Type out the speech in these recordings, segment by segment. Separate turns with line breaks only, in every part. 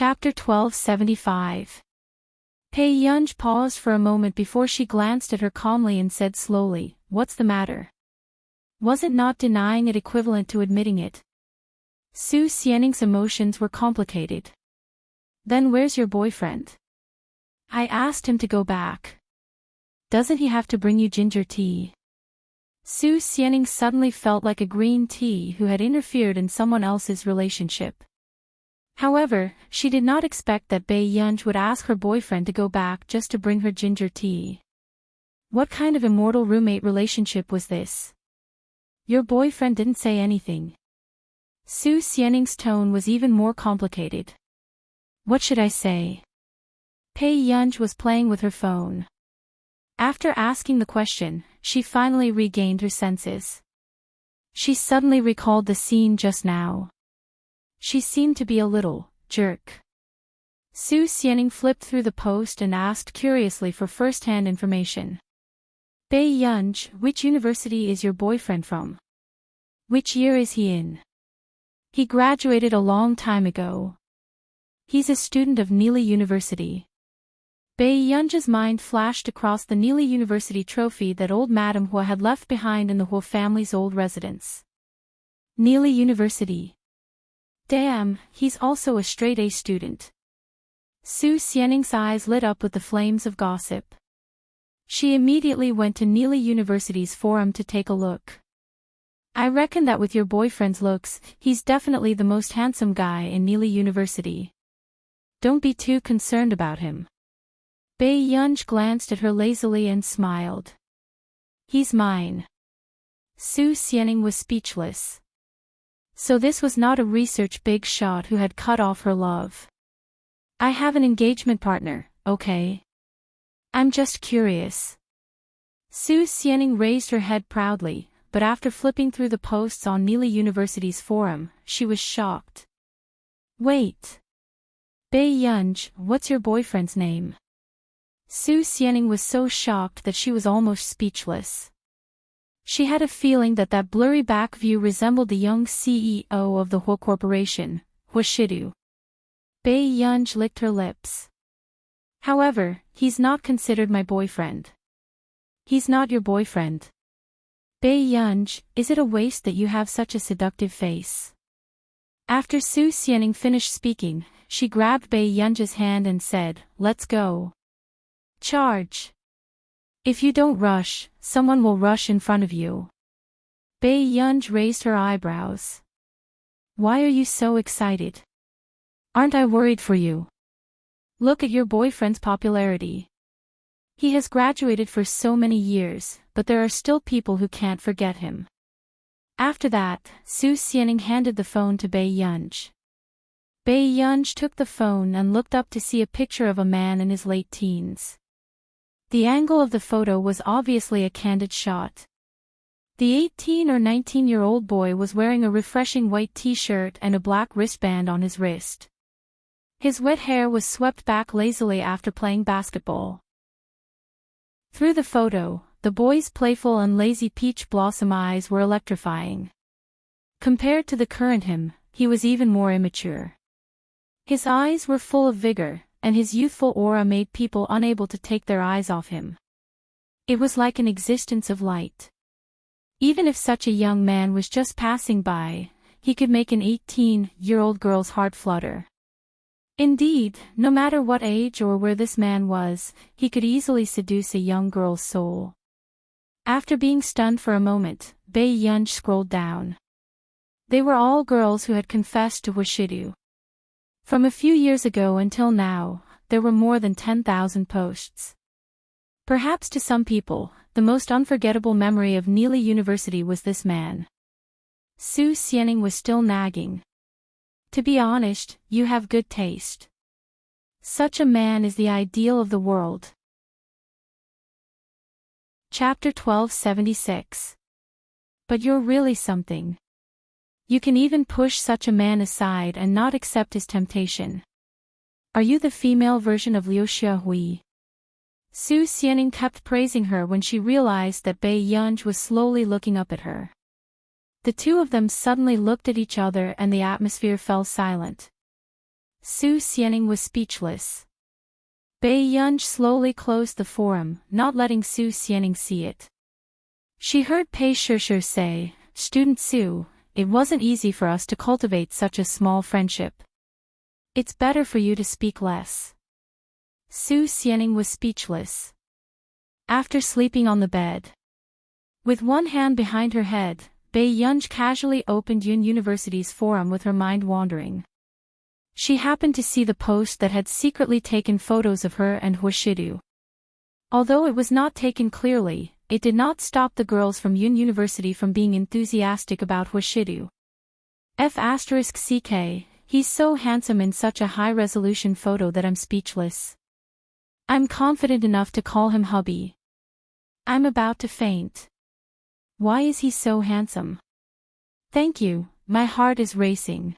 Chapter 1275. Pei Yunj paused for a moment before she glanced at her calmly and said slowly, "What's the matter?" Wasn't not denying it equivalent to admitting it? Su Xianing's emotions were complicated. "Then where's your boyfriend? I asked him to go back. Doesn't he have to bring you ginger tea?" Su Xianing suddenly felt like a green tea who had interfered in someone else's relationship. However, she did not expect that Pei Yunj would ask her boyfriend to go back just to bring her ginger tea. What kind of immortal roommate relationship was this? Your boyfriend didn't say anything. Su Xianing's tone was even more complicated. What should I say? Pei Yunj was playing with her phone. After asking the question, she finally regained her senses. She suddenly recalled the scene just now. She seemed to be a little jerk. Su Xianing flipped through the post and asked curiously for first-hand information. Pei Yunj, which university is your boyfriend from? Which year is he in? He graduated a long time ago. He's a student of Neely University. Pei Yunj's mind flashed across the Neely University trophy that old Madame Hua had left behind in the Hua family's old residence. Neely University. Damn, he's also a straight-A student. Su Xianing's eyes lit up with the flames of gossip. She immediately went to Neely University's forum to take a look. I reckon that with your boyfriend's looks, he's definitely the most handsome guy in Neely University. Don't be too concerned about him. Pei Yunj glanced at her lazily and smiled. He's mine. Su Xianing was speechless. So this was not a research big shot who had cut off her love. I have an engagement partner, okay? I'm just curious. Su Xianing raised her head proudly, but after flipping through the posts on Neely University's forum, she was shocked. Wait. Pei Yunj, what's your boyfriend's name? Su Xianing was so shocked that she was almost speechless. She had a feeling that that blurry back view resembled the young CEO of the Hua Corporation, Hua Shidu. Pei Yunj licked her lips. However, he's not considered my boyfriend. He's not your boyfriend. Pei Yunj, is it a waste that you have such a seductive face? After Su Xianing finished speaking, she grabbed Pei Yunj's hand and said, "Let's go. Charge. If you don't rush, someone will rush in front of you." Pei Yunj raised her eyebrows. Why are you so excited? Aren't I worried for you? Look at your boyfriend's popularity. He has graduated for so many years, but there are still people who can't forget him. After that, Su Xianing handed the phone to Pei Yunj. Pei Yunj took the phone and looked up to see a picture of a man in his late teens. The angle of the photo was obviously a candid shot. The 18 or 19-year-old boy was wearing a refreshing white t-shirt and a black wristband on his wrist. His wet hair was swept back lazily after playing basketball. Through the photo, the boy's playful and lazy peach blossom eyes were electrifying. Compared to the current him, he was even more immature. His eyes were full of vigor, and his youthful aura made people unable to take their eyes off him. It was like an existence of light. Even if such a young man was just passing by, he could make an 18-year-old girl's heart flutter. Indeed, no matter what age or where this man was, he could easily seduce a young girl's soul. After being stunned for a moment, Pei Yunj scrolled down. They were all girls who had confessed to Washidu. From a few years ago until now, there were more than 10,000 posts. Perhaps to some people, the most unforgettable memory of Neely University was this man. Su Xianing was still nagging. To be honest, you have good taste. Such a man is the ideal of the world. Chapter 1276. But you're really something. You can even push such a man aside and not accept his temptation. Are you the female version of Liu Xiaohui? Su Xianing kept praising her when she realized that Pei Yunj was slowly looking up at her. The two of them suddenly looked at each other and the atmosphere fell silent. Su Xianing was speechless. Bai Yunj slowly closed the forum, not letting Su Xianing see it. She heard Pei Shishir say, "Student Su, it wasn't easy for us to cultivate such a small friendship. It's better for you to speak less." Su Xianing was speechless. After sleeping on the bed, with one hand behind her head, Bai Yunj casually opened Yun University's forum with her mind wandering. She happened to see the post that had secretly taken photos of her and Huashidu. Although it was not taken clearly, it did not stop the girls from Yun University from being enthusiastic about Huashidu. F***ck, he's so handsome in such a high-resolution photo that I'm speechless. I'm confident enough to call him hubby. I'm about to faint. Why is he so handsome? Thank you, my heart is racing.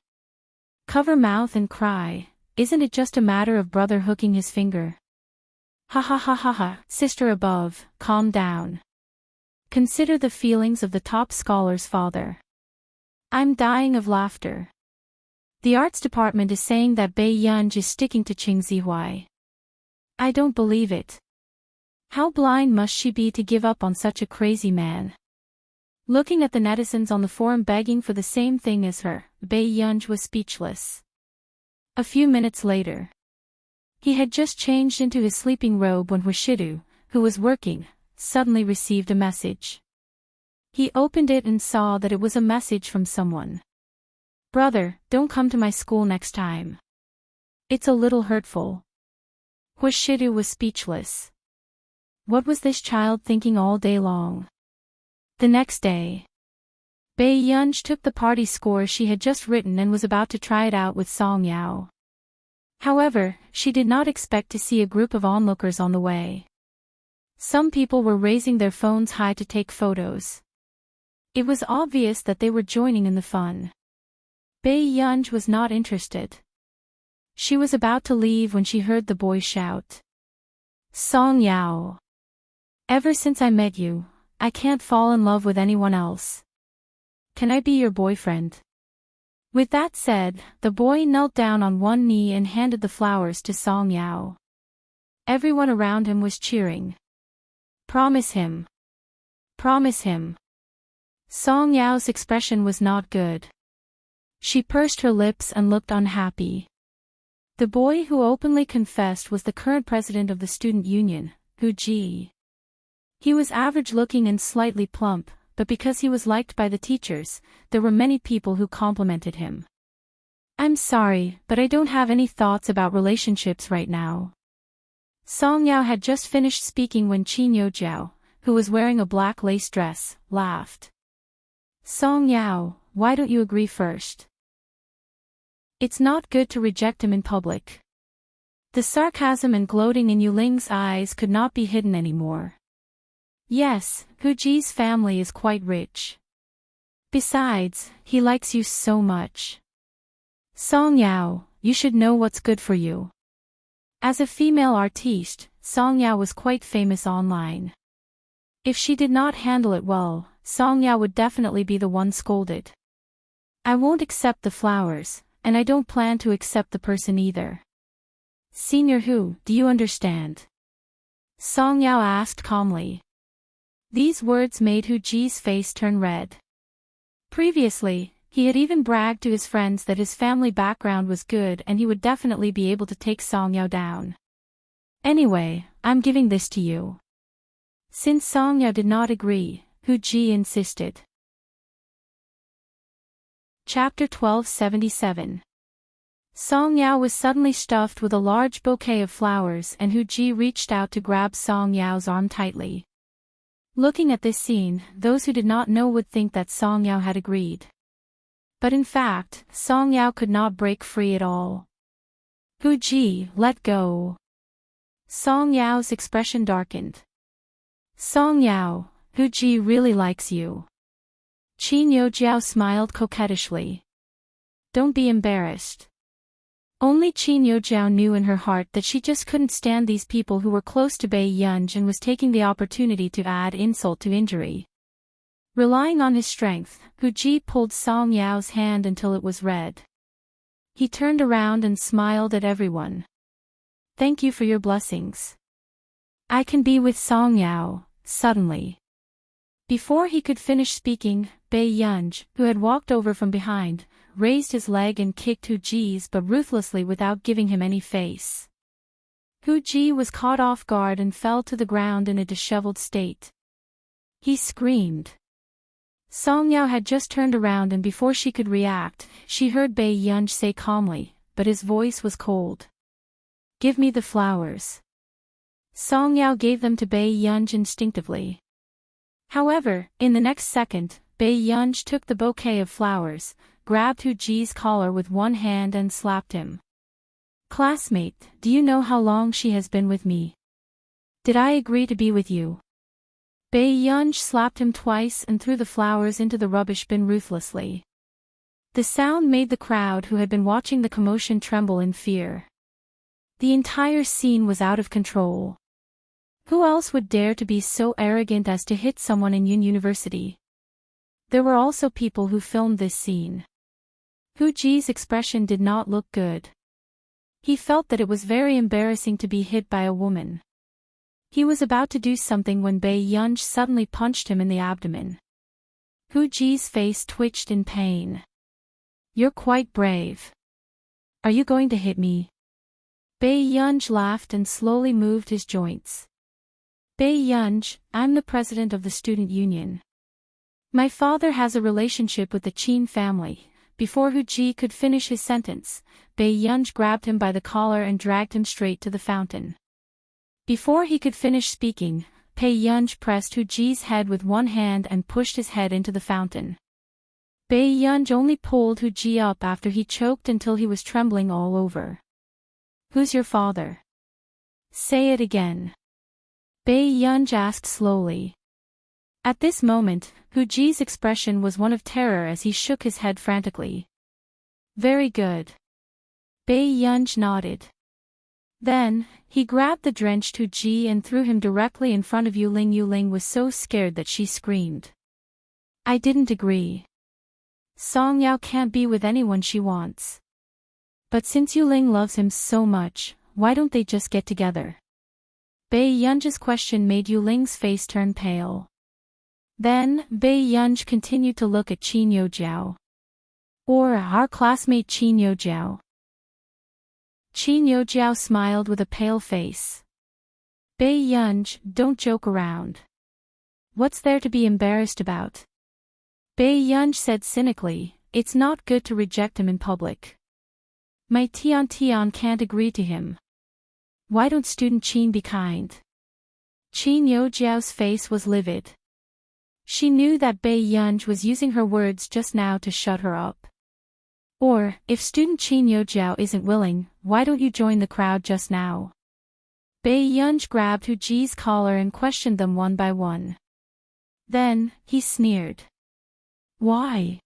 Cover mouth and cry, isn't it just a matter of brother hooking his finger? Ha ha ha ha ha, sister above, calm down. Consider the feelings of the top scholar's father. I'm dying of laughter. The arts department is saying that Bai Yunj is sticking to Qing Zihuai. I don't believe it. How blind must she be to give up on such a crazy man? Looking at the netizens on the forum begging for the same thing as her, Bai Yunj was speechless. A few minutes later, he had just changed into his sleeping robe when Huashidu, who was working, suddenly received a message. He opened it and saw that it was a message from someone. "Brother, don't come to my school next time. It's a little hurtful." Huashidu was speechless. What was this child thinking all day long? The next day, Bai Yunj took the party score she had just written and was about to try it out with Song Yao. However, she did not expect to see a group of onlookers on the way. Some people were raising their phones high to take photos. It was obvious that they were joining in the fun. Bai Yunj was not interested. She was about to leave when she heard the boy shout. "Song Yao! Ever since I met you, I can't fall in love with anyone else. Can I be your boyfriend?" With that said, the boy knelt down on one knee and handed the flowers to Song Yao. Everyone around him was cheering. "Promise him. Promise him." Song Yao's expression was not good. She pursed her lips and looked unhappy. The boy who openly confessed was the current president of the student union, Hu Ji. He was average-looking and slightly plump, but because he was liked by the teachers, there were many people who complimented him. "I'm sorry, but I don't have any thoughts about relationships right now." Song Yao had just finished speaking when Qin Youjiao, who was wearing a black lace dress, laughed. "Song Yao, why don't you agree first? It's not good to reject him in public." The sarcasm and gloating in Yuling's eyes could not be hidden anymore. "Yes, Hu Ji's family is quite rich. Besides, he likes you so much. Song Yao, you should know what's good for you." As a female artiste, Song Yao was quite famous online. If she did not handle it well, Song Yao would definitely be the one scolded. "I won't accept the flowers, and I don't plan to accept the person either. Senior Hu, do you understand?" Song Yao asked calmly. These words made Hu Ji's face turn red. Previously, he had even bragged to his friends that his family background was good and he would definitely be able to take Song Yao down. "Anyway, I'm giving this to you." Since Song Yao did not agree, Hu Ji insisted. Chapter 1277. Song Yao was suddenly stuffed with a large bouquet of flowers and Hu Ji reached out to grab Song Yao's arm tightly. Looking at this scene, those who did not know would think that Song Yao had agreed. But in fact, Song Yao could not break free at all. "Hu Ji, let go." Song Yao's expression darkened. "Song Yao, Hu Ji really likes you." Qin Youjiao smiled coquettishly. "Don't be embarrassed." Only Qin Youjiao knew in her heart that she just couldn't stand these people who were close to Bai Yunj and was taking the opportunity to add insult to injury. Relying on his strength, Hu Ji pulled Song Yao's hand until it was red. he turned around and smiled at everyone. Thank you for your blessings. I can be with Song Yao, suddenly. Before he could finish speaking, Bei Yunj, who had walked over from behind, raised his leg and kicked Hu Ji's but ruthlessly without giving him any face. Hu Ji was caught off guard and fell to the ground in a disheveled state. He screamed. Song Yao had just turned around and before she could react, she heard Bei Yunj say calmly, but his voice was cold. Give me the flowers. Song Yao gave them to Bei Yunj instinctively. However, in the next second, Bei Yunj took the bouquet of flowers, grabbed Hu Ji's collar with one hand and slapped him. Classmate, do you know how long she has been with me? Did I agree to be with you? Bei Yunj slapped him twice and threw the flowers into the rubbish bin ruthlessly. The sound made the crowd who had been watching the commotion tremble in fear. The entire scene was out of control. Who else would dare to be so arrogant as to hit someone in Yun University? There were also people who filmed this scene. Hu Ji's expression did not look good. He felt that it was very embarrassing to be hit by a woman. He was about to do something when Bei Yunj suddenly punched him in the abdomen. Hu Ji's face twitched in pain. You're quite brave. Are you going to hit me? Bei Yunj laughed and slowly moved his joints. Bei Yunj, I'm the president of the student union. My father has a relationship with the Qin family. Before Hu Ji could finish his sentence, Bei Yunj grabbed him by the collar and dragged him straight to the fountain. Before he could finish speaking, Bei Yunj pressed Hu Ji's head with one hand and pushed his head into the fountain. Bei Yunj only pulled Hu Ji up after he choked until he was trembling all over. Who's your father? Say it again. Bei Yunj asked slowly. At this moment, Hu Ji's expression was one of terror as he shook his head frantically. Very good. Bei Yunj nodded. Then, he grabbed the drenched Hu Ji and threw him directly in front of Yuling. Yuling was so scared that she screamed. I didn't agree. Song Yao can't be with anyone she wants. But since Yuling loves him so much, why don't they just get together? Bei Yunj's question made Yuling's face turn pale. Then, Bei Yunj continued to look at Qin Youjiao. Or our classmate Qin Youjiao. Qin Youjiao smiled with a pale face. Bei Yunj, don't joke around. What's there to be embarrassed about? Bei Yunj said cynically, it's not good to reject him in public. My Tian can't agree to him. Why don't student Qin be kind? Qin Youjiao's face was livid. She knew that Bei Yunj was using her words just now to shut her up. Or, if student Qin Youjiao isn't willing, why don't you join the crowd just now? Bei Yunj grabbed Hu Ji's collar and questioned them one by one. Then, he sneered. Why?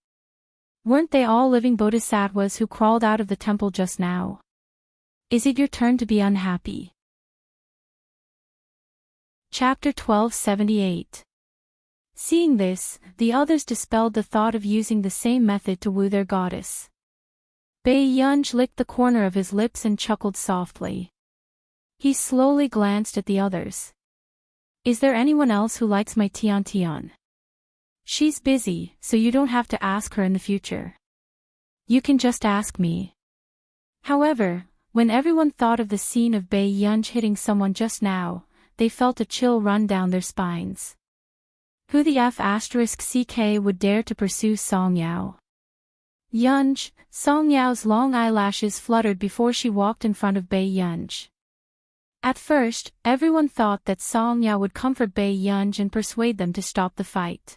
Weren't they all living bodhisattvas who crawled out of the temple just now? Is it your turn to be unhappy? Chapter 1278. Seeing this, the others dispelled the thought of using the same method to woo their goddess. Bei Yunj licked the corner of his lips and chuckled softly. He slowly glanced at the others. Is there anyone else who likes my Tian? She's busy, so you don't have to ask her in the future. You can just ask me. However, when everyone thought of the scene of Bei Yunj hitting someone just now, they felt a chill run down their spines. Who the F***ck would dare to pursue Song Yao? Yunj, Song Yao's long eyelashes fluttered before she walked in front of Bei Yunj. At first, everyone thought that Song Yao would comfort Bei Yunj and persuade them to stop the fight.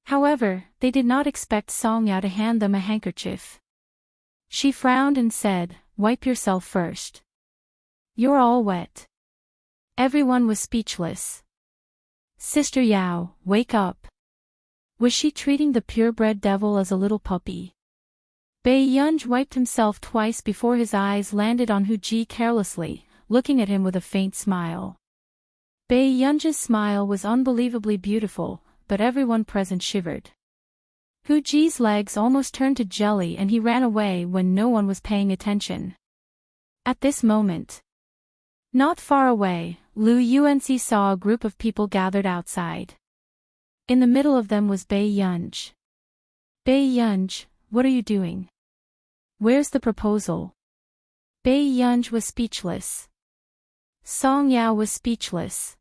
However, they did not expect Song Yao to hand them a handkerchief. She frowned and said, wipe yourself first. You're all wet. Everyone was speechless. Sister Yao, wake up. Was she treating the purebred devil as a little puppy? Bei Yunj wiped himself twice before his eyes landed on Hu Ji carelessly, looking at him with a faint smile. Bei Yunj's smile was unbelievably beautiful, but everyone present shivered. Hu Ji's legs almost turned to jelly and he ran away when no one was paying attention. At this moment, not far away, Lu Yuanxi saw a group of people gathered outside. In the middle of them was Bai Yunj. Bai Yunj, what are you doing? Where's the proposal? Bai Yunj was speechless. Song Yao was speechless.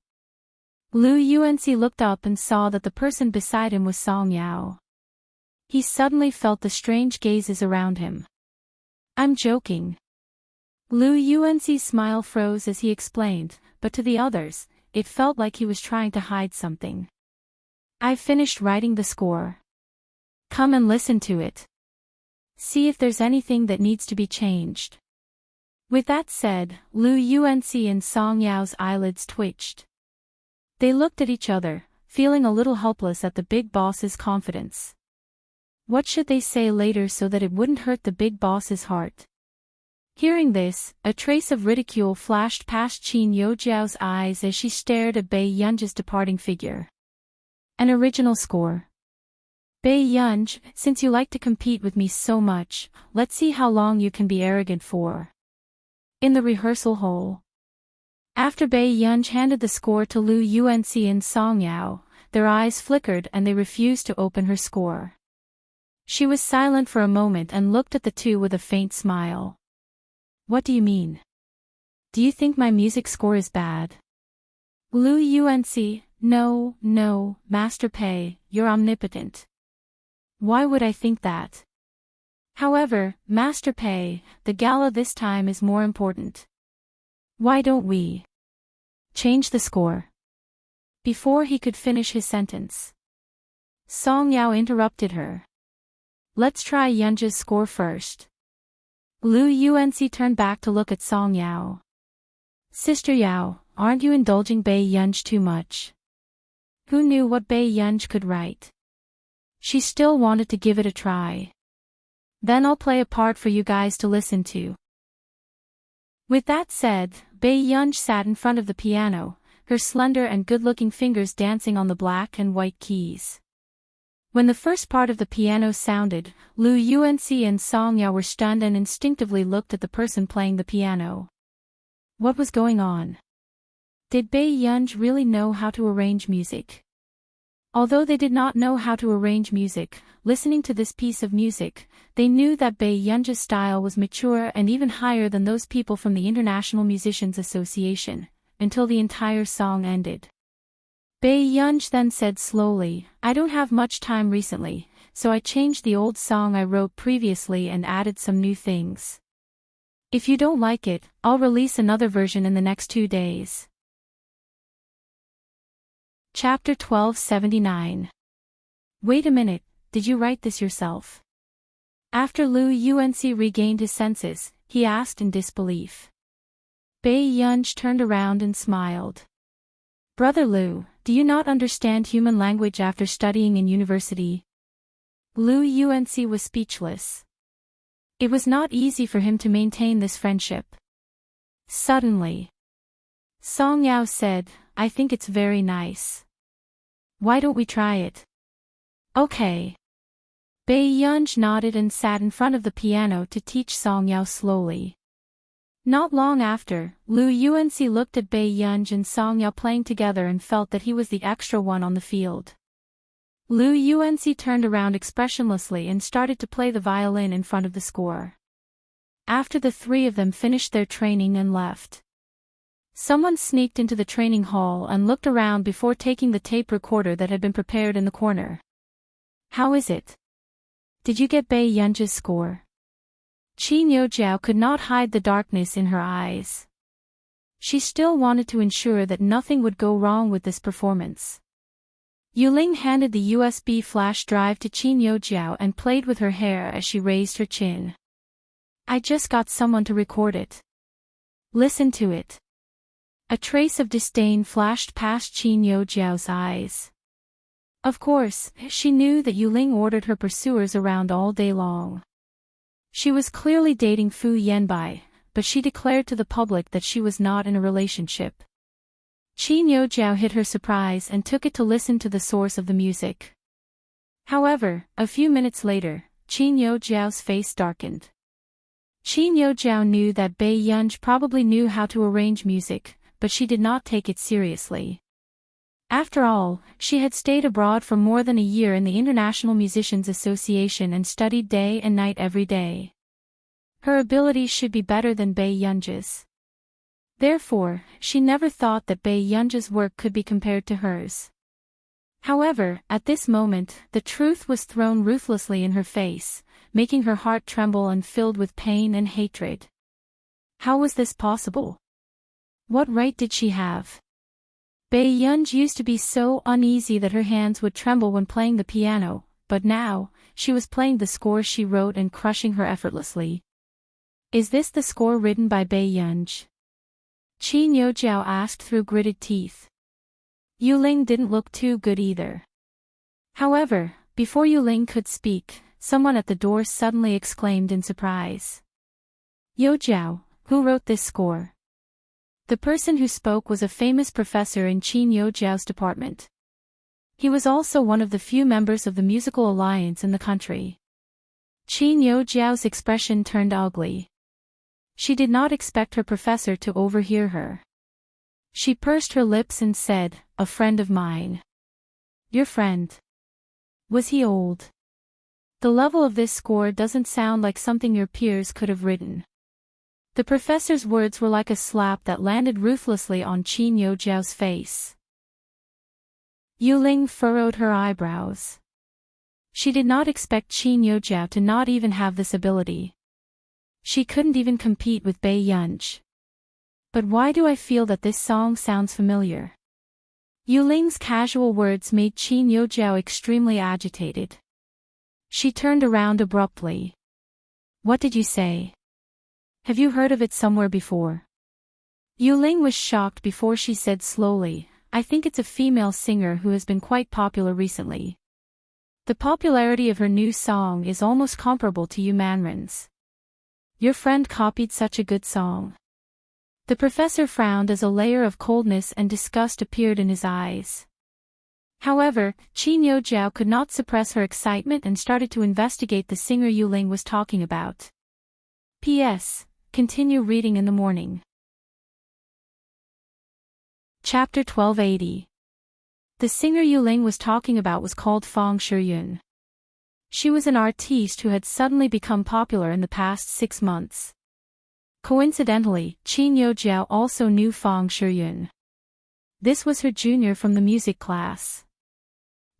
Lu Yuanxi looked up and saw that the person beside him was Song Yao. He suddenly felt the strange gazes around him. I'm joking. Lu Yuanxi's smile froze as he explained, but to the others, it felt like he was trying to hide something. I finished writing the score. Come and listen to it. See if there's anything that needs to be changed. With that said, Lu Yuanxi and Song Yao's eyelids twitched. They looked at each other, feeling a little helpless at the big boss's confidence. What should they say later so that it wouldn't hurt the big boss's heart? Hearing this, a trace of ridicule flashed past Qin Youjiao's eyes as she stared at Bai Yunj's departing figure. An original score. Bai Yunj, since you like to compete with me so much, let's see how long you can be arrogant for. In the rehearsal hall. After Bai Yunj handed the score to Lu Yuanxi and Song Yao, their eyes flickered and they refused to open her score. She was silent for a moment and looked at the two with a faint smile. What do you mean? Do you think my music score is bad? Lu Yuanxi, no, Master Pei, you're omnipotent. Why would I think that? However, Master Pei, the gala this time is more important. Why don't we change the score? Before he could finish his sentence, Song Yao interrupted her. Let's try Yunja's score first. Lu Yuanxi turned back to look at Song Yao. Sister Yao, aren't you indulging Bai Yunj too much? Who knew what Bai Yunj could write? She still wanted to give it a try. Then I'll play a part for you guys to listen to. With that said, Bai Yunj sat in front of the piano, her slender and good-looking fingers dancing on the black and white keys. When the first part of the piano sounded, Lu Yuanxi and Song Yao were stunned and instinctively looked at the person playing the piano. What was going on? Did Bai Yunj really know how to arrange music? Although they did not know how to arrange music, listening to this piece of music, they knew that Bai Yunj's style was mature and even higher than those people from the International Musicians Association, until the entire song ended. Bai Yunj then said slowly, I don't have much time recently, so I changed the old song I wrote previously and added some new things. If you don't like it, I'll release another version in the next 2 days. Chapter 1279. Wait a minute, did you write this yourself? After Lu Yuanxi regained his senses, he asked in disbelief. Bai Yunj turned around and smiled. Brother Lu, do you not understand human language after studying in university? Lu Yuanxi was speechless. It was not easy for him to maintain this friendship. Suddenly, Song Yao said, I think it's very nice. Why don't we try it? Okay. Bai Yunj nodded and sat in front of the piano to teach Song Yao slowly. Not long after, Lu Yuanxi looked at Bai Yunj and Song Yao playing together and felt that he was the extra one on the field. Lu Yuanxi turned around expressionlessly and started to play the violin in front of the score. After the three of them finished their training and left, someone sneaked into the training hall and looked around before taking the tape recorder that had been prepared in the corner. How is it? Did you get Bai Yunj's score? Qin Youjiao could not hide the darkness in her eyes. She still wanted to ensure that nothing would go wrong with this performance. Yuling handed the USB flash drive to Qin Youjiao and played with her hair as she raised her chin. I just got someone to record it. Listen to it. A trace of disdain flashed past Qin Youjiao's eyes. Of course, she knew that Yuling ordered her pursuers around all day long. She was clearly dating Fu Yanbai, but she declared to the public that she was not in a relationship. Qin Youjiao hid her surprise and took it to listen to the source of the music. However, a few minutes later, Qin Youjiao's face darkened. Qin Youjiao knew that Bai Yunj probably knew how to arrange music, but she did not take it seriously. After all, she had stayed abroad for more than a year in the International Musicians Association and studied day and night every day. Her abilities should be better than Bai Yunj's. Therefore, she never thought that Bai Yunj's work could be compared to hers. However, at this moment, the truth was thrown ruthlessly in her face, making her heart tremble and filled with pain and hatred. How was this possible? What right did she have? Bai Yunj used to be so uneasy that her hands would tremble when playing the piano, but now, she was playing the score she wrote and crushing her effortlessly. Is this the score written by Bai Yunj? Qin Youjiao asked through gritted teeth. Yuling didn't look too good either. However, before Yuling could speak, someone at the door suddenly exclaimed in surprise. Youjiao, who wrote this score? The person who spoke was a famous professor in Qin Youjiao's department. He was also one of the few members of the musical alliance in the country. Qin Youjiao's expression turned ugly. She did not expect her professor to overhear her. She pursed her lips and said, "A friend of mine." Your friend? Was he old? The level of this score doesn't sound like something your peers could have written. The professor's words were like a slap that landed ruthlessly on Qin Youjiao's face. Yuling furrowed her eyebrows. She did not expect Qin Youjiao to not even have this ability. She couldn't even compete with Bai Yunj. But why do I feel that this song sounds familiar? Yuling's casual words made Qin Youjiao extremely agitated. She turned around abruptly. What did you say? Have you heard of it somewhere before? Yuling was shocked before she said slowly, I think it's a female singer who has been quite popular recently. The popularity of her new song is almost comparable to Yu Manrin's. Your friend copied such a good song. The professor frowned as a layer of coldness and disgust appeared in his eyes. However, Qin Youjiao could not suppress her excitement and started to investigate the singer Yuling was talking about. P.S. Continue reading in the morning. Chapter 1280. The singer Yuling was talking about was called Fang Shiyun. She was an artiste who had suddenly become popular in the past 6 months. Coincidentally, Qin Youjiao also knew Fang Shiyun. This was her junior from the music class.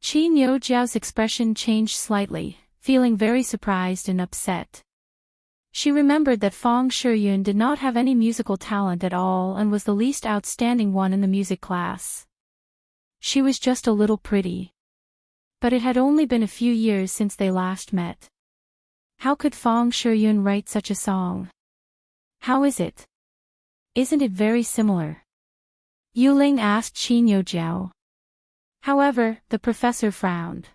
Qin Youjiao's expression changed slightly, feeling very surprised and upset. She remembered that Fang Shiyun did not have any musical talent at all and was the least outstanding one in the music class. She was just a little pretty. But it had only been a few years since they last met. How could Fang Shiyun write such a song? How is it? Isn't it very similar? Yuling asked Qin Youjiao. However, the professor frowned.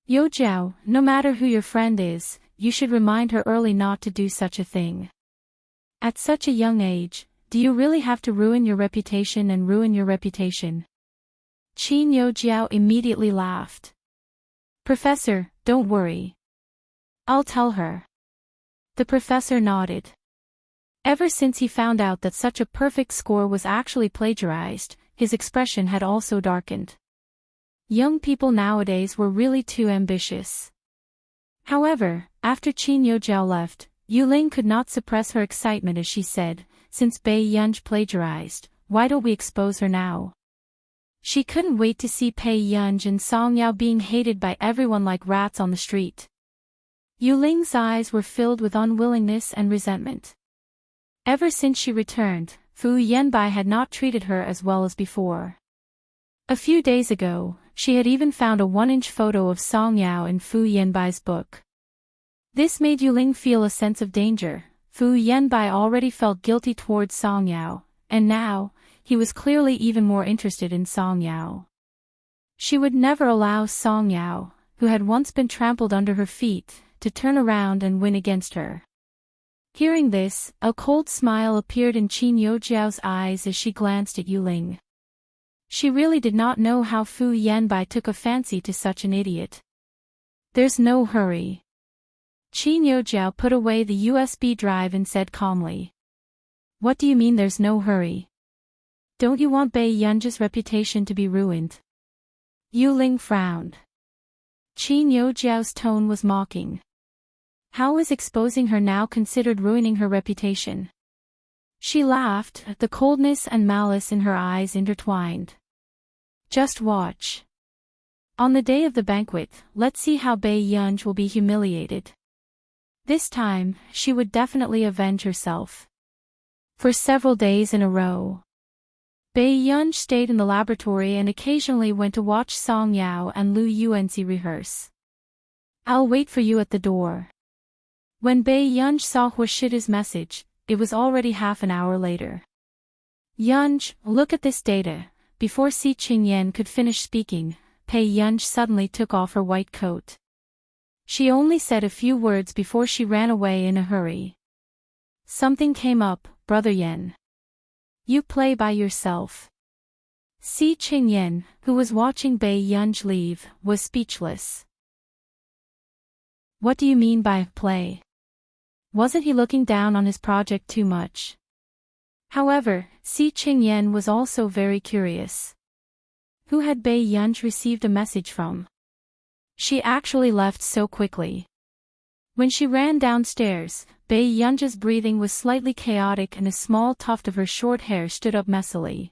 Youjiao, no matter who your friend is, you should remind her early not to do such a thing. At such a young age, do you really have to ruin your reputation and ruin your reputation? Qin Youjiao immediately laughed. Professor, don't worry. I'll tell her. The professor nodded. Ever since he found out that such a perfect score was actually plagiarized, his expression had also darkened. Young people nowadays were really too ambitious. However, after Qin Youjiao left, Yuling could not suppress her excitement as she said, since Bai Yunj plagiarized, why don't we expose her now? She couldn't wait to see Bai Yunj and Song Yao being hated by everyone like rats on the street. Yuling's eyes were filled with unwillingness and resentment. Ever since she returned, Fu Yanbai had not treated her as well as before. A few days ago, she had even found a 1-inch photo of Song Yao in Fu Yanbai's book. This made Yuling feel a sense of danger. Fu Yanbai already felt guilty towards Song Yao, and now, he was clearly even more interested in Song Yao. She would never allow Song Yao, who had once been trampled under her feet, to turn around and win against her. Hearing this, a cold smile appeared in Qin Youjiao's eyes as she glanced at Yuling. She really did not know how Fu Yanbai took a fancy to such an idiot. There's no hurry. Qin Yojiao put away the USB drive and said calmly. What do you mean there's no hurry? Don't you want Bei Yunji's reputation to be ruined? Yu Ling frowned. Qin Yojiao's tone was mocking. How is exposing her now considered ruining her reputation? She laughed, the coldness and malice in her eyes intertwined. Just watch. On the day of the banquet, let's see how Bei Yunji will be humiliated. This time, she would definitely avenge herself. For several days in a row, Bei Yunji stayed in the laboratory and occasionally went to watch Song Yao and Lu Yuanzi rehearse. I'll wait for you at the door. When Bei Yunji saw Huashidu's message, it was already half an hour later. Yunji, look at this data. Before Si Qingyan could finish speaking, Bei Yunji suddenly took off her white coat. She only said a few words before she ran away in a hurry. Something came up, Brother Yan. You play by yourself. Si Qingyan, who was watching Bei Yunji leave, was speechless. What do you mean by play? Wasn't he looking down on his project too much? However, Si Qingyan was also very curious. Who had Bei Yunji received a message from? She actually left so quickly. When she ran downstairs, Bei Yunji's breathing was slightly chaotic and a small tuft of her short hair stood up messily.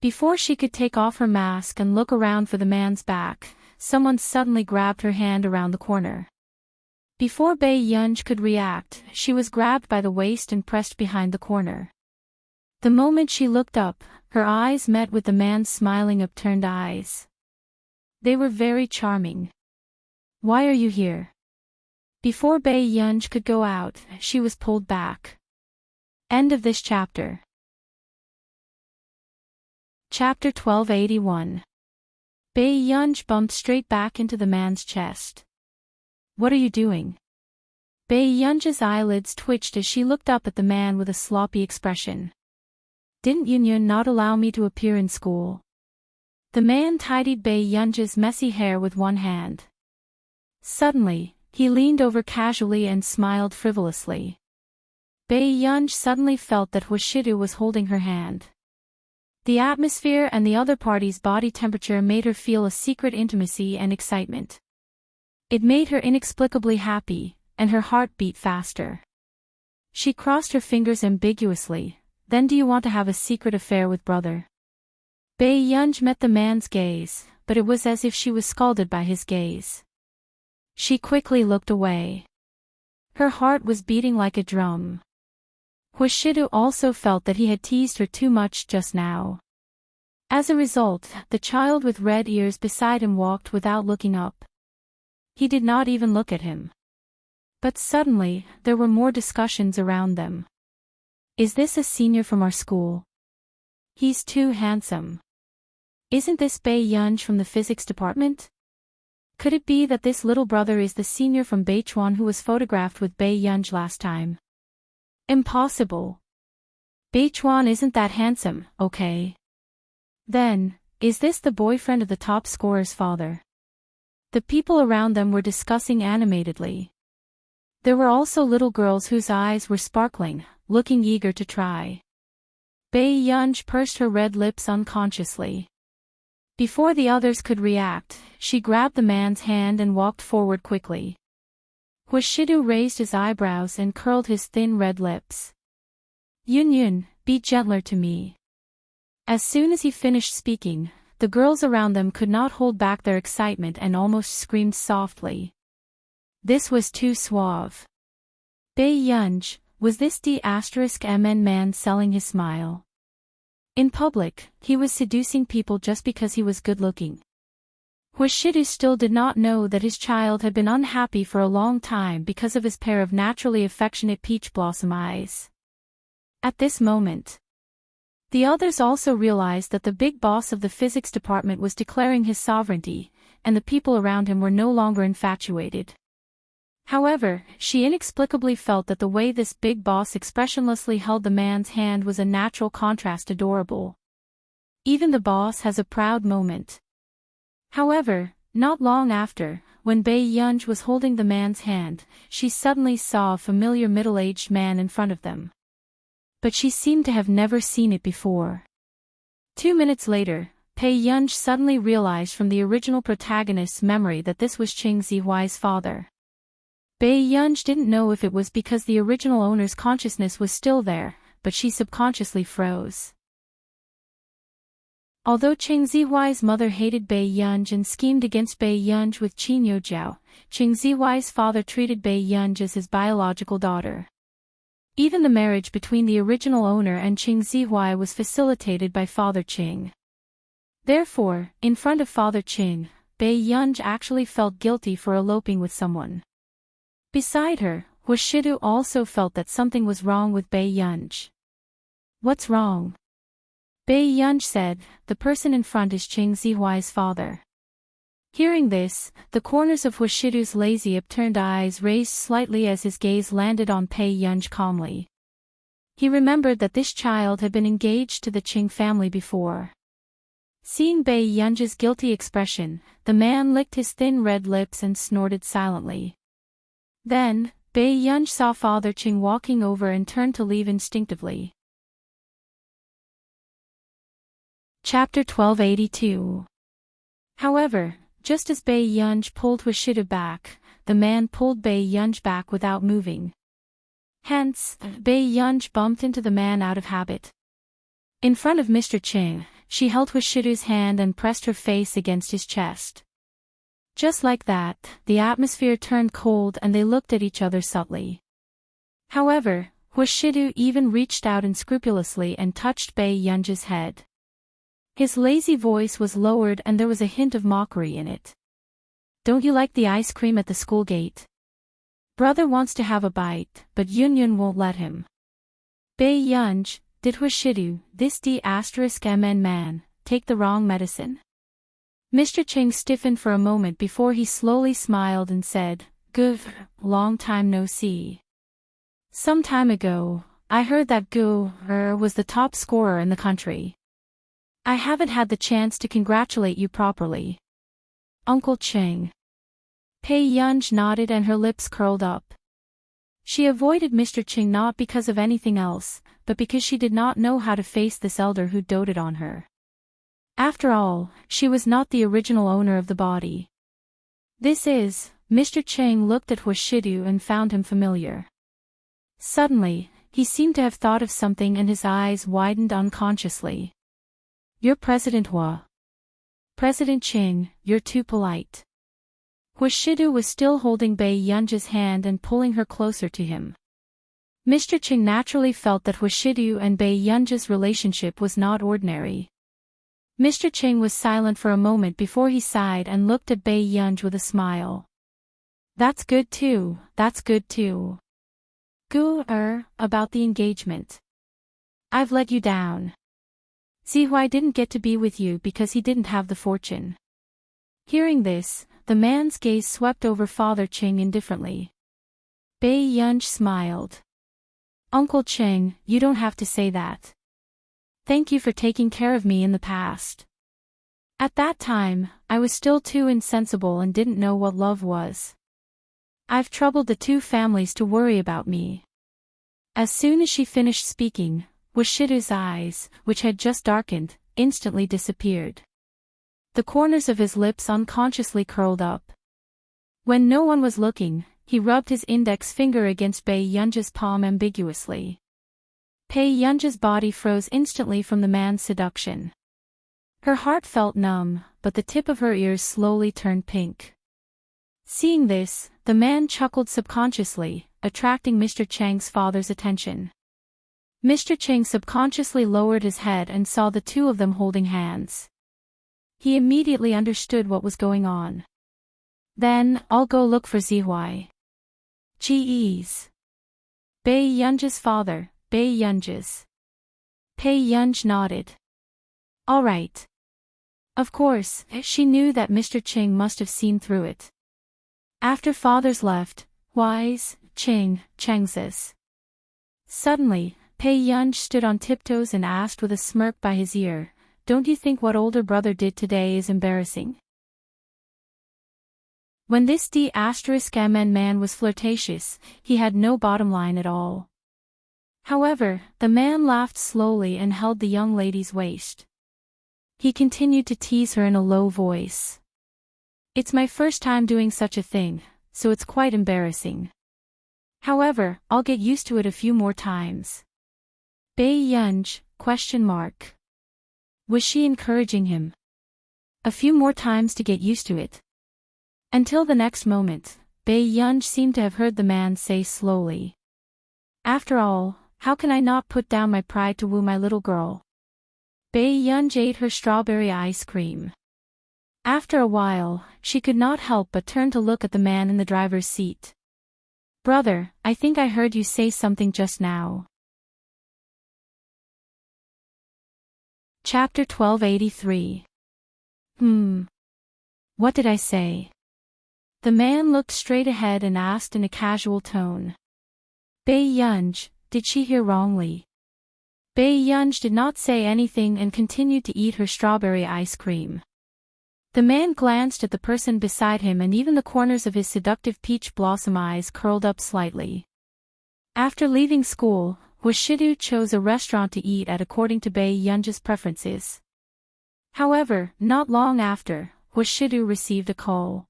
Before she could take off her mask and look around for the man's back, someone suddenly grabbed her hand around the corner. Before Bei Yunji could react, she was grabbed by the waist and pressed behind the corner. The moment she looked up, her eyes met with the man's smiling upturned eyes. They were very charming. Why are you here? Before Bei Yunji could go out, she was pulled back. End of this chapter. Chapter 1281. Bei Yunji bumped straight back into the man's chest. What are you doing? Bei Yunji's eyelids twitched as she looked up at the man with a sloppy expression. Didn't Yunyun not allow me to appear in school? The man tidied Bei Yunji's messy hair with one hand. Suddenly, he leaned over casually and smiled frivolously. Bei Yunji suddenly felt that Huashidu was holding her hand. The atmosphere and the other party's body temperature made her feel a secret intimacy and excitement. It made her inexplicably happy, and her heart beat faster. She crossed her fingers ambiguously. Then do you want to have a secret affair with brother? Bei Yunji met the man's gaze, but it was as if she was scalded by his gaze. She quickly looked away. Her heart was beating like a drum. Huashidu also felt that he had teased her too much just now. As a result, the child with red ears beside him walked without looking up. He did not even look at him. But suddenly, there were more discussions around them. Is this a senior from our school? He's too handsome. Isn't this Bei Yunji from the physics department? Could it be that this little brother is the senior from Beichuan who was photographed with Bei Yunji last time? Impossible. Beichuan isn't that handsome, okay? Then, is this the boyfriend of the top scorer's father? The people around them were discussing animatedly. There were also little girls whose eyes were sparkling, looking eager to try. Bei Yunji pursed her red lips unconsciously. Before the others could react, she grabbed the man's hand and walked forward quickly. Huashidu raised his eyebrows and curled his thin red lips. Yunyun, be gentler to me. As soon as he finished speaking, the girls around them could not hold back their excitement and almost screamed softly. This was too suave. Bei Yunji, was this D*MN man selling his smile? In public, he was seducing people just because he was good-looking. Huashidu still did not know that his child had been unhappy for a long time because of his pair of naturally affectionate peach blossom eyes. At this moment, the others also realized that the big boss of the physics department was declaring his sovereignty, and the people around him were no longer infatuated. However, she inexplicably felt that the way this big boss expressionlessly held the man's hand was a natural contrast adorable. Even the boss has a proud moment. However, not long after, when Bei Yunj was holding the man's hand, she suddenly saw a familiar middle-aged man in front of them. But she seemed to have never seen it before. 2 minutes later, Bei Yunj suddenly realized from the original protagonist's memory that this was Qing Zihuai's father. Bei Yunj didn't know if it was because the original owner's consciousness was still there, but she subconsciously froze. Although Qing Zihuai's mother hated Bei Yunj and schemed against Bei Yunj with Qin Youjiao, Qing Zihuai's father treated Bei Yunj as his biological daughter. Even the marriage between the original owner and Qing Zihuai was facilitated by Father Qing. Therefore, in front of Father Qing, Bei Yunj actually felt guilty for eloping with someone. Beside her, Huashidu also felt that something was wrong with Bei Yunj. "What's wrong?" Bei Yunj said, "The person in front is Qing Zihuai's father." Hearing this, the corners of Huashidu's lazy upturned eyes raised slightly as his gaze landed on Bei Yunj calmly. He remembered that this child had been engaged to the Qing family before. Seeing Bei Yunj's guilty expression, the man licked his thin red lips and snorted silently. Then, Bei Yunj saw Father Qing walking over and turned to leave instinctively. Chapter 1282. However, just as Bei Yunj pulled Huashidu back, the man pulled Bei Yunj back without moving. Hence, Bei Yunj bumped into the man out of habit. In front of Mr. Qing, she held Huashidu's hand and pressed her face against his chest. Just like that, the atmosphere turned cold and they looked at each other subtly. However, Huashidu even reached out unscrupulously and touched Bei Yunj's head. His lazy voice was lowered and there was a hint of mockery in it. "Don't you like the ice cream at the school gate? Brother wants to have a bite, but Yunyun won't let him." Bei Yunj, did Huashidu, this D*MN man, take the wrong medicine? Mr. Qing stiffened for a moment before he slowly smiled and said, "Good, long time no see. Some time ago, I heard that Gu was the top scorer in the country. I haven't had the chance to congratulate you properly." "Uncle Qing." Bei Yunj nodded and her lips curled up. She avoided Mr. Qing not because of anything else, but because she did not know how to face this elder who doted on her. After all, she was not the original owner of the body. Mr. Qing looked at Huashidu and found him familiar. Suddenly, he seemed to have thought of something and his eyes widened unconsciously. "You're President Hua." "President Qing, you're too polite." Huashidu was still holding Bei Yunj's hand and pulling her closer to him. Mr. Qing naturally felt that Huashidu and Bei Yunj's relationship was not ordinary. Mr. Qing was silent for a moment before he sighed and looked at Bei Yunj with a smile. That's good too. About the engagement. I've let you down. Zihuai didn't get to be with you because he didn't have the fortune." Hearing this, the man's gaze swept over Father Qing indifferently. Bei Yunj smiled. "Uncle Qing, you don't have to say that. Thank you for taking care of me in the past. At that time, I was still too insensible and didn't know what love was. I've troubled the two families to worry about me." As soon as she finished speaking, Huashidu's eyes, which had just darkened, instantly disappeared. The corners of his lips unconsciously curled up. When no one was looking, he rubbed his index finger against Bei Yunj's palm ambiguously. Bei Yunj's body froze instantly from the man's seduction. Her heart felt numb, but the tip of her ears slowly turned pink. Seeing this, the man chuckled subconsciously, attracting Mr. Chang's father's attention. Mr. Chang subconsciously lowered his head and saw the two of them holding hands. He immediately understood what was going on. "Then, I'll go look for Zihuai." "Geez." Bei Yunj's father, Bei Yunj's. Bei Yunj nodded. "All right." Of course, she knew that Mr. Qing must have seen through it. After fathers left, Huai's, Cheng's. Suddenly, Bei Yunj stood on tiptoes and asked with a smirk by his ear, "Don't you think what older brother did today is embarrassing?" When this D*MN man was flirtatious, he had no bottom line at all. However, the man laughed slowly and held the young lady's waist. He continued to tease her in a low voice. It's my first time doing such a thing, so it's quite embarrassing. However, I'll get used to it a few more times. Was she encouraging him? A few more times to get used to it. Until the next moment, Bae-yeonj seemed to have heard the man say slowly. After all, how can I not put down my pride to woo my little girl? Bae-yeonj ate her strawberry ice cream. After a while, she could not help but turn to look at the man in the driver's seat. Brother, I think I heard you say something just now. Chapter 1283. What did I say? The man looked straight ahead and asked in a casual tone. Bae-yeonj, did she hear wrongly? Bae-yeonj did not say anything and continued to eat her strawberry ice cream. The man glanced at the person beside him and even the corners of his seductive peach blossom eyes curled up slightly. After leaving school, Hwashidu chose a restaurant to eat at according to Bae-yeonj's preferences. However, not long after, Hwashidu received a call.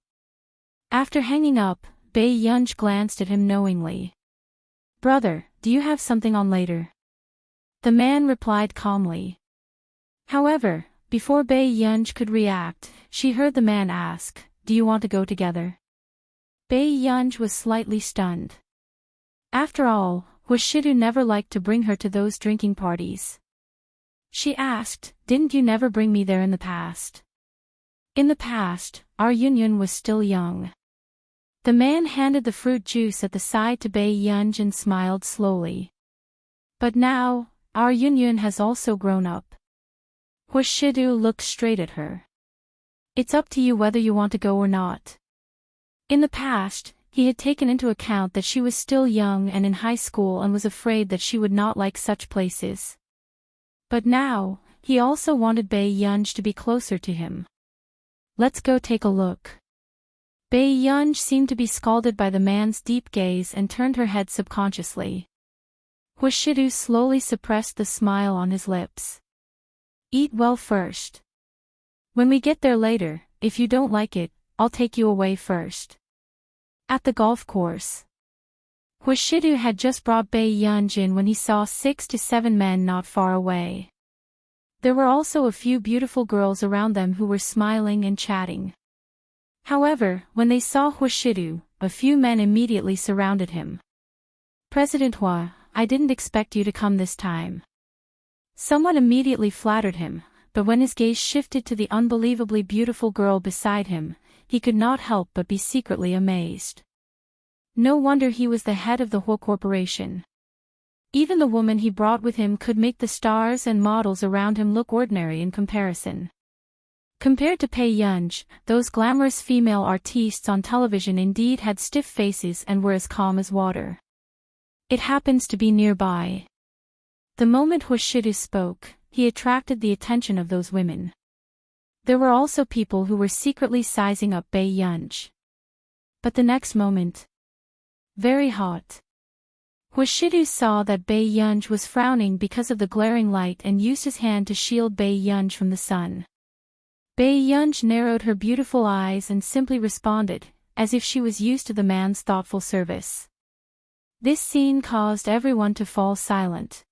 After hanging up, Bae-yeonj glanced at him knowingly. Brother, do you have something on later? The man replied calmly. However, before Bae-yeonj could react, she heard the man ask, do you want to go together? Bae-yeonj was slightly stunned. After all, Hwashidu never liked to bring her to those drinking parties. She asked, didn't you never bring me there in the past? In the past, our union was still young. The man handed the fruit juice at the side to Bae-yeonj and smiled slowly. But now, our union has also grown up. Hwashidu looked straight at her. It's up to you whether you want to go or not. In the past, he had taken into account that she was still young and in high school and was afraid that she would not like such places. But now, he also wanted Bae-yeonj to be closer to him. Let's go take a look. Bae-yeonj seemed to be scalded by the man's deep gaze and turned her head subconsciously. Hwashidu slowly suppressed the smile on his lips. Eat well first. When we get there later, if you don't like it, I'll take you away first. At the golf course. Hwashidu had just brought Bae-yeonj in when he saw 6 to 7 men not far away. There were also a few beautiful girls around them who were smiling and chatting. However, when they saw Hwashidu, a few men immediately surrounded him. President Hwa, I didn't expect you to come this time. Someone immediately flattered him, but when his gaze shifted to the unbelievably beautiful girl beside him, he could not help but be secretly amazed. No wonder he was the head of the Hwa Corporation. Even the woman he brought with him could make the stars and models around him look ordinary in comparison. Compared to Bae-yeonj, those glamorous female artistes on television indeed had stiff faces and were as calm as water. It happens to be nearby. The moment Hwashidu spoke, he attracted the attention of those women. There were also people who were secretly sizing up Bae-yeonj. But the next moment... Very hot. Hwashidu saw that Bae-yeonj was frowning because of the glaring light and used his hand to shield Bae-yeonj from the sun. Bae-yeonj narrowed her beautiful eyes and simply responded, as if she was used to the man's thoughtful service. This scene caused everyone to fall silent.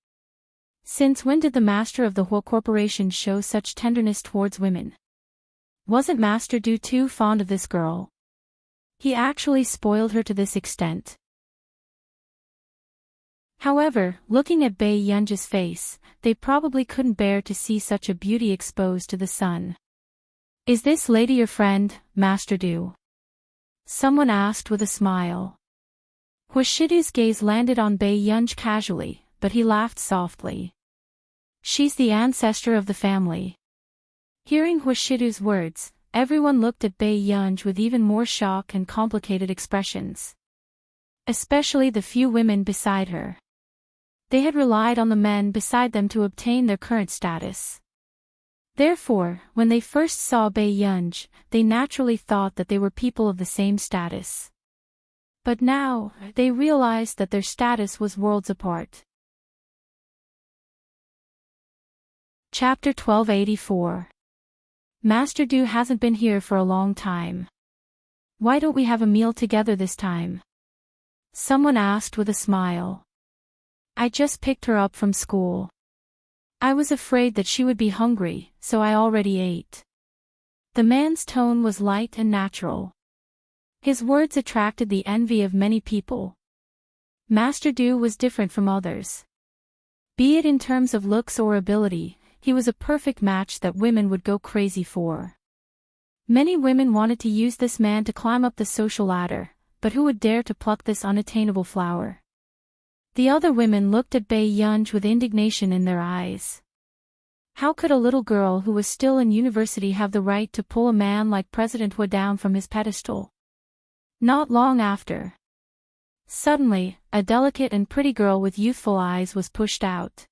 Since when did the master of the Hwa Corporation show such tenderness towards women? Wasn't Master Du too fond of this girl? He actually spoiled her to this extent. However, looking at Bae-yeonj's face, they probably couldn't bear to see such a beauty exposed to the sun. Is this lady your friend, Master Du? Someone asked with a smile. Hwashidu's gaze landed on Bae-yeonj casually, but he laughed softly. She's the ancestor of the family. Hearing Hwashidu's words, everyone looked at Bae-yeonj with even more shock and complicated expressions. Especially the few women beside her. They had relied on the men beside them to obtain their current status. Therefore, when they first saw Bei Yunj, they naturally thought that they were people of the same status. But now, they realized that their status was worlds apart. Chapter 1284. Master Du hasn't been here for a long time. Why don't we have a meal together this time? Someone asked with a smile. I just picked her up from school. I was afraid that she would be hungry, so I already ate. The man's tone was light and natural. His words attracted the envy of many people. Master Du was different from others. Be it in terms of looks or ability, he was a perfect match that women would go crazy for. Many women wanted to use this man to climb up the social ladder, but who would dare to pluck this unattainable flower? The other women looked at Bei Yunj with indignation in their eyes. How could a little girl who was still in university have the right to pull a man like President Hua down from his pedestal? Not long after. Suddenly, a delicate and pretty girl with youthful eyes was pushed out.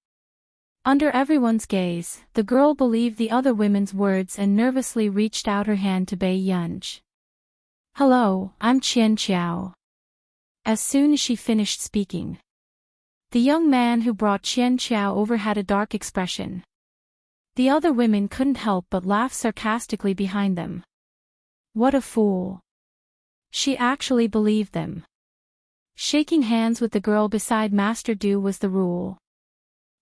Under everyone's gaze, the girl believed the other women's words and nervously reached out her hand to Bei Yunj. Hello, I'm Qian Qiao. As soon as she finished speaking, the young man who brought Qian Qiao over had a dark expression. The other women couldn't help but laugh sarcastically behind them. What a fool. She actually believed them. Shaking hands with the girl beside Master Du was the rule.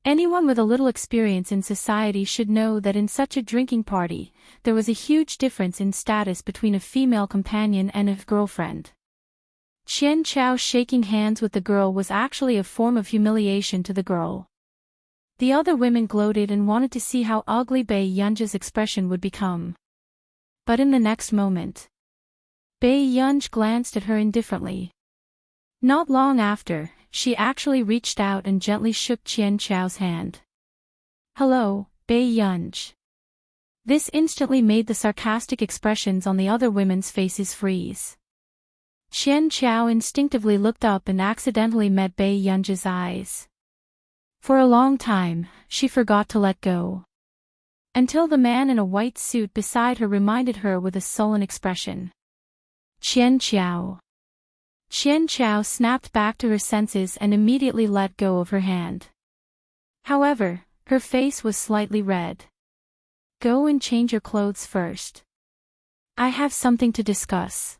Anyone with a little experience in society should know that in such a drinking party, there was a huge difference in status between a female companion and a girlfriend. Qian Qiao shaking hands with the girl was actually a form of humiliation to the girl. The other women gloated and wanted to see how ugly Bei Yunj's expression would become. But in the next moment, Bei Yunj glanced at her indifferently. Not long after, she actually reached out and gently shook Qian Qiao's hand. Hello, Bei Yunj. This instantly made the sarcastic expressions on the other women's faces freeze. Qian Qiao instinctively looked up and accidentally met Bei Yunj's eyes. For a long time, she forgot to let go. Until the man in a white suit beside her reminded her with a sullen expression. Qian Qiao. Qian Qiao snapped back to her senses and immediately let go of her hand. However, her face was slightly red. Go and change your clothes first. I have something to discuss.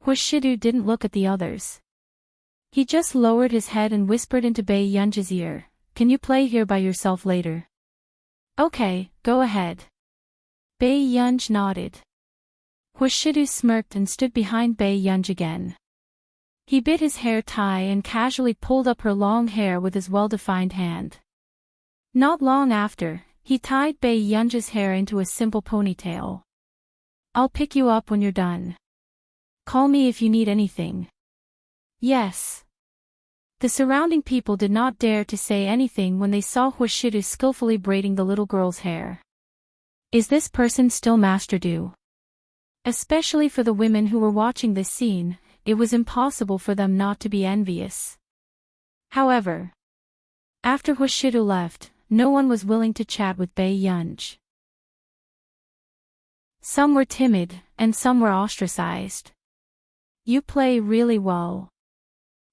Hua Shidu didn't look at the others. He just lowered his head and whispered into Bei Yunj's ear, Can you play here by yourself later? Okay, go ahead. Bei Yunj nodded. Hua Shidu smirked and stood behind Bei Yunj again. He bit his hair tie and casually pulled up her long hair with his well-defined hand. Not long after, he tied Bei Yunj's hair into a simple ponytail. I'll pick you up when you're done. Call me if you need anything. Yes. The surrounding people did not dare to say anything when they saw Hua Shidu skillfully braiding the little girl's hair. Is this person still Master Du? Especially for the women who were watching this scene, it was impossible for them not to be envious. However, after Hua Shidu left, no one was willing to chat with Bei Yunj. Some were timid, and some were ostracized. You play really well.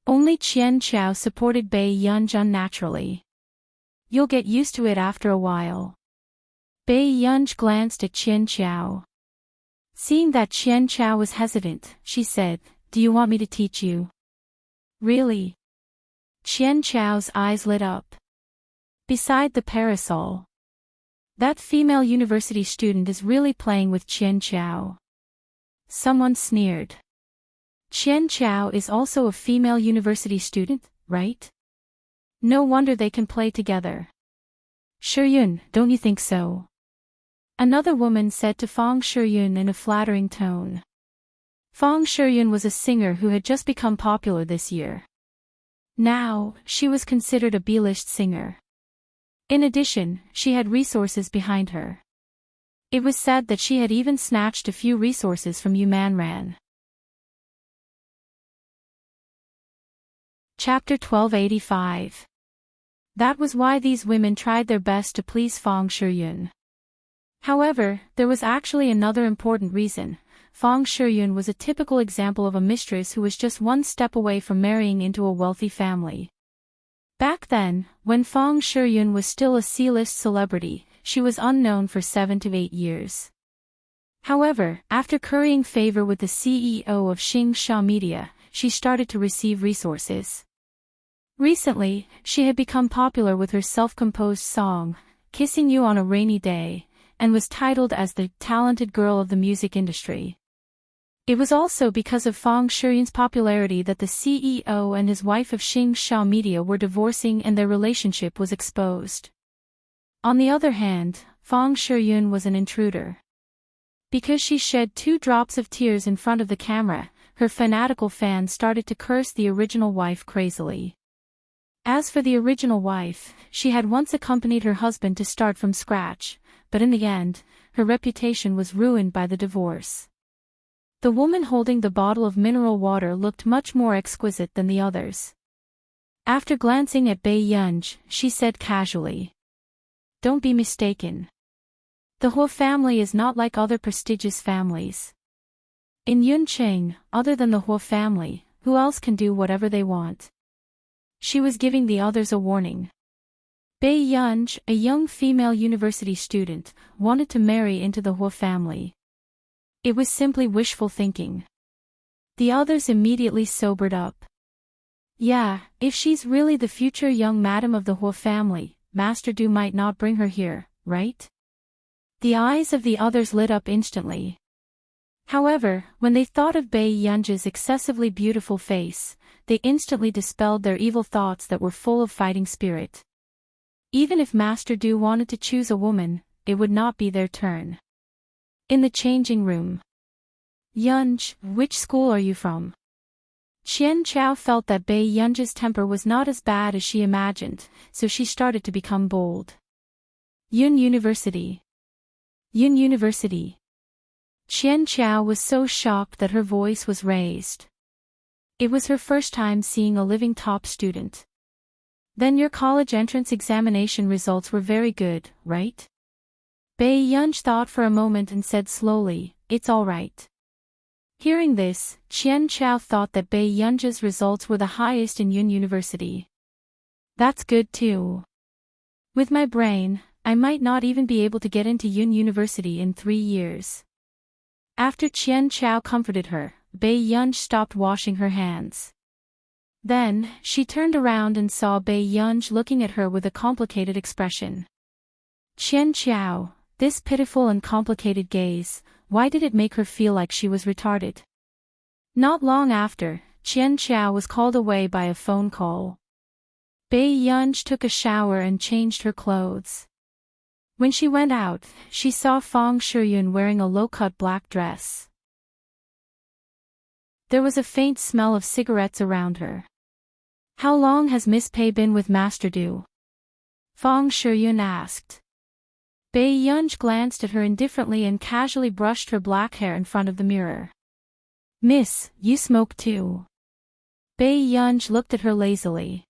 Only Qian Qiao supported Bei Yunj unnaturally. You'll get used to it after a while. Bei Yunj glanced at Qian Qiao. Seeing that Qian Qiao was hesitant, she said, Do you want me to teach you? Really? Qian Qiao's eyes lit up. Beside the parasol. That female university student is really playing with Qian Qiao. Someone sneered. Qian Qiao is also a female university student, right? No wonder they can play together. Shiyun, don't you think so? Another woman said to Fang Shiyun in a flattering tone. Fang Shiyun was a singer who had just become popular this year. Now, she was considered a B-list singer. In addition, she had resources behind her. It was said that she had even snatched a few resources from Yu Manran. Chapter 1285. That was why these women tried their best to please Fang Shiyun. However, there was actually another important reason. Fang Shiyun was a typical example of a mistress who was just one step away from marrying into a wealthy family. Back then, when Fang Shiyun was still a C-list celebrity, she was unknown for 7 to 8 years. However, after currying favor with the CEO of Xingxia Media, she started to receive resources. Recently, she had become popular with her self-composed song, Kissing You on a Rainy Day, and was titled as the talented girl of the music industry. It was also because of Fang Shiyun's popularity that the CEO and his wife of Xingxia Media were divorcing and their relationship was exposed. On the other hand, Fang Shiyun was an intruder. Because she shed 2 drops of tears in front of the camera, her fanatical fans started to curse the original wife crazily. As for the original wife, she had once accompanied her husband to start from scratch, but in the end, her reputation was ruined by the divorce. The woman holding the bottle of mineral water looked much more exquisite than the others. After glancing at Bai Yunj, she said casually, "Don't be mistaken. The Huo family is not like other prestigious families. In Yunqing, other than the Huo family, who else can do whatever they want?" She was giving the others a warning. Bai Yunj, a young female university student, wanted to marry into the Huo family. It was simply wishful thinking. The others immediately sobered up. Yeah, if she's really the future young madam of the Huo family, Master Du might not bring her here, right? The eyes of the others lit up instantly. However, when they thought of Bai Yunj's excessively beautiful face, they instantly dispelled their evil thoughts that were full of fighting spirit. Even if Master Du wanted to choose a woman, it would not be their turn. In the changing room. "Yunj, which school are you from?" Qian Chao felt that Bai Yunj's temper was not as bad as she imagined, so she started to become bold. "Yun University." "Yun University." Qian Chao was so shocked that her voice was raised. It was her first time seeing a living top student. "Then your college entrance examination results were very good, right?" Bai Yunj thought for a moment and said slowly, "It's all right." Hearing this, Qian Chao thought that Bai Yunj's results were the highest in Yun University. "That's good too. With my brain, I might not even be able to get into Yun University in 3 years." After Qian Chao comforted her, Bai Yunj stopped washing her hands. Then, she turned around and saw Bai Yunj looking at her with a complicated expression. "Qian Chao, this pitiful and complicated gaze, why did it make her feel like she was retarded?" Not long after, Qian Chao was called away by a phone call. Bai Yunj took a shower and changed her clothes. When she went out, she saw Fang Shiyun wearing a low-cut black dress. There was a faint smell of cigarettes around her. "How long has Miss Pei been with Master Du?" Fang Shiyun asked. Bai Yunj glanced at her indifferently and casually brushed her black hair in front of the mirror. "Miss, you smoke too." Bai Yunj looked at her lazily.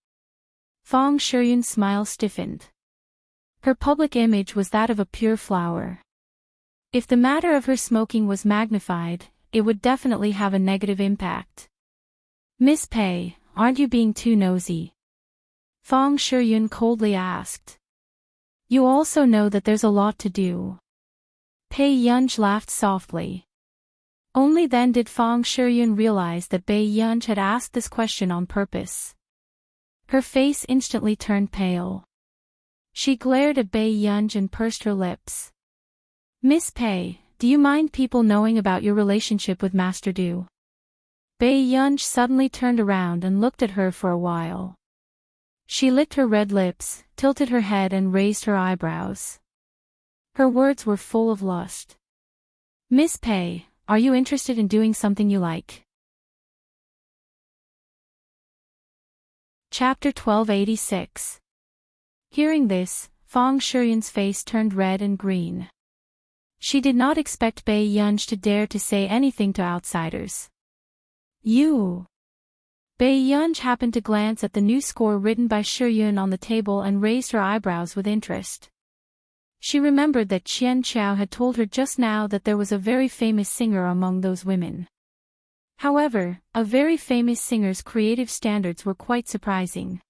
Fang Shiyun's smile stiffened. Her public image was that of a pure flower. If the matter of her smoking was magnified, it would definitely have a negative impact. "Miss Pei, aren't you being too nosy?" Fang Shiyun coldly asked. "You also know that there's a lot to do." Bai Yunj laughed softly. Only then did Fang Shiyun realize that Bai Yunj had asked this question on purpose. Her face instantly turned pale. She glared at Bai Yunj and pursed her lips. "Miss Pei, do you mind people knowing about your relationship with Master Du?" Bai Yunj suddenly turned around and looked at her for a while. She licked her red lips, tilted her head and raised her eyebrows. Her words were full of lust. "Miss Pei, are you interested in doing something you like?" Chapter 1286. Hearing this, Fang Shiyun's face turned red and green. She did not expect Bai Yunj to dare to say anything to outsiders. "You." Bai Yunj happened to glance at the new score written by Shiyun on the table and raised her eyebrows with interest. She remembered that Qian Chao had told her just now that there was a very famous singer among those women. However, a very famous singer's creative standards were quite surprising.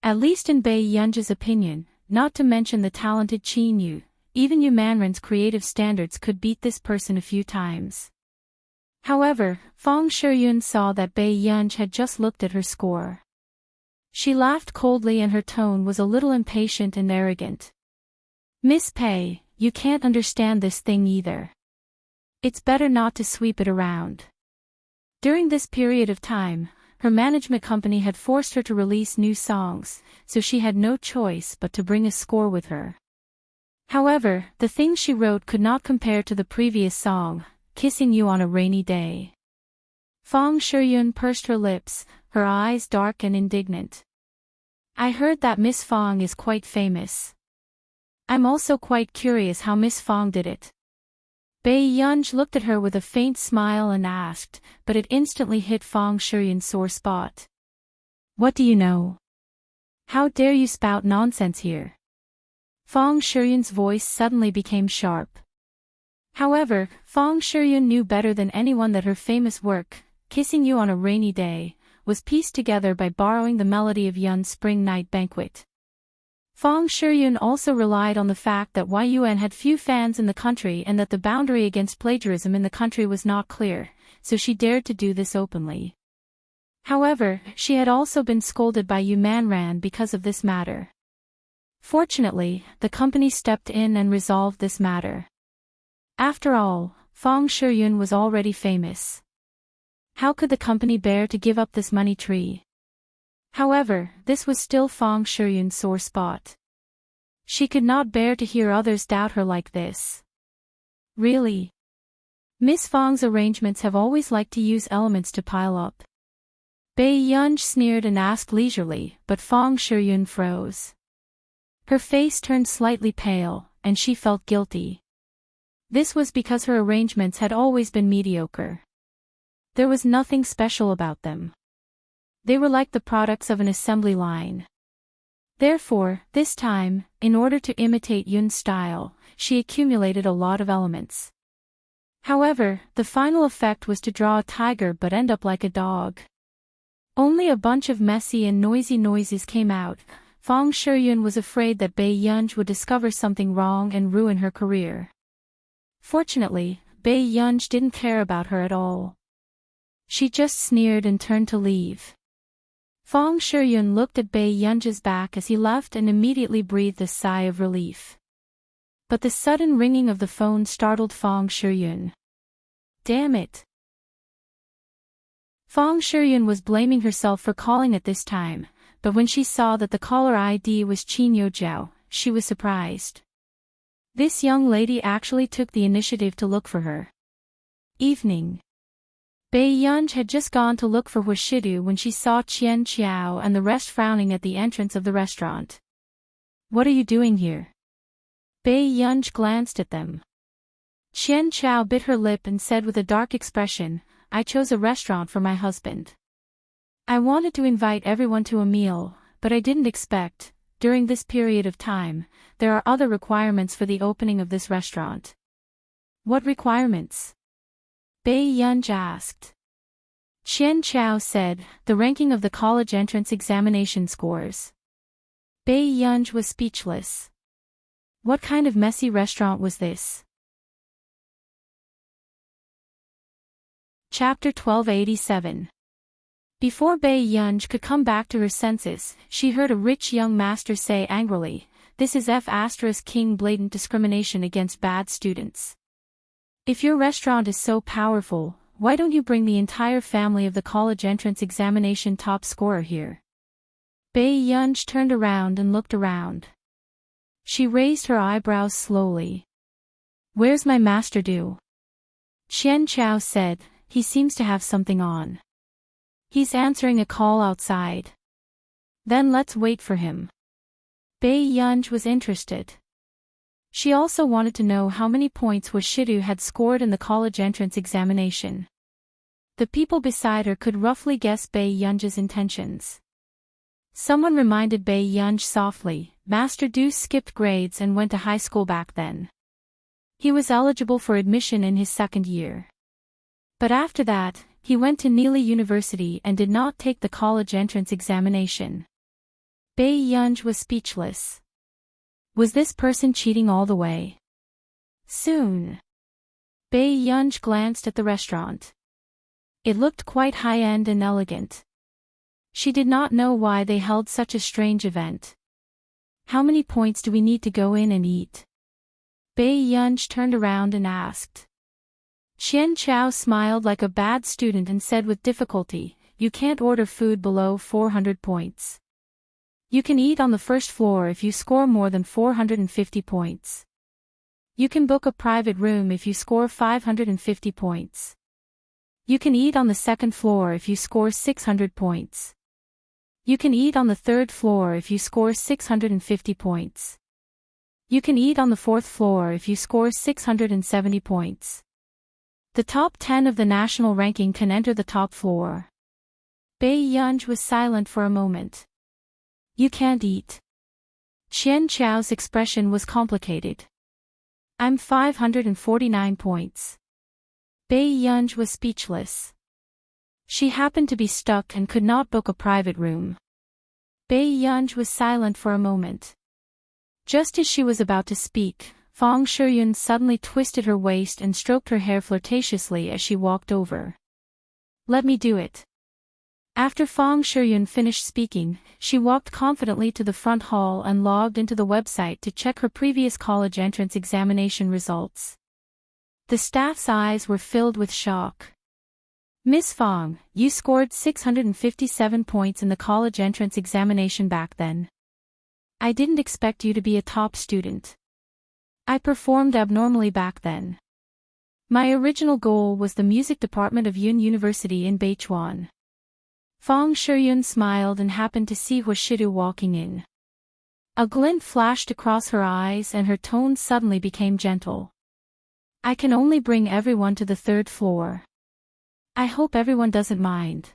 At least in Bai Yunji's opinion, not to mention the talented Qin Yu, even Yu Manren's creative standards could beat this person a few times. However, Fang Shiyun saw that Bai Yunji had just looked at her score. She laughed coldly and her tone was a little impatient and arrogant. "Miss Pei, you can't understand this thing either. It's better not to sweep it around." During this period of time, her management company had forced her to release new songs, so she had no choice but to bring a score with her. However, the things she wrote could not compare to the previous song, "Kissing You on a Rainy Day." Fang Shiyun pursed her lips, her eyes dark and indignant. "I heard that Miss Fang is quite famous. I'm also quite curious how Miss Fang did it." Bai Yunji looked at her with a faint smile and asked, but it instantly hit Fang Shiyun's sore spot. "What do you know? How dare you spout nonsense here?" Fang Shiyun's voice suddenly became sharp. However, Fang Shiyun knew better than anyone that her famous work, "Kissing You on a Rainy Day," was pieced together by borrowing the melody of Yun's Spring Night Banquet. Fang Shiyun also relied on the fact that Yun had few fans in the country and that the boundary against plagiarism in the country was not clear, so she dared to do this openly. However, she had also been scolded by Yu Manran because of this matter. Fortunately, the company stepped in and resolved this matter. After all, Fang Shiyun was already famous. How could the company bear to give up this money tree? However, this was still Fang Shiyun's sore spot. She could not bear to hear others doubt her like this. "Really? Miss Fang's arrangements have always liked to use elements to pile up." Bai Yunji sneered and asked leisurely, but Fang Shiyun froze. Her face turned slightly pale, and she felt guilty. This was because her arrangements had always been mediocre. There was nothing special about them. They were like the products of an assembly line. Therefore, this time, in order to imitate Yun's style, she accumulated a lot of elements. However, the final effect was to draw a tiger but end up like a dog. Only a bunch of messy and noisy noises came out. Fang Shiyun was afraid that Bai Yunji would discover something wrong and ruin her career. Fortunately, Bai Yunji didn't care about her at all. She just sneered and turned to leave. Fang Shiyun looked at Bai Yunji's back as he left and immediately breathed a sigh of relief. But the sudden ringing of the phone startled Fang Shiyun. Damn it! Fang Shiyun was blaming herself for calling at this time, but when she saw that the caller ID was Qin Youjiao, she was surprised. This young lady actually took the initiative to look for her. Evening. Bai Yunji had just gone to look for Huashidu when she saw Qian Chao and the rest frowning at the entrance of the restaurant. "What are you doing here?" Bai Yunji glanced at them. Qian Chao bit her lip and said with a dark expression, "I chose a restaurant for my husband. I wanted to invite everyone to a meal, but I didn't expect, during this period of time, there are other requirements for the opening of this restaurant." "What requirements?" Bai Yunji asked. Qian Chao said, "The ranking of the college entrance examination scores." Bai Yunji was speechless. What kind of messy restaurant was this? Chapter 1287. Before Bai Yunji could come back to her senses, she heard a rich young master say angrily, "This is King blatant discrimination against bad students. If your restaurant is so powerful, why don't you bring the entire family of the college entrance examination top scorer here?" Bai Yunji turned around and looked around. She raised her eyebrows slowly. "Where's my master do?" Qian Chao said, "He seems to have something on. He's answering a call outside." "Then let's wait for him." Bai Yunji was interested. She also wanted to know how many points Huashidu had scored in the college entrance examination. The people beside her could roughly guess Bai Yunji's intentions. Someone reminded Bei Yunj softly. Master Du skipped grades and went to high school back then. He was eligible for admission in his second year. But after that, he went to Neely University and did not take the college entrance examination. Bei Yunj was speechless. Was this person cheating all the way? Soon. Bei Yunj glanced at the restaurant. It looked quite high-end and elegant. She did not know why they held such a strange event. How many points do we need to go in and eat? Bei Yunj turned around and asked. Qian Chao smiled like a bad student and said with difficulty, you can't order food below 400 points. You can eat on the first floor if you score more than 450 points. You can book a private room if you score 550 points. You can eat on the second floor if you score 600 points. You can eat on the third floor if you score 650 points. You can eat on the fourth floor if you score 670 points. The top 10 of the national ranking can enter the top floor. Bei Yunj was silent for a moment. You can't eat. Qian Chao's expression was complicated. I'm 549 points. Bei Yunj was speechless. She happened to be stuck and could not book a private room. Bei Yunj was silent for a moment. Just as she was about to speak, Fang Shiyun suddenly twisted her waist and stroked her hair flirtatiously as she walked over. Let me do it. After Fang Shiyun finished speaking, she walked confidently to the front hall and logged into the website to check her previous college entrance examination results. The staff's eyes were filled with shock. Miss Fang, you scored 657 points in the college entrance examination back then. I didn't expect you to be a top student. I performed abnormally back then. My original goal was the music department of Yun University in Beichuan. Fang Shiyun smiled and happened to see Hua Shidu walking in. A glint flashed across her eyes and her tone suddenly became gentle. I can only bring everyone to the third floor. I hope everyone doesn't mind.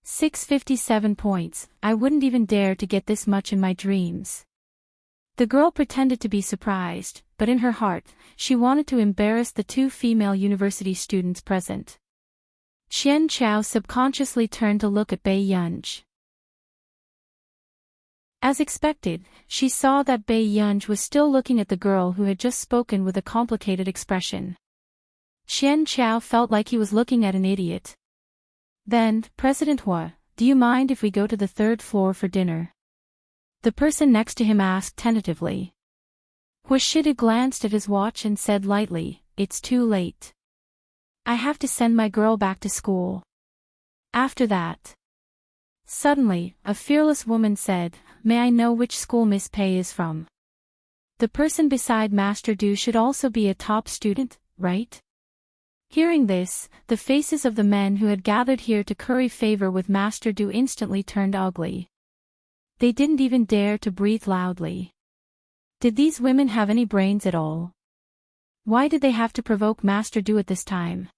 657 points, I wouldn't even dare to get this much in my dreams. The girl pretended to be surprised, but in her heart, she wanted to embarrass the two female university students present. Qian Chao subconsciously turned to look at Bei Yunj. As expected, she saw that Bei Yunj was still looking at the girl who had just spoken with a complicated expression. Qian Chao felt like he was looking at an idiot. Then, President Hua, do you mind if we go to the third floor for dinner? The person next to him asked tentatively. Hua Shidu glanced at his watch and said lightly, it's too late. I have to send my girl back to school. After that. Suddenly, a fearless woman said, may I know which school Miss Pei is from? The person beside Master Du should also be a top student, right? Hearing this, the faces of the men who had gathered here to curry favor with Master Du instantly turned ugly. They didn't even dare to breathe loudly. Did these women have any brains at all? Why did they have to provoke Master Du at this time?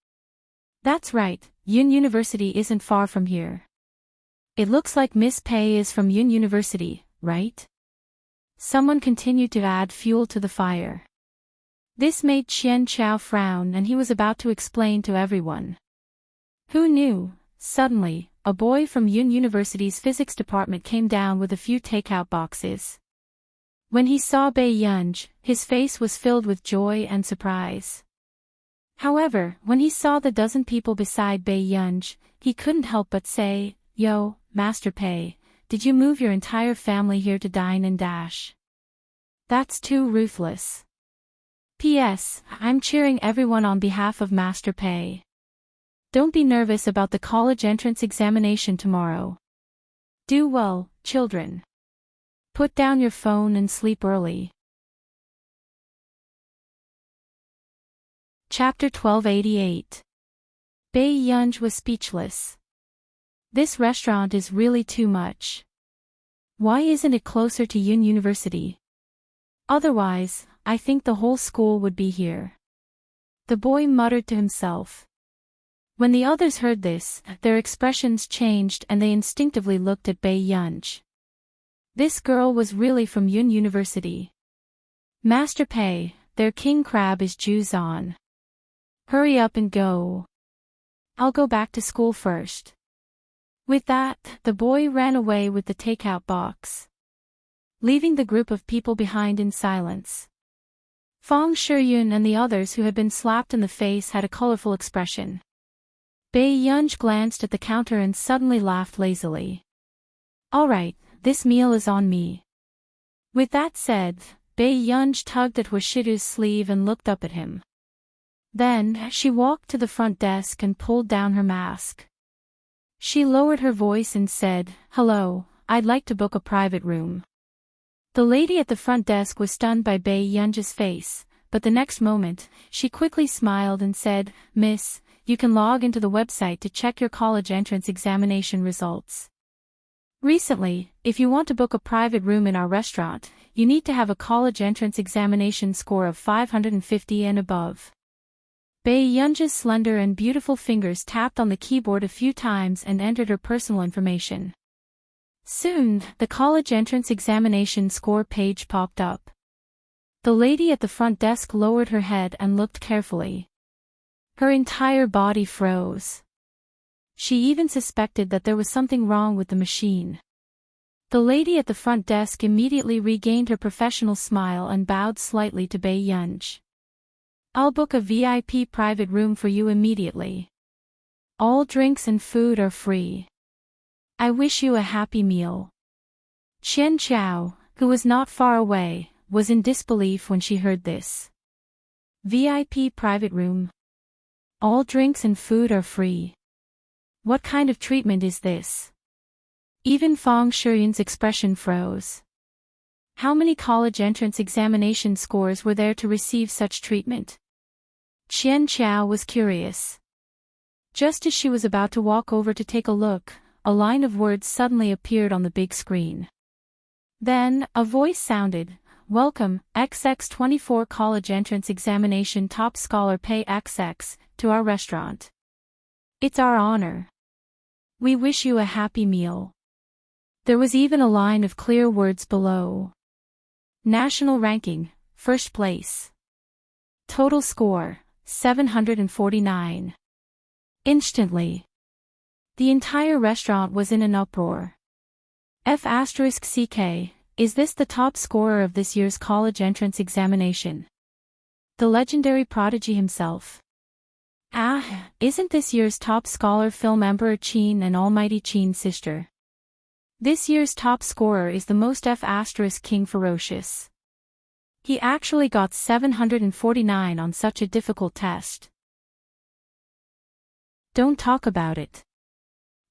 That's right, Yun University isn't far from here. It looks like Miss Pei is from Yun University, right? Someone continued to add fuel to the fire. This made Qian Chao frown and he was about to explain to everyone. Who knew? Suddenly, a boy from Yun University's physics department came down with a few takeout boxes. When he saw Bei Yunj, his face was filled with joy and surprise. However, when he saw the dozen people beside Bei Yunj, he couldn't help but say, Yo, Master Pei, did you move your entire family here to dine and dash? That's too ruthless. P.S. I'm cheering everyone on behalf of Master Pei. Don't be nervous about the college entrance examination tomorrow. Do well, children. Put down your phone and sleep early. Chapter 1288. Bei Yunj was speechless. This restaurant is really too much. Why isn't it closer to Yun University? Otherwise, I think the whole school would be here. The boy muttered to himself. When the others heard this, their expressions changed and they instinctively looked at Bei Yunj. This girl was really from Yun University. Master Pei, their king crab is Jews on. Hurry up and go. I'll go back to school first. With that, the boy ran away with the takeout box, leaving the group of people behind in silence. Fang Shiyun and the others who had been slapped in the face had a colorful expression. Bei Yunj glanced at the counter and suddenly laughed lazily. All right, this meal is on me. With that said, Bei Yunj tugged at Washidu's sleeve and looked up at him. Then, she walked to the front desk and pulled down her mask. She lowered her voice and said, "Hello, I'd like to book a private room." The lady at the front desk was stunned by Bei Yunj's face, but the next moment, she quickly smiled and said, "Miss, you can log into the website to check your college entrance examination results. Recently, if you want to book a private room in our restaurant, you need to have a college entrance examination score of 550 and above." Bei Yunj's slender and beautiful fingers tapped on the keyboard a few times and entered her personal information. Soon, the college entrance examination score page popped up. The lady at the front desk lowered her head and looked carefully. Her entire body froze. She even suspected that there was something wrong with the machine. The lady at the front desk immediately regained her professional smile and bowed slightly to Bei Yunj. "I'll book a VIP private room for you immediately. All drinks and food are free. I wish you a happy meal." Chen Qiao, who was not far away, was in disbelief when she heard this. VIP private room. All drinks and food are free. What kind of treatment is this? Even Fang Shiyun's expression froze. How many college entrance examination scores were there to receive such treatment? Chen Qiao was curious. Just as she was about to walk over to take a look, a line of words suddenly appeared on the big screen. Then, a voice sounded, "Welcome, XX24 College Entrance Examination Top Scholar Pei XX, to our restaurant. It's our honor. We wish you a happy meal." There was even a line of clear words below. National ranking, first place. Total score, 749. Instantly, the entire restaurant was in an uproar. F*CK, is this the top scorer of this year's college entrance examination? The legendary prodigy himself. Ah, isn't this year's top scholar Film Emperor Qin and Almighty Qin's sister? This year's top scorer is the most F*King Ferocious. He actually got 749 on such a difficult test. Don't talk about it.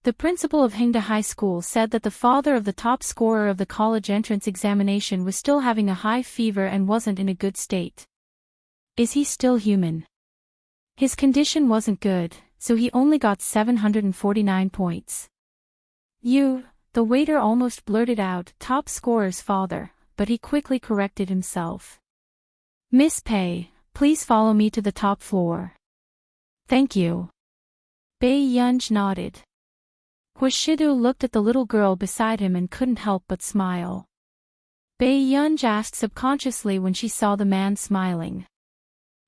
The principal of Hingda High School said that the father of the top scorer of the college entrance examination was still having a high fever and wasn't in a good state. Is he still human? His condition wasn't good, so he only got 749 points. The waiter almost blurted out, "Top scorer's father," but he quickly corrected himself. "Miss Pei, please follow me to the top floor." "Thank you." Bei Yunj nodded. Washidu looked at the little girl beside him and couldn't help but smile. Bei Yunj asked subconsciously when she saw the man smiling.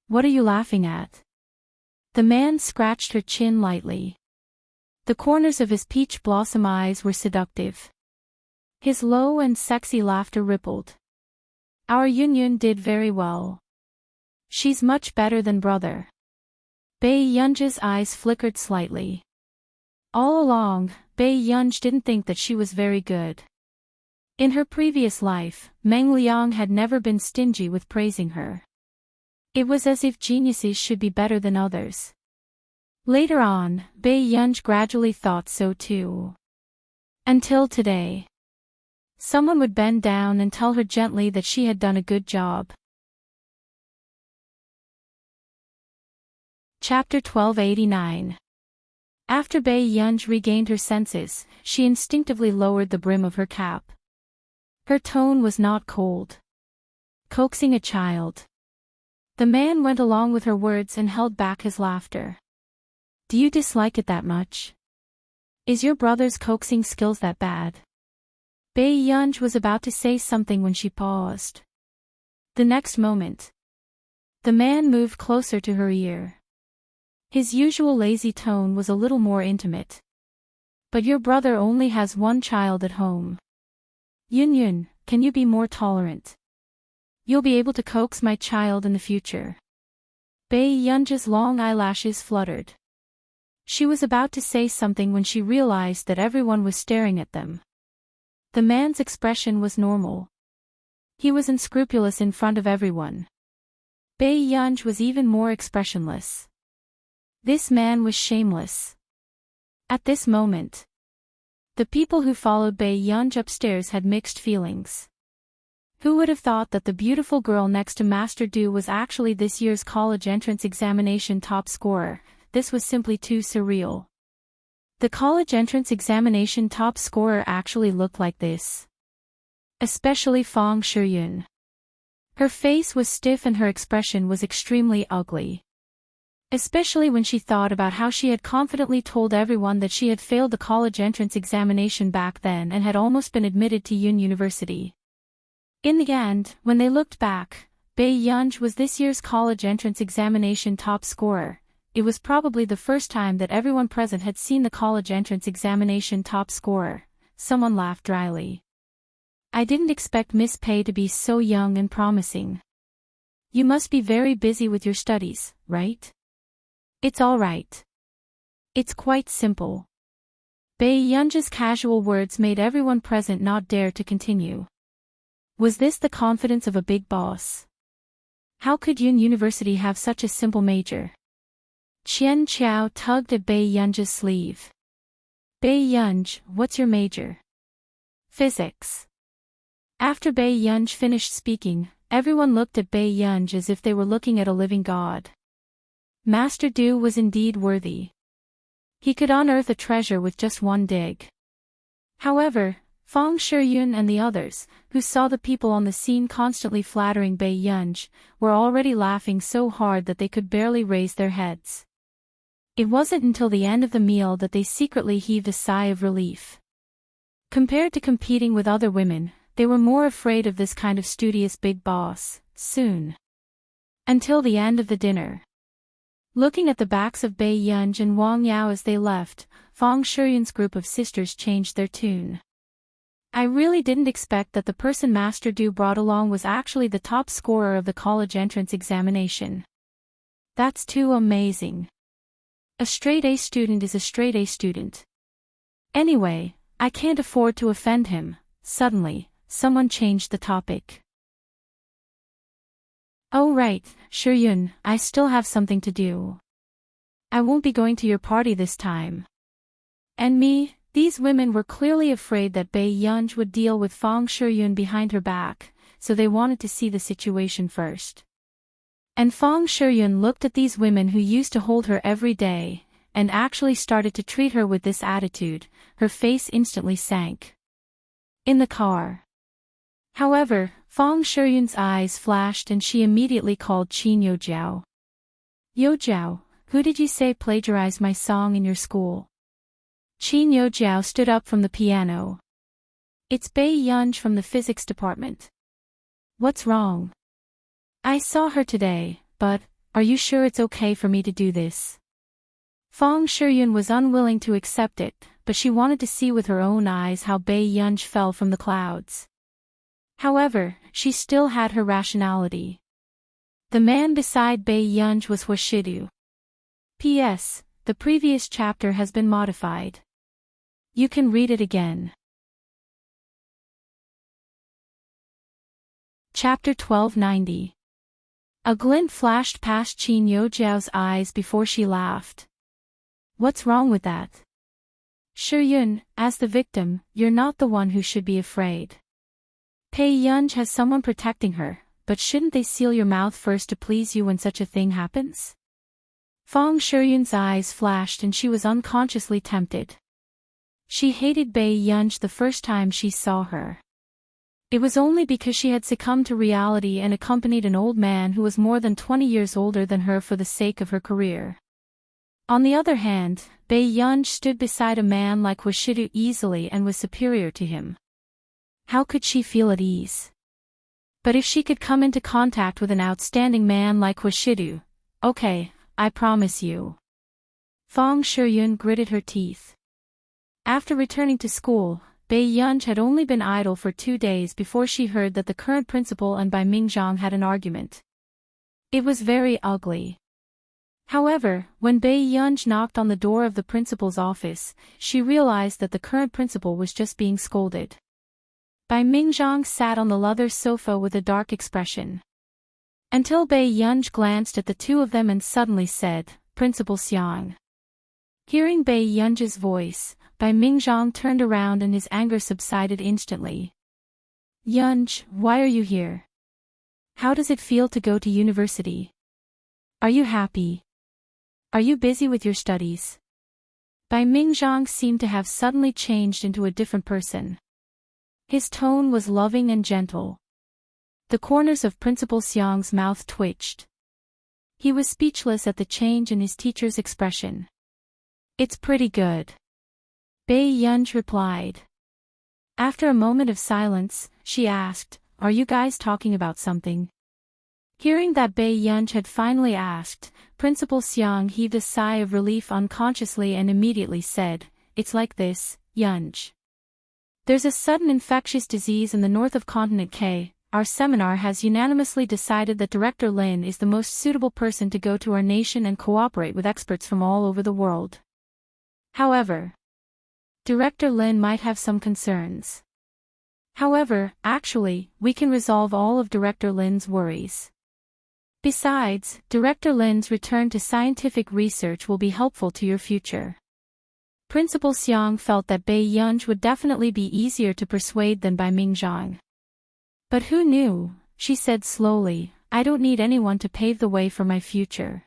"What are you laughing at?" The man scratched her chin lightly. The corners of his peach blossom eyes were seductive. His low and sexy laughter rippled. "Our Yunyun did very well. She's much better than brother." Bei Yunj's eyes flickered slightly. All along, Bei Yunj didn't think that she was very good. In her previous life, Meng Liang had never been stingy with praising her. It was as if geniuses should be better than others. Later on, Bei Yunj gradually thought so too. Until today. Someone would bend down and tell her gently that she had done a good job. Chapter 1289. After Bei Yunj regained her senses, she instinctively lowered the brim of her cap. Her tone was not cold. Coaxing a child. The man went along with her words and held back his laughter. "Do you dislike it that much? Is your brother's coaxing skills that bad?" Bei Yunj was about to say something when she paused. The next moment, the man moved closer to her ear. His usual lazy tone was a little more intimate. But your brother only has one child at home. Yun, can you be more tolerant? You'll be able to coax my child in the future. Bei Yunja's long eyelashes fluttered. She was about to say something when she realized that everyone was staring at them. The man's expression was normal. He was unscrupulous in front of everyone. Bei Yunj was even more expressionless. This man was shameless. At this moment, the people who followed Bei Yunj upstairs had mixed feelings. Who would have thought that the beautiful girl next to Master Du was actually this year's college entrance examination top scorer? This was simply too surreal. The college entrance examination top scorer actually looked like this. Especially Fang Shiyun. Her face was stiff and her expression was extremely ugly. Especially when she thought about how she had confidently told everyone that she had failed the college entrance examination back then and had almost been admitted to Yun University. In the end, when they looked back, Bei Yunj was this year's college entrance examination top scorer. It was probably the first time that everyone present had seen the college entrance examination top scorer. Someone laughed dryly. I didn't expect Miss Pei to be so young and promising. You must be very busy with your studies, right? It's all right. It's quite simple. Bei Yunja's casual words made everyone present not dare to continue. Was this the confidence of a big boss? How could Yun University have such a simple major? Qian Qiao tugged at Bei Yunja's sleeve. Bei Yunj, what's your major? Physics. After Bei Yunj finished speaking, everyone looked at Bei Yunj as if they were looking at a living god. Master Du was indeed worthy. He could unearth a treasure with just one dig. However, Fang Shiyun and the others, who saw the people on the scene constantly flattering Bei Yunj, were already laughing so hard that they could barely raise their heads. It wasn't until the end of the meal that they secretly heaved a sigh of relief. Compared to competing with other women, they were more afraid of this kind of studious big boss, soon. Until the end of the dinner. Looking at the backs of Bei Yunj and Wang Yao as they left, Fang Shiyun's group of sisters changed their tune. I really didn't expect that the person Master Du brought along was actually the top scorer of the college entrance examination. That's too amazing. A straight A student is a straight A student. Anyway, I can't afford to offend him. Suddenly, someone changed the topic. Oh right, Shiyun, I still have something to do. I won't be going to your party this time. And me? These women were clearly afraid that Bei Yunj would deal with Fang Shiyun behind her back, so they wanted to see the situation first. And Fang Shiyun looked at these women who used to hold her every day, and actually started to treat her with this attitude. Her face instantly sank. In the car. However, Fang Shiyun's eyes flashed and she immediately called Qin Youjiao. Youjiao, who did you say plagiarized my song in your school? Qin Youjiao stood up from the piano. It's Bei Yunj from the physics department. What's wrong? I saw her today, but, are you sure it's okay for me to do this? Fang Shiyun was unwilling to accept it, but she wanted to see with her own eyes how Bei Yunj fell from the clouds. However, she still had her rationality. The man beside Bei Yunj was Huashidu. P.S. The previous chapter has been modified. You can read it again. Chapter 1290. A glint flashed past Qin Youjiao's eyes before she laughed. What's wrong with that? Shiyun, as the victim, you're not the one who should be afraid. Bei Yunj has someone protecting her, but shouldn't they seal your mouth first to please you when such a thing happens? Fang Shiyun's eyes flashed and she was unconsciously tempted. She hated Bei Yunj the first time she saw her. It was only because she had succumbed to reality and accompanied an old man who was more than 20 years older than her for the sake of her career. On the other hand, Bei Yunj stood beside a man like Huashidu easily and was superior to him. How could she feel at ease? But if she could come into contact with an outstanding man like Huashidu, okay, I promise you. Fong Shiyun gritted her teeth. After returning to school, Bai Yunj had only been idle for 2 days before she heard that the current principal and Bai Mingzhang had an argument. It was very ugly. However, when Bai Yunj knocked on the door of the principal's office, she realized that the current principal was just being scolded. Bai Mingzhang sat on the leather sofa with a dark expression. Until Bai Yunj glanced at the two of them and suddenly said, "Principal Xiang." Hearing Bai Yunj's voice, Bai Mingzhang turned around and his anger subsided instantly. "Yunj, why are you here? How does it feel to go to university? Are you happy? Are you busy with your studies?" Bai Mingzhang seemed to have suddenly changed into a different person. His tone was loving and gentle. The corners of Principal Xiang's mouth twitched. He was speechless at the change in his teacher's expression. "It's pretty good," Bai Yunj replied. After a moment of silence, she asked, "Are you guys talking about something?" Hearing that Bai Yunj had finally asked, Principal Xiang heaved a sigh of relief unconsciously and immediately said, "It's like this, Yunj. There's a sudden infectious disease in the north of Continent K. Our seminar has unanimously decided that Director Lin is the most suitable person to go to our nation and cooperate with experts from all over the world. However, Director Lin might have some concerns. However, actually, we can resolve all of Director Lin's worries. Besides, Director Lin's return to scientific research will be helpful to your future." Principal Xiang felt that Bai Yunj would definitely be easier to persuade than Bai Mingzhang. "But who knew?" she said slowly, "I don't need anyone to pave the way for my future."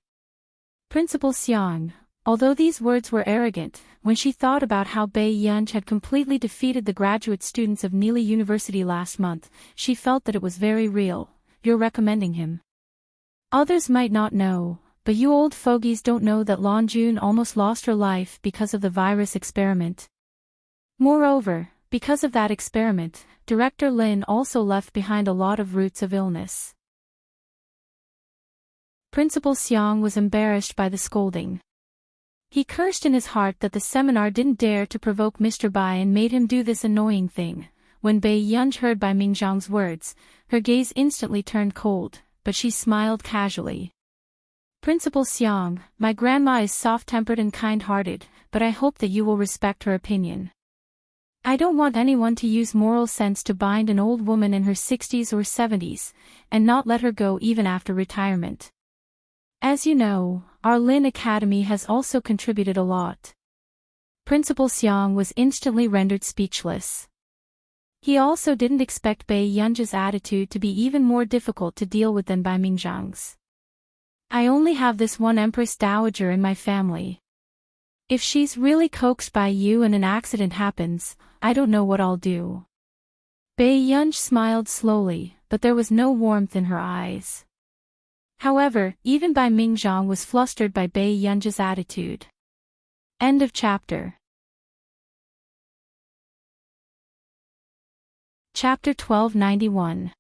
Principal Xiang, although these words were arrogant, when she thought about how Bai Yunj had completely defeated the graduate students of Neely University last month, she felt that it was very real. "You're recommending him. Others might not know, but you old fogies don't know that Lan Jun almost lost her life because of the virus experiment. Moreover, because of that experiment, Director Lin also left behind a lot of roots of illness." Principal Xiang was embarrassed by the scolding. He cursed in his heart that the seminar didn't dare to provoke Mr. Bai and made him do this annoying thing. When Bai Yunj heard Bai Mingzhang's words, her gaze instantly turned cold, but she smiled casually. "Principal Xiang, my grandma is soft-tempered and kind-hearted, but I hope that you will respect her opinion. I don't want anyone to use moral sense to bind an old woman in her 60s or 70s, and not let her go even after retirement. As you know, our Lin Academy has also contributed a lot." Principal Xiang was instantly rendered speechless. He also didn't expect Bai Yunj's attitude to be even more difficult to deal with than Bai Mingzhang's. "I only have this one Empress Dowager in my family. If she's really coaxed by you and an accident happens, I don't know what I'll do." Bai Yunj smiled slowly, but there was no warmth in her eyes. However, even Bai Mingzhang was flustered by Bai Yunj's attitude. End of chapter. Chapter 1291.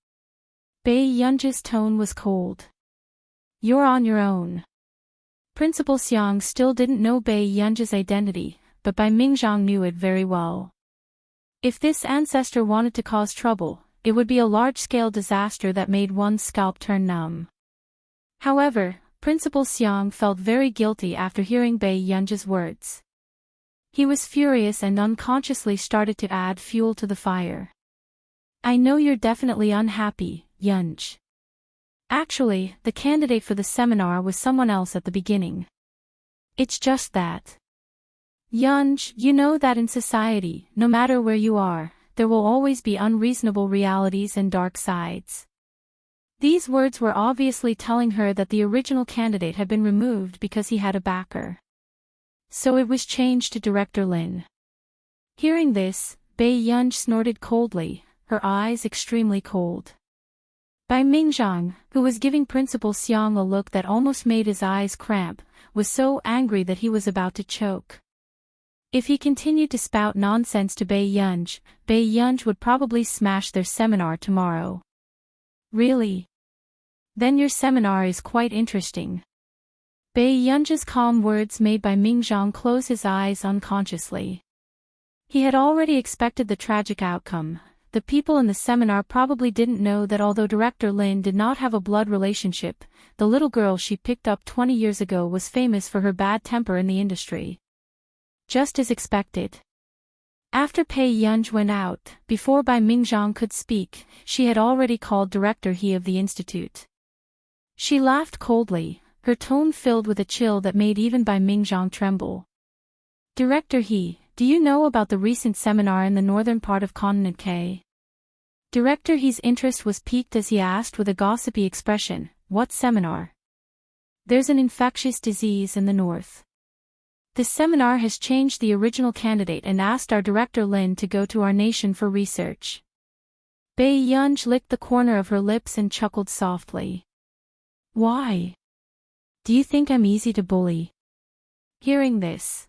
Bai Yunj's tone was cold. "You're on your own." Principal Xiang still didn't know Bai Yunj's identity, but Bai Mingzhang knew it very well. If this ancestor wanted to cause trouble, it would be a large-scale disaster that made one's scalp turn numb. However, Principal Xiang felt very guilty after hearing Bai Yunj's words. He was furious and unconsciously started to add fuel to the fire. "I know you're definitely unhappy, Yunj. Actually, the candidate for the seminar was someone else at the beginning. It's just that. Yunj, you know that in society, no matter where you are, there will always be unreasonable realities and dark sides." These words were obviously telling her that the original candidate had been removed because he had a backer. So it was changed to Director Lin. Hearing this, Bai Yunj snorted coldly, her eyes extremely cold. Bai Mingzhang, who was giving Principal Xiang a look that almost made his eyes cramp, was so angry that he was about to choke. If he continued to spout nonsense to Bai Yunj would probably smash their seminar tomorrow. Really? Then your seminar is quite interesting. Bai Yunj's calm words made Bai Mingzhang close his eyes unconsciously. He had already expected the tragic outcome. The people in the seminar probably didn't know that although Director Lin did not have a blood relationship, the little girl she picked up 20 years ago was famous for her bad temper in the industry. Just as expected. After Pei Yunj went out, before Bai Mingzhang could speak, she had already called Director He of the institute. She laughed coldly, her tone filled with a chill that made even Bai Mingzhang tremble. Director He, do you know about the recent seminar in the northern part of Continent K? Director He's interest was piqued as he asked with a gossipy expression, what seminar? There's an infectious disease in the north. The seminar has changed the original candidate and asked our Director Lin to go to our nation for research. Bai Yunj licked the corner of her lips and chuckled softly. Why? Do you think I'm easy to bully? Hearing this,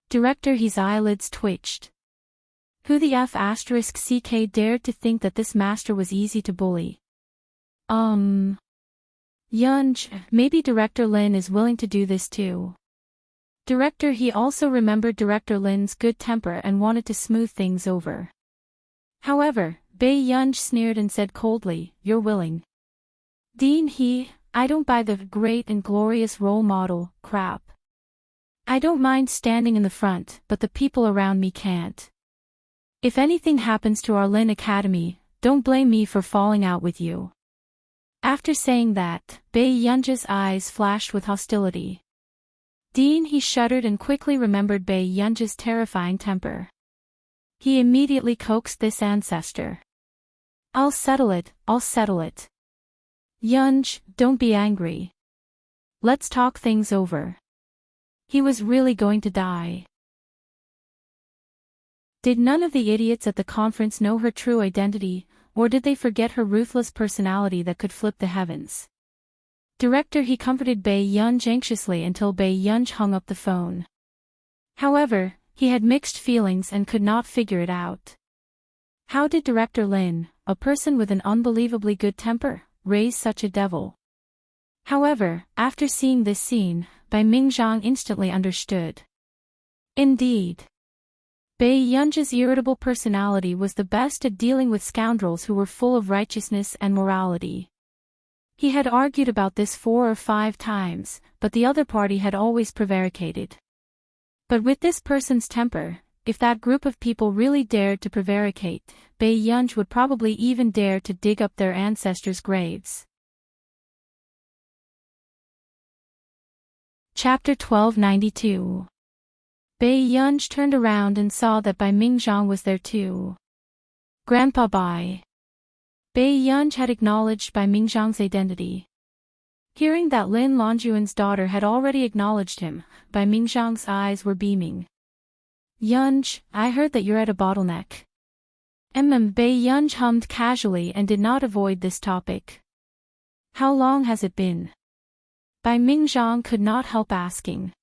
Director He's eyelids twitched. Who the F***ck dared to think that this master was easy to bully? Yunj, maybe Director Lin is willing to do this too. Director He also remembered Director Lin's good temper and wanted to smooth things over. However, Bai Yunj sneered and said coldly, you're willing. Dean He, I don't buy the great and glorious role model crap. I don't mind standing in the front, but the people around me can't. If anything happens to our Lin Academy, don't blame me for falling out with you. After saying that, Bai Yunj's eyes flashed with hostility. Dean He shuddered and quickly remembered Bai Yunj's terrifying temper. He immediately coaxed this ancestor. I'll settle it. Yunj, don't be angry. Let's talk things over. He was really going to die. Did none of the idiots at the conference know her true identity, or did they forget her ruthless personality that could flip the heavens? Director He comforted Bai Yunj anxiously until Bai Yunj hung up the phone. However, he had mixed feelings and could not figure it out. How did Director Lin, a person with an unbelievably good temper, raise such a devil? However, after seeing this scene, Bai Mingzhang instantly understood. Indeed. Bai Yunj's irritable personality was the best at dealing with scoundrels who were full of righteousness and morality. He had argued about this 4 or 5 times, but the other party had always prevaricated. But with this person's temper, if that group of people really dared to prevaricate, Bai Yunj would probably even dare to dig up their ancestors' graves. Chapter 1292. Bai Yunj turned around and saw that Bai Mingzhang was there too. Grandpa Bai. Bai Yunj had acknowledged Bai Mingzhang's identity. Hearing that Lin Longjuan's daughter had already acknowledged him, Bai Mingzhang's eyes were beaming. Yunj, I heard that you're at a bottleneck. Bai Yunj hummed casually and did not avoid this topic. How long has it been? Bai Mingzhang could not help asking.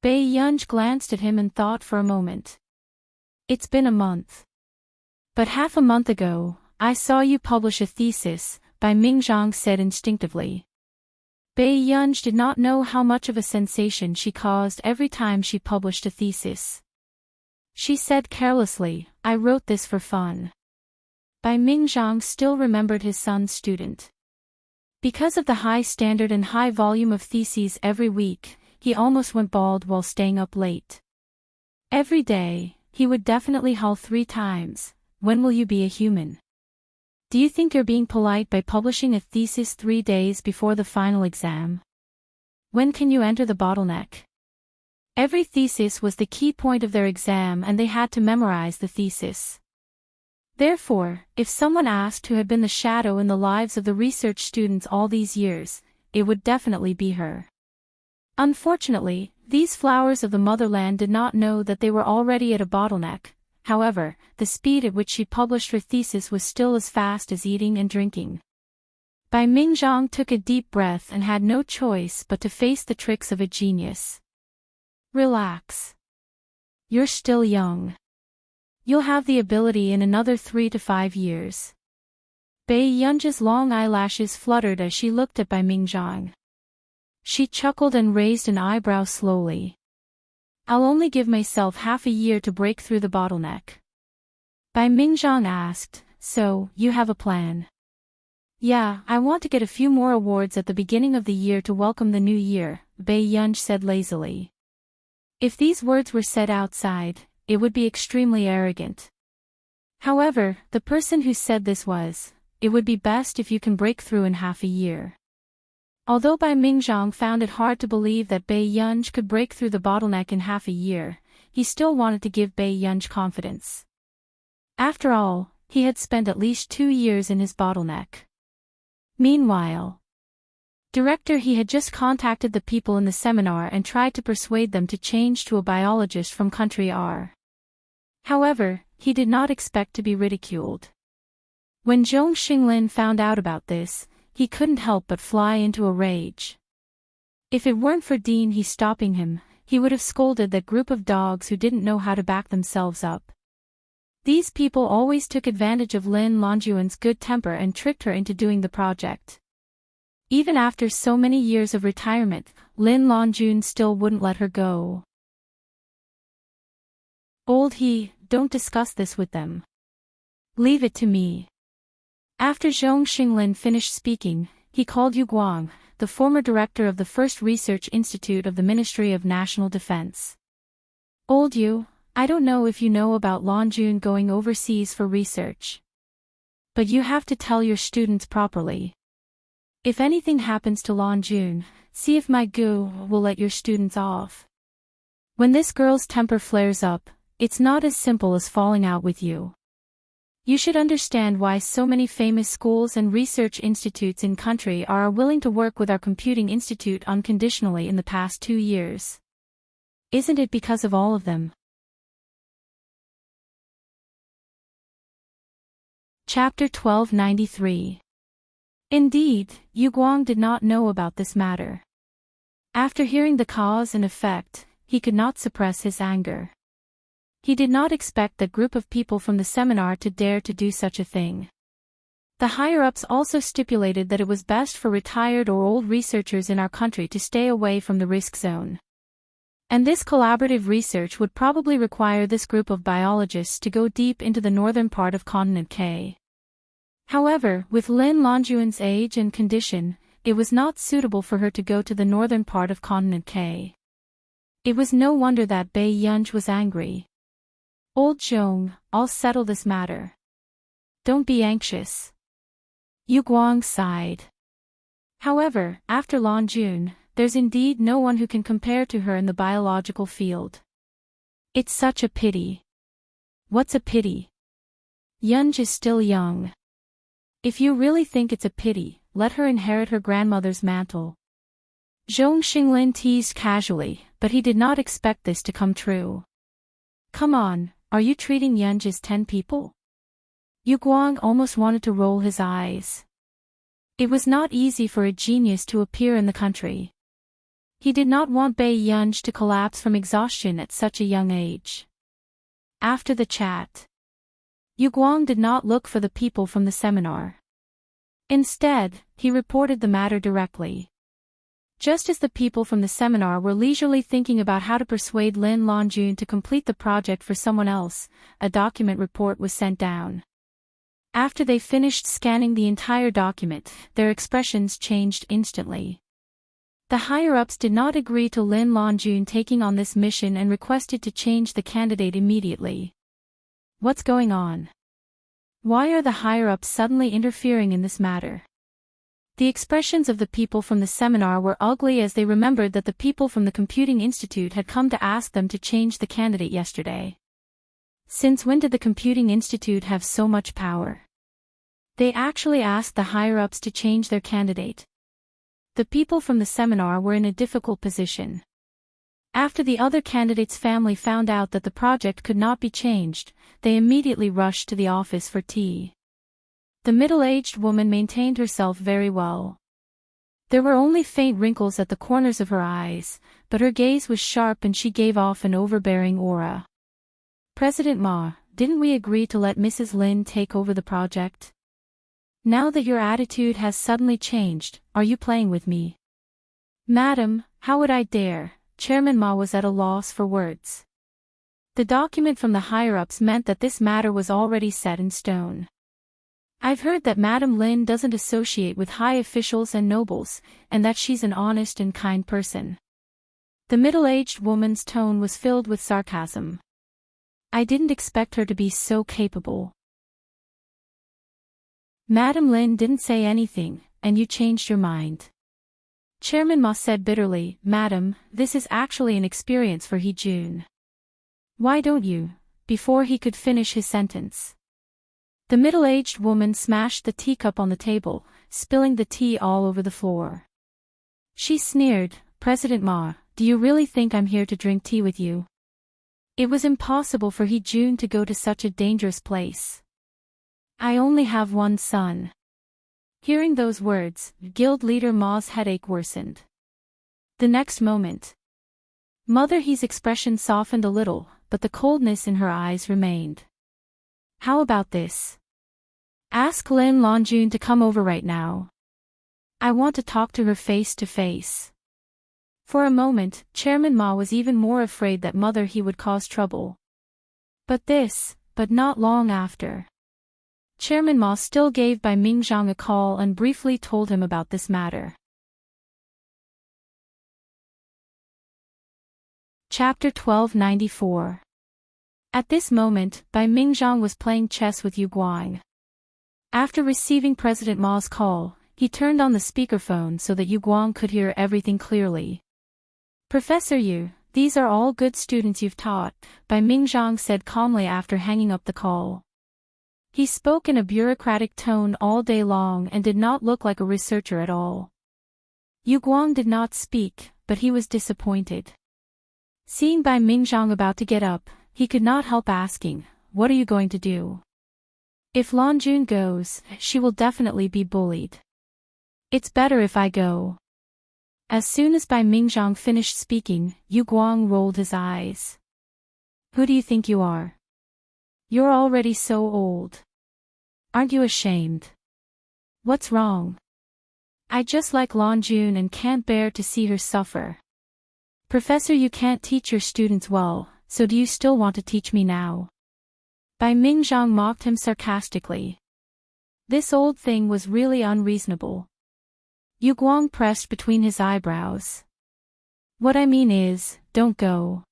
Bai Yunj glanced at him and thought for a moment. It's been a month. But half a month ago, I saw you publish a thesis, Bai Mingzhang said instinctively. Bai Yunj did not know how much of a sensation she caused every time she published a thesis. She said carelessly, I wrote this for fun. Bai Mingzhang still remembered his son's student. Because of the high standard and high volume of theses every week, he almost went bald while staying up late. Every day, he would definitely hull 3 times, when will you be a human? Do you think you're being polite by publishing a thesis 3 days before the final exam? When can you enter the bottleneck? Every thesis was the key point of their exam and they had to memorize the thesis. Therefore, if someone asked who had been the shadow in the lives of the research students all these years, it would definitely be her. Unfortunately, these flowers of the motherland did not know that they were already at a bottleneck. However, the speed at which she published her thesis was still as fast as eating and drinking. Bai Mingzhang took a deep breath and had no choice but to face the tricks of a genius. Relax. You're still young. You'll have the ability in another 3 to 5 years. Bai Yunji's long eyelashes fluttered as she looked at Bai Mingzhang. She chuckled and raised an eyebrow slowly. I'll only give myself half a year to break through the bottleneck. Bai Mingzhang asked, so, you have a plan? Yeah, I want to get a few more awards at the beginning of the year to welcome the new year, Bai Yunji said lazily. If these words were said outside, it would be extremely arrogant. However, the person who said this was, it would be best if you can break through in half a year. Although Bai Mingzhang found it hard to believe that Bai Yunji could break through the bottleneck in half a year, he still wanted to give Bai Yunji confidence. After all, he had spent at least 2 years in his bottleneck. Meanwhile, Director He had just contacted the people in the seminar and tried to persuade them to change to a biologist from country R. However, he did not expect to be ridiculed. When Zhong Xinglin found out about this, he couldn't help but fly into a rage. If it weren't for Dean He stopping him, he would have scolded that group of dogs who didn't know how to back themselves up. These people always took advantage of Lin Longjuan's good temper and tricked her into doing the project. Even after so many years of retirement, Lin Longjuan still wouldn't let her go. Old He, don't discuss this with them. Leave it to me. After Zhong Xinglin finished speaking, he called Yu Guang, the former director of the First Research Institute of the Ministry of National Defense. Old Yu, I don't know if you know about Longjun going overseas for research. But you have to tell your students properly. If anything happens to Longjun, see if my gu will let your students off. When this girl's temper flares up, it's not as simple as falling out with you. You should understand why so many famous schools and research institutes in country are willing to work with our computing institute unconditionally in the past 2 years. Isn't it because of all of them? Chapter 1293. Indeed, Yu Guang did not know about this matter. After hearing the cause and effect, he could not suppress his anger. He did not expect that group of people from the seminar to dare to do such a thing. The higher-ups also stipulated that it was best for retired or old researchers in our country to stay away from the risk zone. And this collaborative research would probably require this group of biologists to go deep into the northern part of continent K. However, with Lin Longjuan's age and condition, it was not suitable for her to go to the northern part of continent K. It was no wonder that Bai Yunji was angry. Old Zhong, I'll settle this matter. Don't be anxious. Yu Guang sighed. However, after Longjun, there's indeed no one who can compare to her in the biological field. It's such a pity. What's a pity? Yunji is still young. If you really think it's a pity, let her inherit her grandmother's mantle. Zhong Xinglin teased casually, but he did not expect this to come true. Come on, are you treating Yunji as 10 people? Yu Guang almost wanted to roll his eyes. It was not easy for a genius to appear in the country. He did not want Bai Yunji to collapse from exhaustion at such a young age. After the chat, Yu Guang did not look for the people from the seminar. Instead, he reported the matter directly. Just as the people from the seminar were leisurely thinking about how to persuade Lin Longjun to complete the project for someone else, a document report was sent down. After they finished scanning the entire document, their expressions changed instantly. The higher-ups did not agree to Lin Longjun taking on this mission and requested to change the candidate immediately. What's going on? Why are the higher-ups suddenly interfering in this matter? The expressions of the people from the seminar were ugly as they remembered that the people from the Computing Institute had come to ask them to change the candidate yesterday. Since when did the Computing Institute have so much power? They actually asked the higher-ups to change their candidate. The people from the seminar were in a difficult position. After the other candidate's family found out that the project could not be changed, they immediately rushed to the office for tea. The middle-aged woman maintained herself very well. There were only faint wrinkles at the corners of her eyes, but her gaze was sharp and she gave off an overbearing aura. President Ma, didn't we agree to let Mrs. Lin take over the project? Now that your attitude has suddenly changed, are you playing with me? Madam, how would I dare? Chairman Ma was at a loss for words. The document from the higher-ups meant that this matter was already set in stone. I've heard that Madam Lin doesn't associate with high officials and nobles, and that she's an honest and kind person. The middle-aged woman's tone was filled with sarcasm. I didn't expect her to be so capable. Madam Lin didn't say anything, and you changed your mind. Chairman Ma said bitterly, Madam, this is actually an experience for He Jun. Why don't you? Before he could finish his sentence. The middle-aged woman smashed the teacup on the table, spilling the tea all over the floor. She sneered, President Ma, do you really think I'm here to drink tea with you? It was impossible for He Jun to go to such a dangerous place. I only have one son. Hearing those words, guild leader Ma's headache worsened. The next moment, Mother He's expression softened a little, but the coldness in her eyes remained. How about this? Ask Lin Longjun to come over right now. I want to talk to her face to face. For a moment, Chairman Ma was even more afraid that Mother He would cause trouble. But not long after. Chairman Ma still gave Bai Mingzhang a call and briefly told him about this matter. Chapter 1294. At this moment, Bai Mingzhang was playing chess with Yu Guang. After receiving President Ma's call, he turned on the speakerphone so that Yu Guang could hear everything clearly. Professor Yu, these are all good students you've taught, Bai Mingzhang said calmly after hanging up the call. He spoke in a bureaucratic tone all day long and did not look like a researcher at all. Yu Guang did not speak, but he was disappointed. Seeing Bai Mingzhang about to get up, he could not help asking, what are you going to do? If Longjun goes, she will definitely be bullied. It's better if I go. As soon as Bai Mingzhang finished speaking, Yu Guang rolled his eyes. Who do you think you are? You're already so old. Aren't you ashamed? What's wrong? I just like Longjun and can't bear to see her suffer. Professor, you can't teach your students well, so do you still want to teach me now? Bai Mingzhang mocked him sarcastically. This old thing was really unreasonable. Yu Guang pressed between his eyebrows. What I mean is, don't go.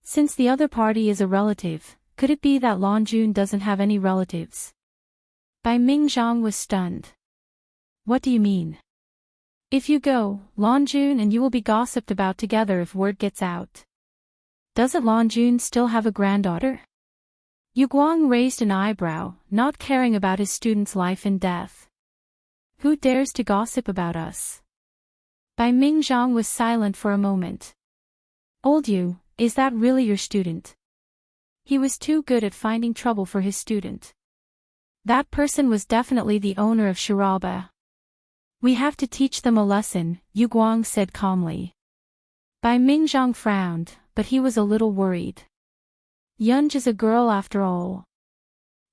Since the other party is a relative, could it be that Longjun doesn't have any relatives? Bai Mingzhang was stunned. What do you mean? If you go, Longjun and you will be gossiped about together if word gets out. Doesn't Longjun still have a granddaughter? Yu Guang raised an eyebrow, not caring about his student's life and death. Who dares to gossip about us? Bai Mingzhang was silent for a moment. Old Yu, is that really your student? He was too good at finding trouble for his student. That person was definitely the owner of Shiraba. We have to teach them a lesson, Yu Guang said calmly. Bai Mingzhang frowned, but he was a little worried. Yunj is a girl after all.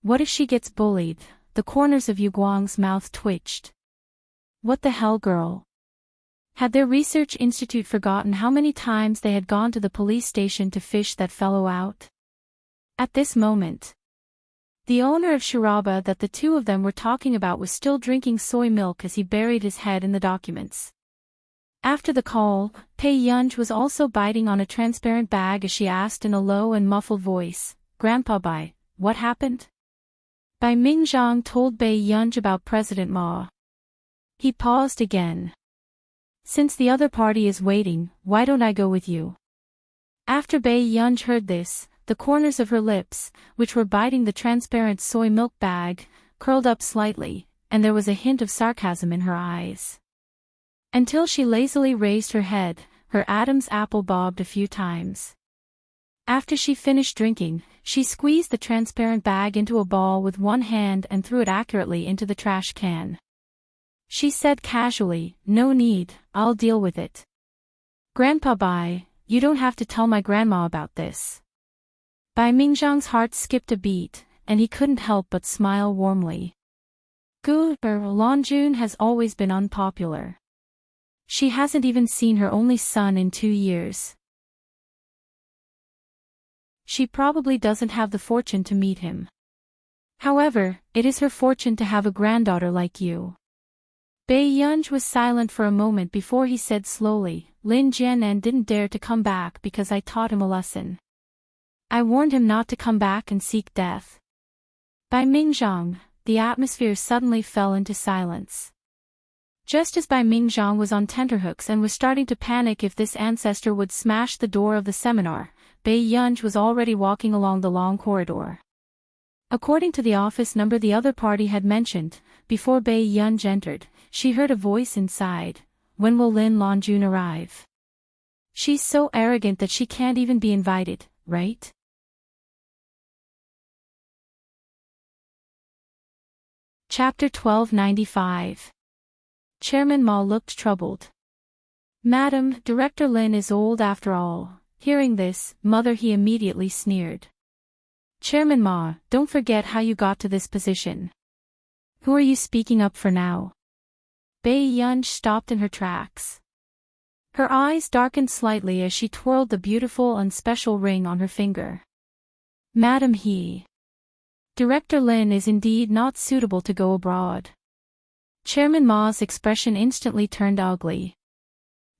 What if she gets bullied? The corners of Yu Guang's mouth twitched. What the hell, girl? Had their research institute forgotten how many times they had gone to the police station to fish that fellow out? At this moment, the owner of Shiraba that the two of them were talking about was still drinking soy milk as he buried his head in the documents. After the call, Pei Yunj was also biting on a transparent bag as she asked in a low and muffled voice, Grandpa Bai, what happened? Bai Mingzhang told Bai Yunj about President Ma. He paused again. Since the other party is waiting, why don't I go with you? After Bai Yunj heard this, the corners of her lips, which were biting the transparent soy milk bag, curled up slightly, and there was a hint of sarcasm in her eyes. Until she lazily raised her head, her Adam's apple bobbed a few times. After she finished drinking, she squeezed the transparent bag into a ball with one hand and threw it accurately into the trash can. She said casually, no need, I'll deal with it. Grandpa Bai, you don't have to tell my grandma about this. Bai Mingzhang's heart skipped a beat, and he couldn't help but smile warmly. Lanjun has always been unpopular. She hasn't even seen her only son in 2 years. She probably doesn't have the fortune to meet him. However, it is her fortune to have a granddaughter like you. Bai Yunj was silent for a moment before he said slowly, Lin Jianan didn't dare to come back because I taught him a lesson. I warned him not to come back and seek death. Bai Mingzhang, the atmosphere suddenly fell into silence. Just as Bai Mingzhang was on tenterhooks and was starting to panic if this ancestor would smash the door of the seminar, Bai Yunj was already walking along the long corridor. According to the office number the other party had mentioned, before Bai Yunj entered, she heard a voice inside, when will Lin Lanjun arrive? She's so arrogant that she can't even be invited, right? Chapter 1295. Chairman Ma looked troubled. Madam, Director Lin is old after all. Hearing this, Mother he immediately sneered. Chairman Ma, don't forget how you got to this position. Who are you speaking up for now? Bai Yunj stopped in her tracks. Her eyes darkened slightly as she twirled the beautiful and special ring on her finger. Madam Director Lin is indeed not suitable to go abroad. Chairman Ma's expression instantly turned ugly.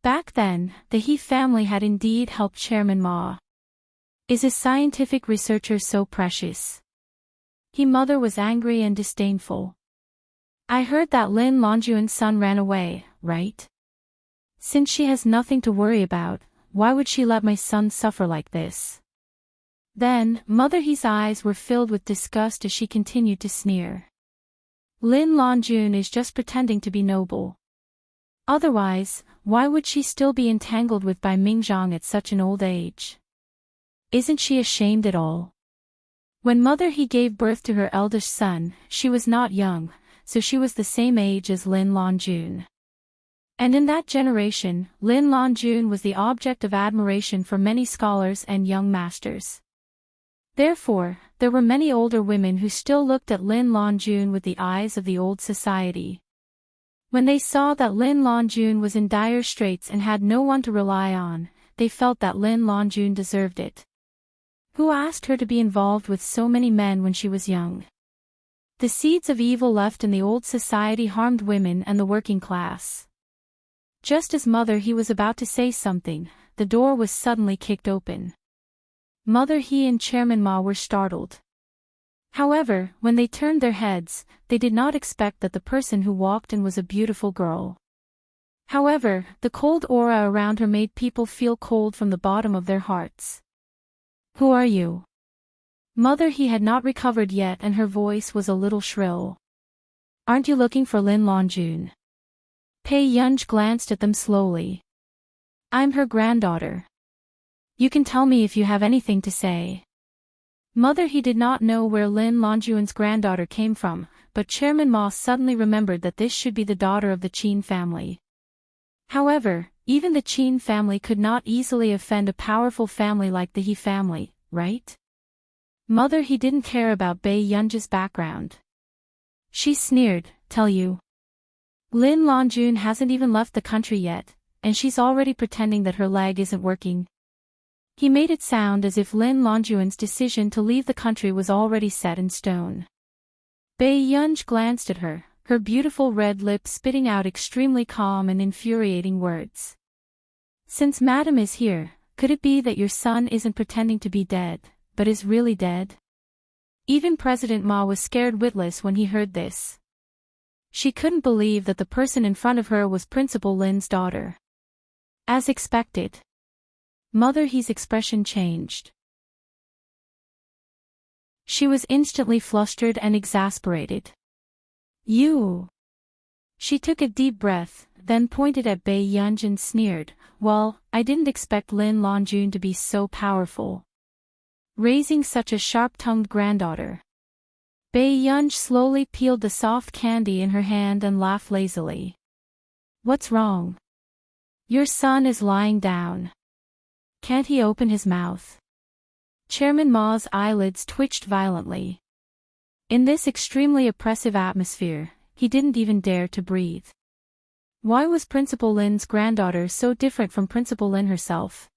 Back then, the He family had indeed helped Chairman Ma. Is a scientific researcher so precious? He mother was angry and disdainful. I heard that Lin Lanjuan's son ran away, right? Since she has nothing to worry about, why would she let my son suffer like this? Then, Mother He's eyes were filled with disgust as she continued to sneer. Lin Lanjun is just pretending to be noble. Otherwise, why would she still be entangled with Bai Mingzhang at such an old age? Isn't she ashamed at all? When Mother He gave birth to her eldest son, she was not young, so she was the same age as Lin Lanjun. And in that generation, Lin Lanjun was the object of admiration for many scholars and young masters. Therefore, there were many older women who still looked at Lin Lanjun with the eyes of the old society. When they saw that Lin Lanjun was in dire straits and had no one to rely on, they felt that Lin Lanjun deserved it. Who asked her to be involved with so many men when she was young? The seeds of evil left in the old society harmed women and the working class. Just as Mother He was about to say something, the door was suddenly kicked open. Mother He and Chairman Ma were startled. However, when they turned their heads, they did not expect that the person who walked in was a beautiful girl. However, the cold aura around her made people feel cold from the bottom of their hearts. Who are you? Mother He had not recovered yet and her voice was a little shrill. Aren't you looking for Lin Lanjun? Bai Yunj glanced at them slowly. I'm her granddaughter. You can tell me if you have anything to say. Mother He did not know where Lin Lanjuan's granddaughter came from, but Chairman Ma suddenly remembered that this should be the daughter of the Qin family. However, even the Qin family could not easily offend a powerful family like the He family, right? Mother He didn't care about Bai Yunj's background. She sneered, tell you. Lin Lanjun hasn't even left the country yet, and she's already pretending that her leg isn't working. He made it sound as if Lin Lanjuan's decision to leave the country was already set in stone. Bai Yunj glanced at her, her beautiful red lips spitting out extremely calm and infuriating words. Since Madam is here, could it be that your son isn't pretending to be dead, but is really dead? Even President Ma was scared witless when he heard this. She couldn't believe that the person in front of her was Principal Lin's daughter. As expected, Mother He's expression changed. She was instantly flustered and exasperated. You! She took a deep breath, then pointed at Bai Yunj and sneered, well, I didn't expect Lin Lanjun to be so powerful. Raising such a sharp-tongued granddaughter. Bai Yunj slowly peeled the soft candy in her hand and laughed lazily. What's wrong? Your son is lying down. Can't he open his mouth? Chairman Ma's eyelids twitched violently. In this extremely oppressive atmosphere, he didn't even dare to breathe. Why was Principal Lin's granddaughter so different from Principal Lin herself?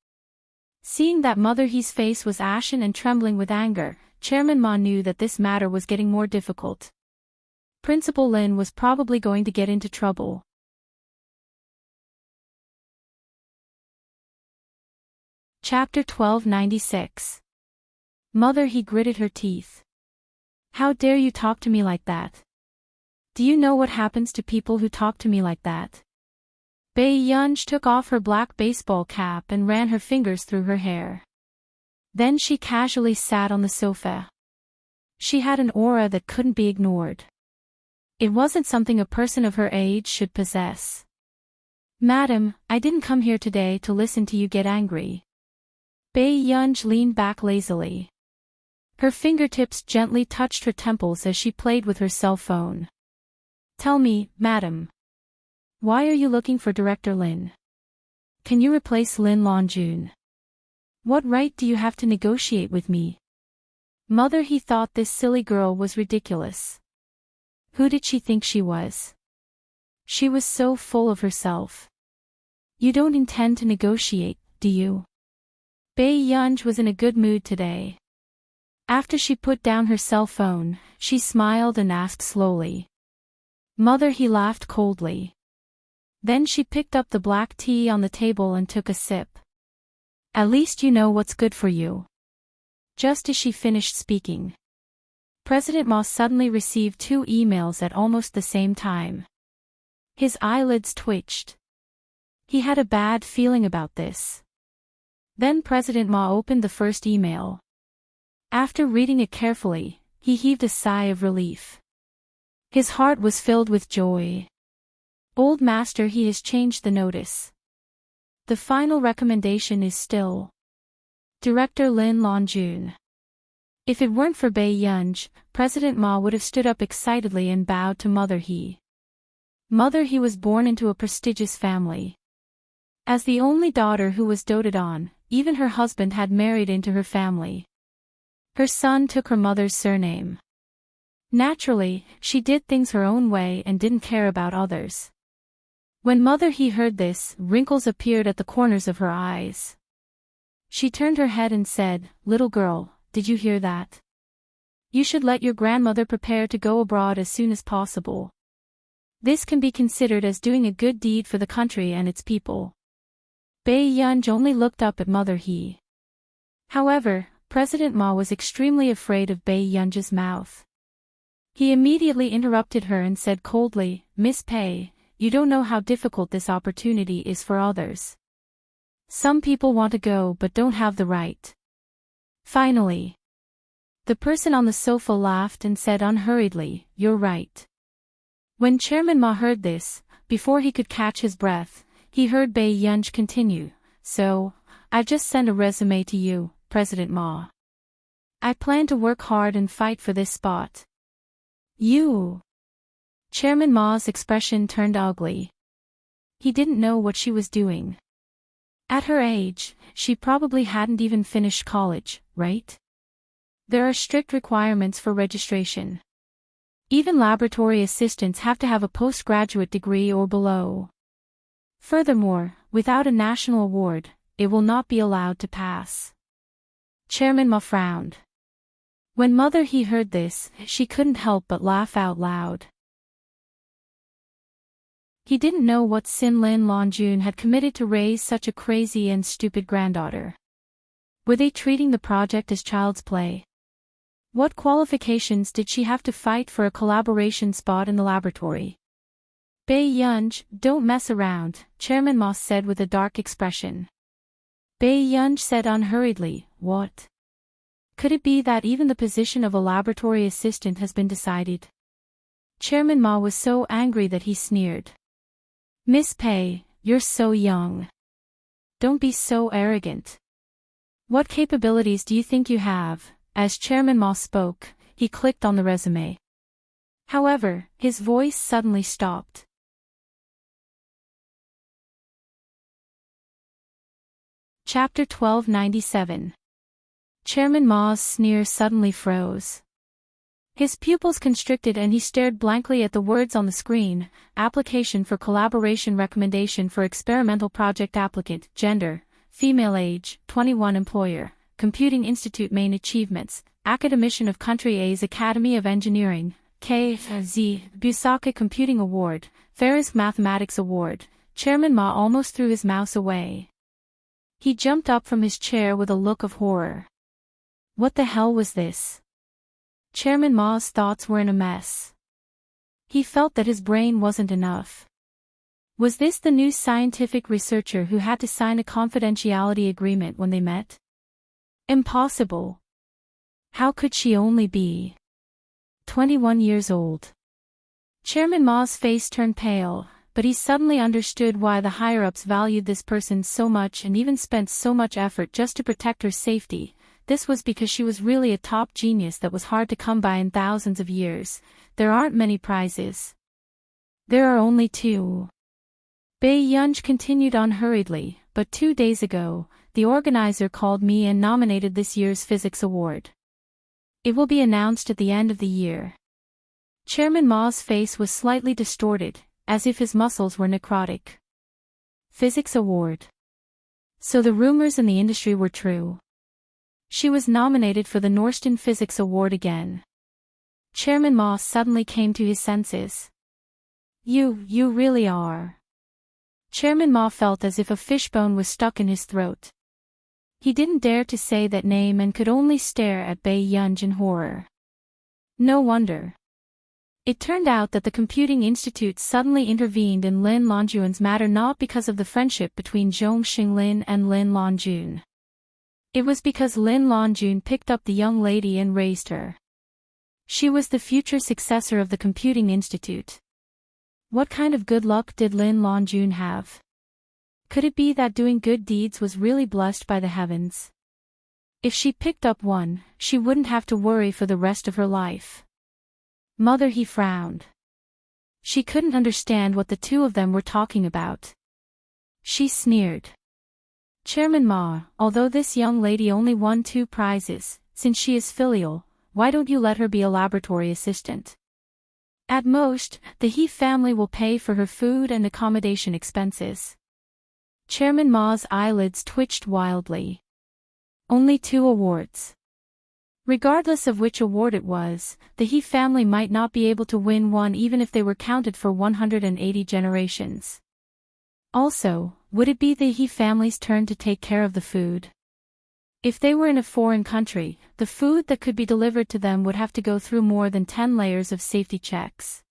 Seeing that Mother He's face was ashen and trembling with anger, Chairman Ma knew that this matter was getting more difficult. Principal Lin was probably going to get into trouble. Chapter 1296. Mother He gritted her teeth. How dare you talk to me like that? Do you know what happens to people who talk to me like that? Bei Yunj took off her black baseball cap and ran her fingers through her hair. Then she casually sat on the sofa. She had an aura that couldn't be ignored. It wasn't something a person of her age should possess. Madam, I didn't come here today to listen to you get angry. Bei Yunj leaned back lazily. Her fingertips gently touched her temples as she played with her cell phone. Tell me, madam. Why are you looking for Director Lin? Can you replace Lin Longjun? What right do you have to negotiate with me? Mother He thought this silly girl was ridiculous. Who did she think she was? She was so full of herself. You don't intend to negotiate, do you? Bei Yunj was in a good mood today. After she put down her cell phone, she smiled and asked slowly. Mother He laughed coldly. Then she picked up the black tea on the table and took a sip. At least you know what's good for you. Just as she finished speaking, President Ma suddenly received 2 emails at almost the same time. His eyelids twitched. He had a bad feeling about this. Then President Ma opened the first email. After reading it carefully, he heaved a sigh of relief. His heart was filled with joy. Old Master He has changed the notice. The final recommendation is still Director Lin Longjun. If it weren't for Bei Yunj, President Ma would have stood up excitedly and bowed to Mother He. Mother He was born into a prestigious family. As the only daughter who was doted on, even her husband had married into her family. Her son took her mother's surname. Naturally, she did things her own way and didn't care about others. When Mother He heard this, wrinkles appeared at the corners of her eyes. She turned her head and said, "Little girl, did you hear that? You should let your grandmother prepare to go abroad as soon as possible. This can be considered as doing a good deed for the country and its people." Bei Yunj only looked up at Mother He. However, President Ma was extremely afraid of Bei Yunj's mouth. He immediately interrupted her and said coldly, "Miss Pei, you don't know how difficult this opportunity is for others. Some people want to go but don't have the right." Finally, the person on the sofa laughed and said unhurriedly, "You're right." When Chairman Ma heard this, before he could catch his breath, he heard Bei Yunj continue, "So, I've just sent a resume to you, President Ma. I plan to work hard and fight for this spot." You. Chairman Ma's expression turned ugly. He didn't know what she was doing. At her age, she probably hadn't even finished college, right? There are strict requirements for registration. Even laboratory assistants have to have a postgraduate degree or below. Furthermore, without a national award, it will not be allowed to pass. Chairman Ma frowned. When Mother He heard this, she couldn't help but laugh out loud. He didn't know what sin Lin Longjun had committed to raise such a crazy and stupid granddaughter. Were they treating the project as child's play? What qualifications did she have to fight for a collaboration spot in the laboratory? Bei Yunj, don't mess around, Chairman Ma said with a dark expression. Bei Yunj said unhurriedly, "What? Could it be that even the position of a laboratory assistant has been decided?" Chairman Ma was so angry that he sneered. "Miss Pei, you're so young. Don't be so arrogant. What capabilities do you think you have?" As Chairman Ma spoke, he clicked on the resume. However, his voice suddenly stopped. Chapter 1297. Chairman Ma's sneer suddenly froze. His pupils constricted and he stared blankly at the words on the screen. Application for collaboration, recommendation for experimental project, applicant, gender, female, age, 21, employer, Computing Institute, main achievements, academician of Country A's Academy of Engineering, KZ, Busaka Computing Award, Ferris Mathematics Award. Chairman Ma almost threw his mouse away. He jumped up from his chair with a look of horror. What the hell was this? Chairman Ma's thoughts were in a mess. He felt that his brain wasn't enough. Was this the new scientific researcher who had to sign a confidentiality agreement when they met? Impossible. How could she only be 21 years old? Chairman Ma's face turned pale, but he suddenly understood why the higher-ups valued this person so much and even spent so much effort just to protect her safety. This was because she was really a top genius that was hard to come by in thousands of years. There aren't many prizes. There are only two. Bai Yunj continued on hurriedly, but 2 days ago, the organizer called me and nominated this year's physics award. It will be announced at the end of the year. Chairman Ma's face was slightly distorted, as if his muscles were necrotic. Physics award. So the rumors in the industry were true. She was nominated for the Norston Physics Award again. Chairman Ma suddenly came to his senses. You really are. Chairman Ma felt as if a fishbone was stuck in his throat. He didn't dare to say that name and could only stare at Bai Yunj in horror. No wonder. It turned out that the Computing Institute suddenly intervened in Lin Longjun's matter not because of the friendship between Zhong Xinglin and Lin Longjun. It was because Lin Longjun picked up the young lady and raised her. She was the future successor of the Computing Institute. What kind of good luck did Lin Longjun have? Could it be that doing good deeds was really blessed by the heavens? If she picked up one, she wouldn't have to worry for the rest of her life. Mother, he frowned. She couldn't understand what the two of them were talking about. She sneered. Chairman Ma, although this young lady only won 2 prizes, since she is filial, why don't you let her be a laboratory assistant? At most, the He family will pay for her food and accommodation expenses. Chairman Ma's eyelids twitched wildly. Only 2 awards. Regardless of which award it was, the He family might not be able to win one even if they were counted for 180 generations. Also, would it be the He family's turn to take care of the food? If they were in a foreign country, the food that could be delivered to them would have to go through more than 10 layers of safety checks.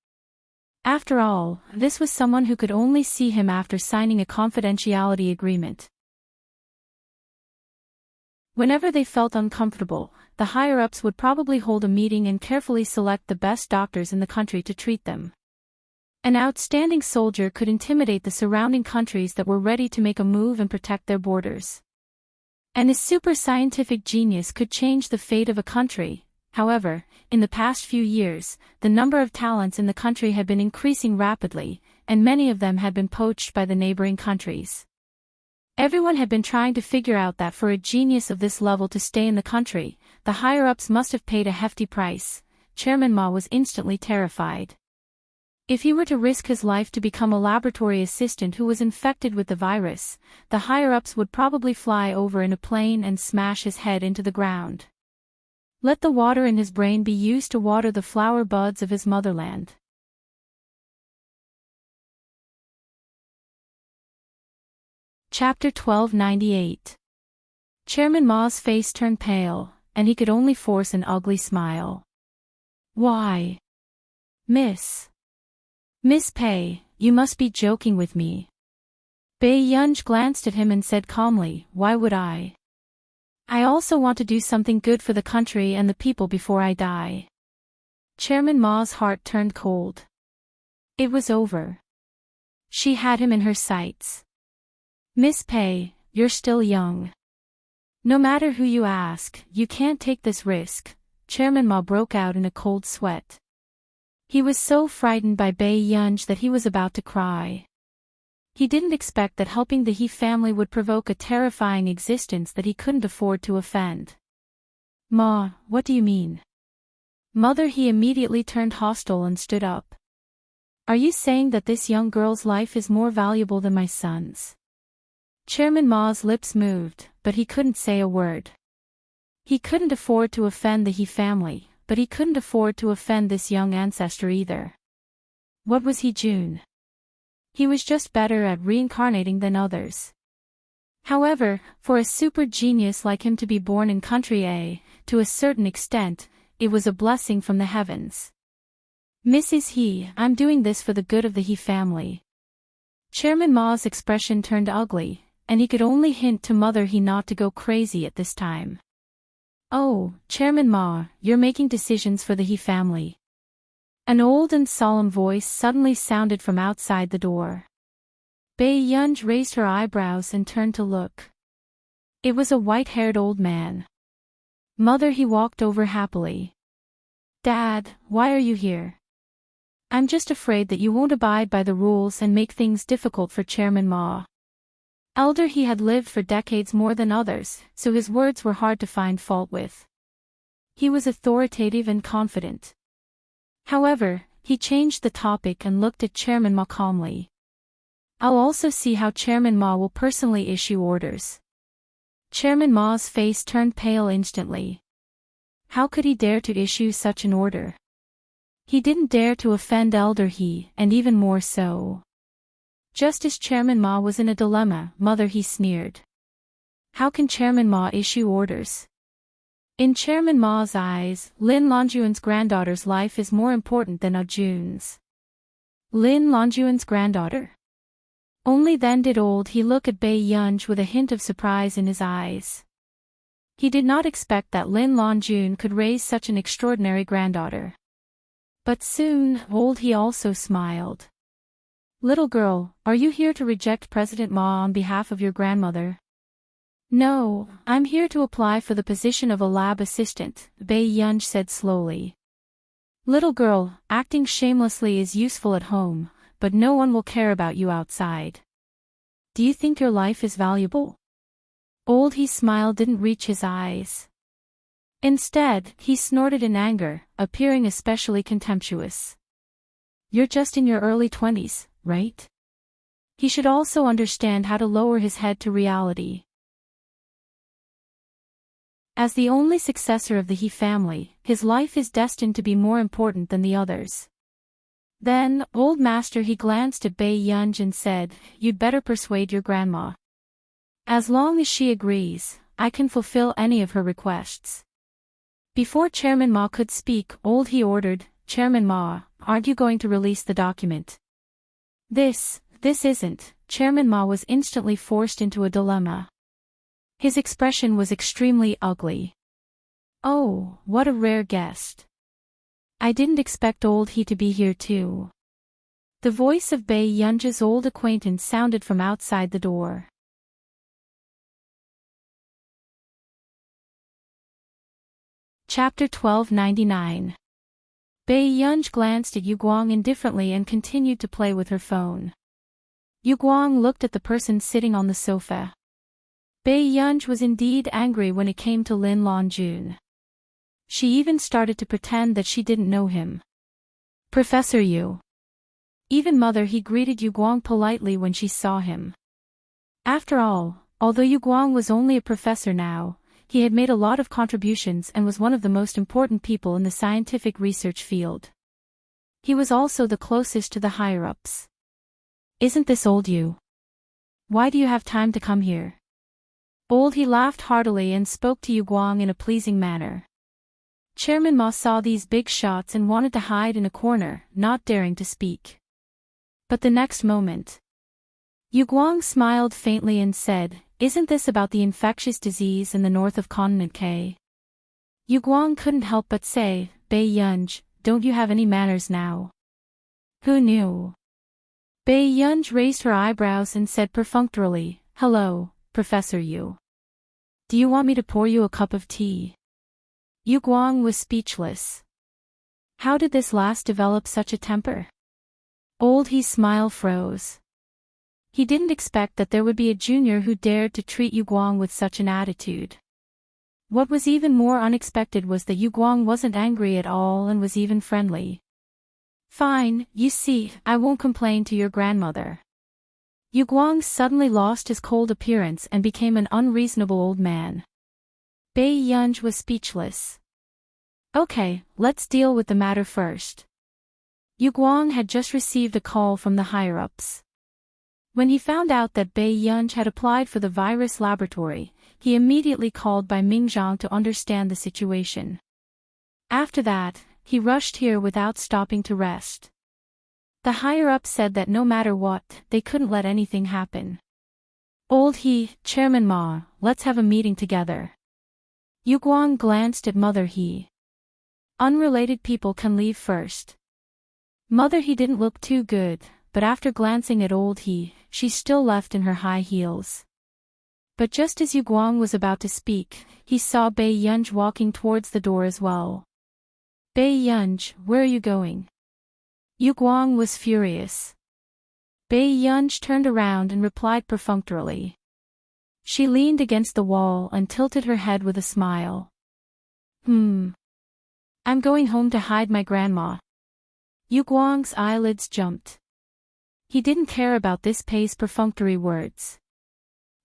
After all, this was someone who could only see him after signing a confidentiality agreement. Whenever they felt uncomfortable, the higher-ups would probably hold a meeting and carefully select the best doctors in the country to treat them. An outstanding soldier could intimidate the surrounding countries that were ready to make a move and protect their borders. And a super scientific genius could change the fate of a country. However, in the past few years, the number of talents in the country had been increasing rapidly, and many of them had been poached by the neighboring countries. Everyone had been trying to figure out that for a genius of this level to stay in the country, the higher-ups must have paid a hefty price. Chairman Ma was instantly terrified. If he were to risk his life to become a laboratory assistant who was infected with the virus, the higher-ups would probably fly over in a plane and smash his head into the ground. Let the water in his brain be used to water the flower buds of his motherland. Chapter 1298. Chairman Ma's face turned pale, and he could only force an ugly smile. Why? Miss Pei, you must be joking with me. Bai Yunj glanced at him and said calmly, why would I? I also want to do something good for the country and the people before I die. Chairman Ma's heart turned cold. It was over. She had him in her sights. Miss Pei, you're still young. No matter who you ask, you can't take this risk. Chairman Ma broke out in a cold sweat. He was so frightened by Bai Yunj that he was about to cry. He didn't expect that helping the He family would provoke a terrifying existence that he couldn't afford to offend. Ma, what do you mean? Mother, he immediately turned hostile and stood up. Are you saying that this young girl's life is more valuable than my son's? Chairman Ma's lips moved, but he couldn't say a word. He couldn't afford to offend the He family, but he couldn't afford to offend this young ancestor either. What was he, June? He was just better at reincarnating than others. However, for a super genius like him to be born in country A, to a certain extent, it was a blessing from the heavens. Mrs. He, I'm doing this for the good of the He family. Chairman Ma's expression turned ugly, and he could only hint to Mother He not to go crazy at this time. Oh, Chairman Ma, you're making decisions for the He family. An old and solemn voice suddenly sounded from outside the door. Bai Yunj raised her eyebrows and turned to look. It was a white-haired old man. Mother He walked over happily. Dad, why are you here? I'm just afraid that you won't abide by the rules and make things difficult for Chairman Ma. Elder He had lived for decades more than others, so his words were hard to find fault with. He was authoritative and confident. However, he changed the topic and looked at Chairman Ma calmly. I'll also see how Chairman Ma will personally issue orders. Chairman Ma's face turned pale instantly. How could he dare to issue such an order? He didn't dare to offend Elder He, and even more so. Just as Chairman Ma was in a dilemma, Mother He sneered. How can Chairman Ma issue orders? In Chairman Ma's eyes, Lin Longyuan's granddaughter's life is more important than Jun's. Lin Longyuan's granddaughter? Only then did old He look at Bai Yunj with a hint of surprise in his eyes. He did not expect that Lin Longjun could raise such an extraordinary granddaughter. But soon, old He also smiled. Little girl, are you here to reject President Ma on behalf of your grandmother? No, I'm here to apply for the position of a lab assistant, Bai Yunj said slowly. Little girl, acting shamelessly is useful at home, but no one will care about you outside. Do you think your life is valuable? Old He's smile didn't reach his eyes. Instead, he snorted in anger, appearing especially contemptuous. You're just in your early 20s, right? He should also understand how to lower his head to reality. As the only successor of the He family, his life is destined to be more important than the others. Then, old master He glanced at Bai Yunj and said, You'd better persuade your grandma. As long as she agrees, I can fulfill any of her requests. Before Chairman Ma could speak, old He ordered, Chairman Ma, aren't you going to release the document? This isn't. Chairman Ma was instantly forced into a dilemma. His expression was extremely ugly. Oh, what a rare guest. I didn't expect old He to be here too. The voice of Bai Yunj's old acquaintance sounded from outside the door. Chapter 1299. Bai Yunj glanced at Yu Guang indifferently and continued to play with her phone. Yu Guang looked at the person sitting on the sofa. Bai Yunj was indeed angry when it came to Lin Longjun. She even started to pretend that she didn't know him. Professor Yu. Even Mother He greeted Yu Guang politely when she saw him. After all, although Yu Guang was only a professor now, he had made a lot of contributions and was one of the most important people in the scientific research field. He was also the closest to the higher-ups. Isn't this old Yu? Why do you have time to come here? Old He laughed heartily and spoke to Yu Guang in a pleasing manner. Chairman Ma saw these big shots and wanted to hide in a corner, not daring to speak. But the next moment, Yu Guang smiled faintly and said, Isn't this about the infectious disease in the north of Continent K? Yu Guang couldn't help but say, Bai Yunj, don't you have any manners now? Who knew? Bai Yunj raised her eyebrows and said perfunctorily, Hello, Professor Yu. Do you want me to pour you a cup of tea? Yu Guang was speechless. How did this last develop such a temper? Old He's smile froze. He didn't expect that there would be a junior who dared to treat Yu Guang with such an attitude. What was even more unexpected was that Yu Guang wasn't angry at all and was even friendly. Fine, you see, I won't complain to your grandmother. Yu Guang suddenly lost his cold appearance and became an unreasonable old man. Bei Yunj was speechless. Okay, let's deal with the matter first. Yu Guang had just received a call from the higher-ups. When he found out that Bei Yunj had applied for the virus laboratory, he immediately called Bai Mingzhang to understand the situation. After that, he rushed here without stopping to rest. The higher-ups said that no matter what, they couldn't let anything happen. Old He, Chairman Ma, let's have a meeting together. Yu Guang glanced at Mother He. Unrelated people can leave first. Mother He didn't look too good, but after glancing at Old He, she still left in her high heels. But just as Yu Guang was about to speak, he saw Bei Yunj walking towards the door as well. Bei Yunj, where are you going? Yu Guang was furious. Bei Yunj turned around and replied perfunctorily. She leaned against the wall and tilted her head with a smile. I'm going home to hide my grandma. Yu Guang's eyelids jumped. He didn't care about this Pei's perfunctory words.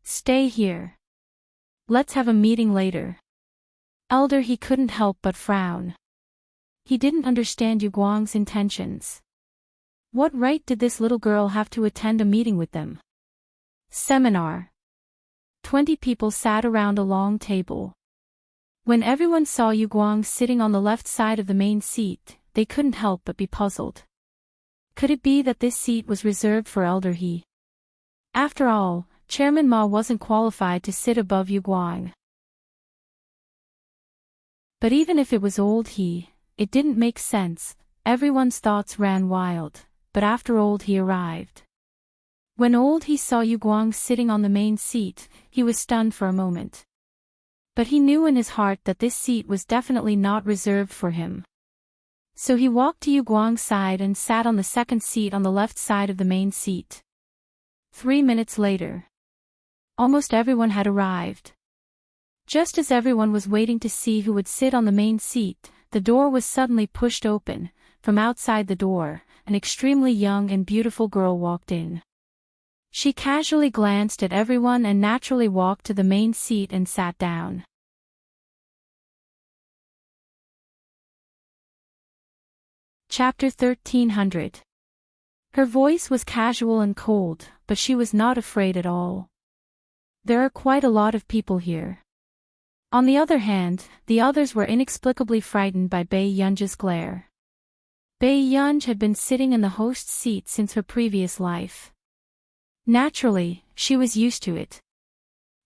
Stay here. Let's have a meeting later. Elder He couldn't help but frown. He didn't understand Yu Guang's intentions. What right did this little girl have to attend a meeting with them? Seminar. 20 people sat around a long table. When everyone saw Yu Guang sitting on the left side of the main seat, they couldn't help but be puzzled. Could it be that this seat was reserved for Elder He? After all, Chairman Ma wasn't qualified to sit above Yu Guang. But even if it was Old He, it didn't make sense. Everyone's thoughts ran wild, but after Old He arrived. When Old He saw Yu Guang sitting on the main seat, he was stunned for a moment. But he knew in his heart that this seat was definitely not reserved for him. So he walked to Yu Guang's side and sat on the second seat on the left side of the main seat. 3 minutes later, almost everyone had arrived. Just as everyone was waiting to see who would sit on the main seat, the door was suddenly pushed open. From outside the door, an extremely young and beautiful girl walked in. She casually glanced at everyone and naturally walked to the main seat and sat down. Chapter 1300. Her voice was casual and cold, but she was not afraid at all. There are quite a lot of people here. On the other hand, the others were inexplicably frightened by Bei Yunj's glare. Bei Yunj had been sitting in the host's seat since her previous life. Naturally, she was used to it.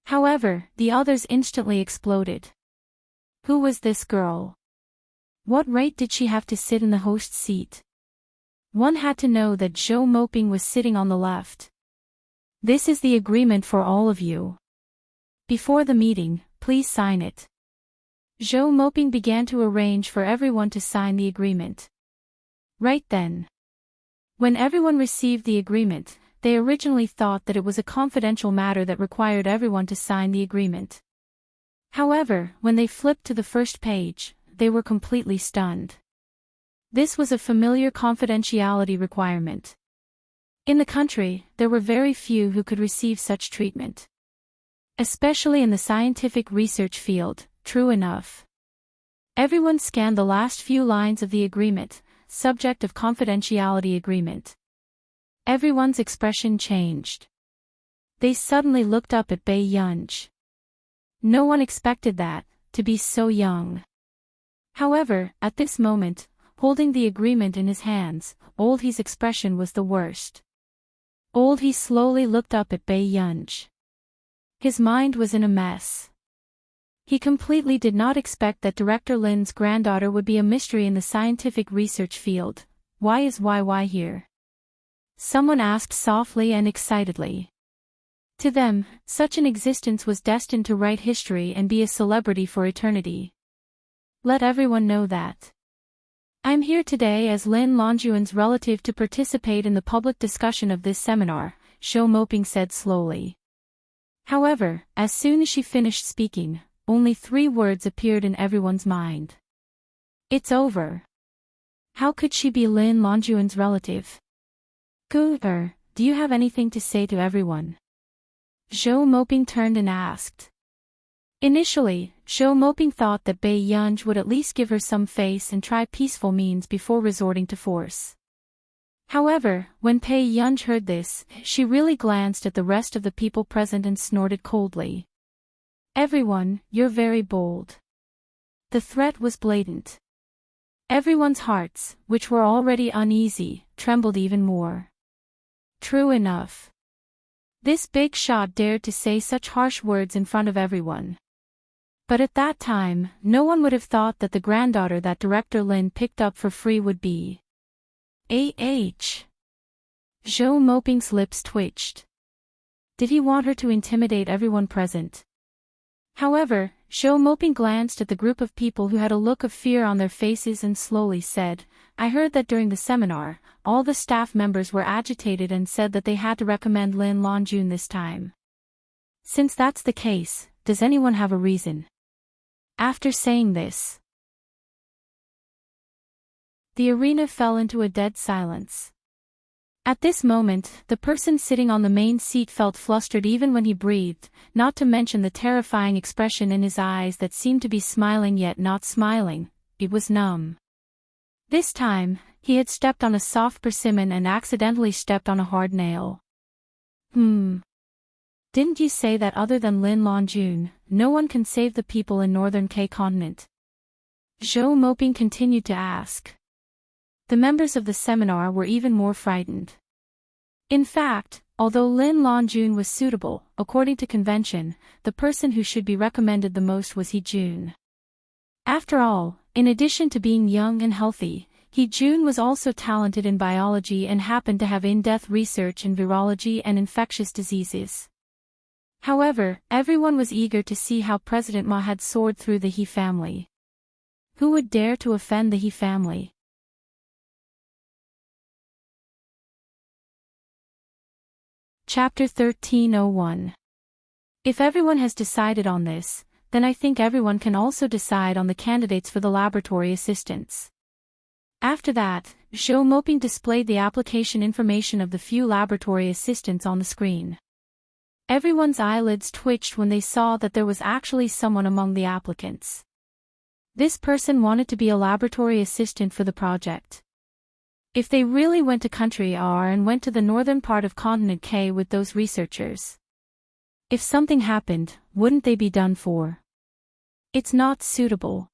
However, the others instantly exploded. Who was this girl? What right did she have to sit in the host's seat? One had to know that Zhou Moping was sitting on the left. This is the agreement for all of you. Before the meeting, please sign it. Zhou Moping began to arrange for everyone to sign the agreement. Right then. When everyone received the agreement, they originally thought that it was a confidential matter that required everyone to sign the agreement. However, when they flipped to the first page, they were completely stunned. This was a familiar confidentiality requirement. In the country, there were very few who could receive such treatment. Especially in the scientific research field, true enough. Everyone scanned the last few lines of the agreement, subject of confidentiality agreement. Everyone's expression changed. They suddenly looked up at Bei Yunj. No one expected that, to be so young. However, at this moment, holding the agreement in his hands, Old He's expression was the worst. Old He slowly looked up at Bei Yunj. His mind was in a mess. He completely did not expect that Director Lin's granddaughter would be a mystery in the scientific research field. Why is YY here? Someone asked softly and excitedly. To them, such an existence was destined to write history and be a celebrity for eternity. Let everyone know that. I'm here today as Lin Longjuan's relative to participate in the public discussion of this seminar, Zhou Moping said slowly. However, as soon as she finished speaking, only 3 words appeared in everyone's mind. It's over. How could she be Lin Longjuan's relative? Goober, do you have anything to say to everyone? Zhou Moping turned and asked. Initially, Zhou Moping thought that Bai Yunj would at least give her some face and try peaceful means before resorting to force. However, when Bai Yunj heard this, she really glanced at the rest of the people present and snorted coldly. Everyone, you're very bold. The threat was blatant. Everyone's hearts, which were already uneasy, trembled even more. True enough. This big shot dared to say such harsh words in front of everyone. But at that time, no one would have thought that the granddaughter that Director Lin picked up for free would be. Zhou Moping's lips twitched. Did he want her to intimidate everyone present? However, Zhou Moping glanced at the group of people who had a look of fear on their faces and slowly said, I heard that during the seminar, all the staff members were agitated and said that they had to recommend Lin Longjun this time. Since that's the case, does anyone have a reason? After saying this, the arena fell into a dead silence. At this moment, the person sitting on the main seat felt flustered even when he breathed, not to mention the terrifying expression in his eyes that seemed to be smiling yet not smiling. It was numb. This time, he had stepped on a soft persimmon and accidentally stepped on a hard nail. Didn't you say that other than Lin Longjun, no one can save the people in northern K continent? Zhou Moping continued to ask. The members of the seminar were even more frightened. In fact, although Lin Longjun was suitable, according to convention, the person who should be recommended the most was He Jun. After all, in addition to being young and healthy, He Jun was also talented in biology and happened to have in-depth research in virology and infectious diseases. However, everyone was eager to see how President Ma had soared through the He family. Who would dare to offend the He family? Chapter 1301. If everyone has decided on this, then I think everyone can also decide on the candidates for the laboratory assistants. After that, Zhou Moping displayed the application information of the few laboratory assistants on the screen. Everyone's eyelids twitched when they saw that there was actually someone among the applicants. This person wanted to be a laboratory assistant for the project. If they really went to Country R and went to the northern part of Continent K with those researchers. If something happened, wouldn't they be done for? It's not suitable.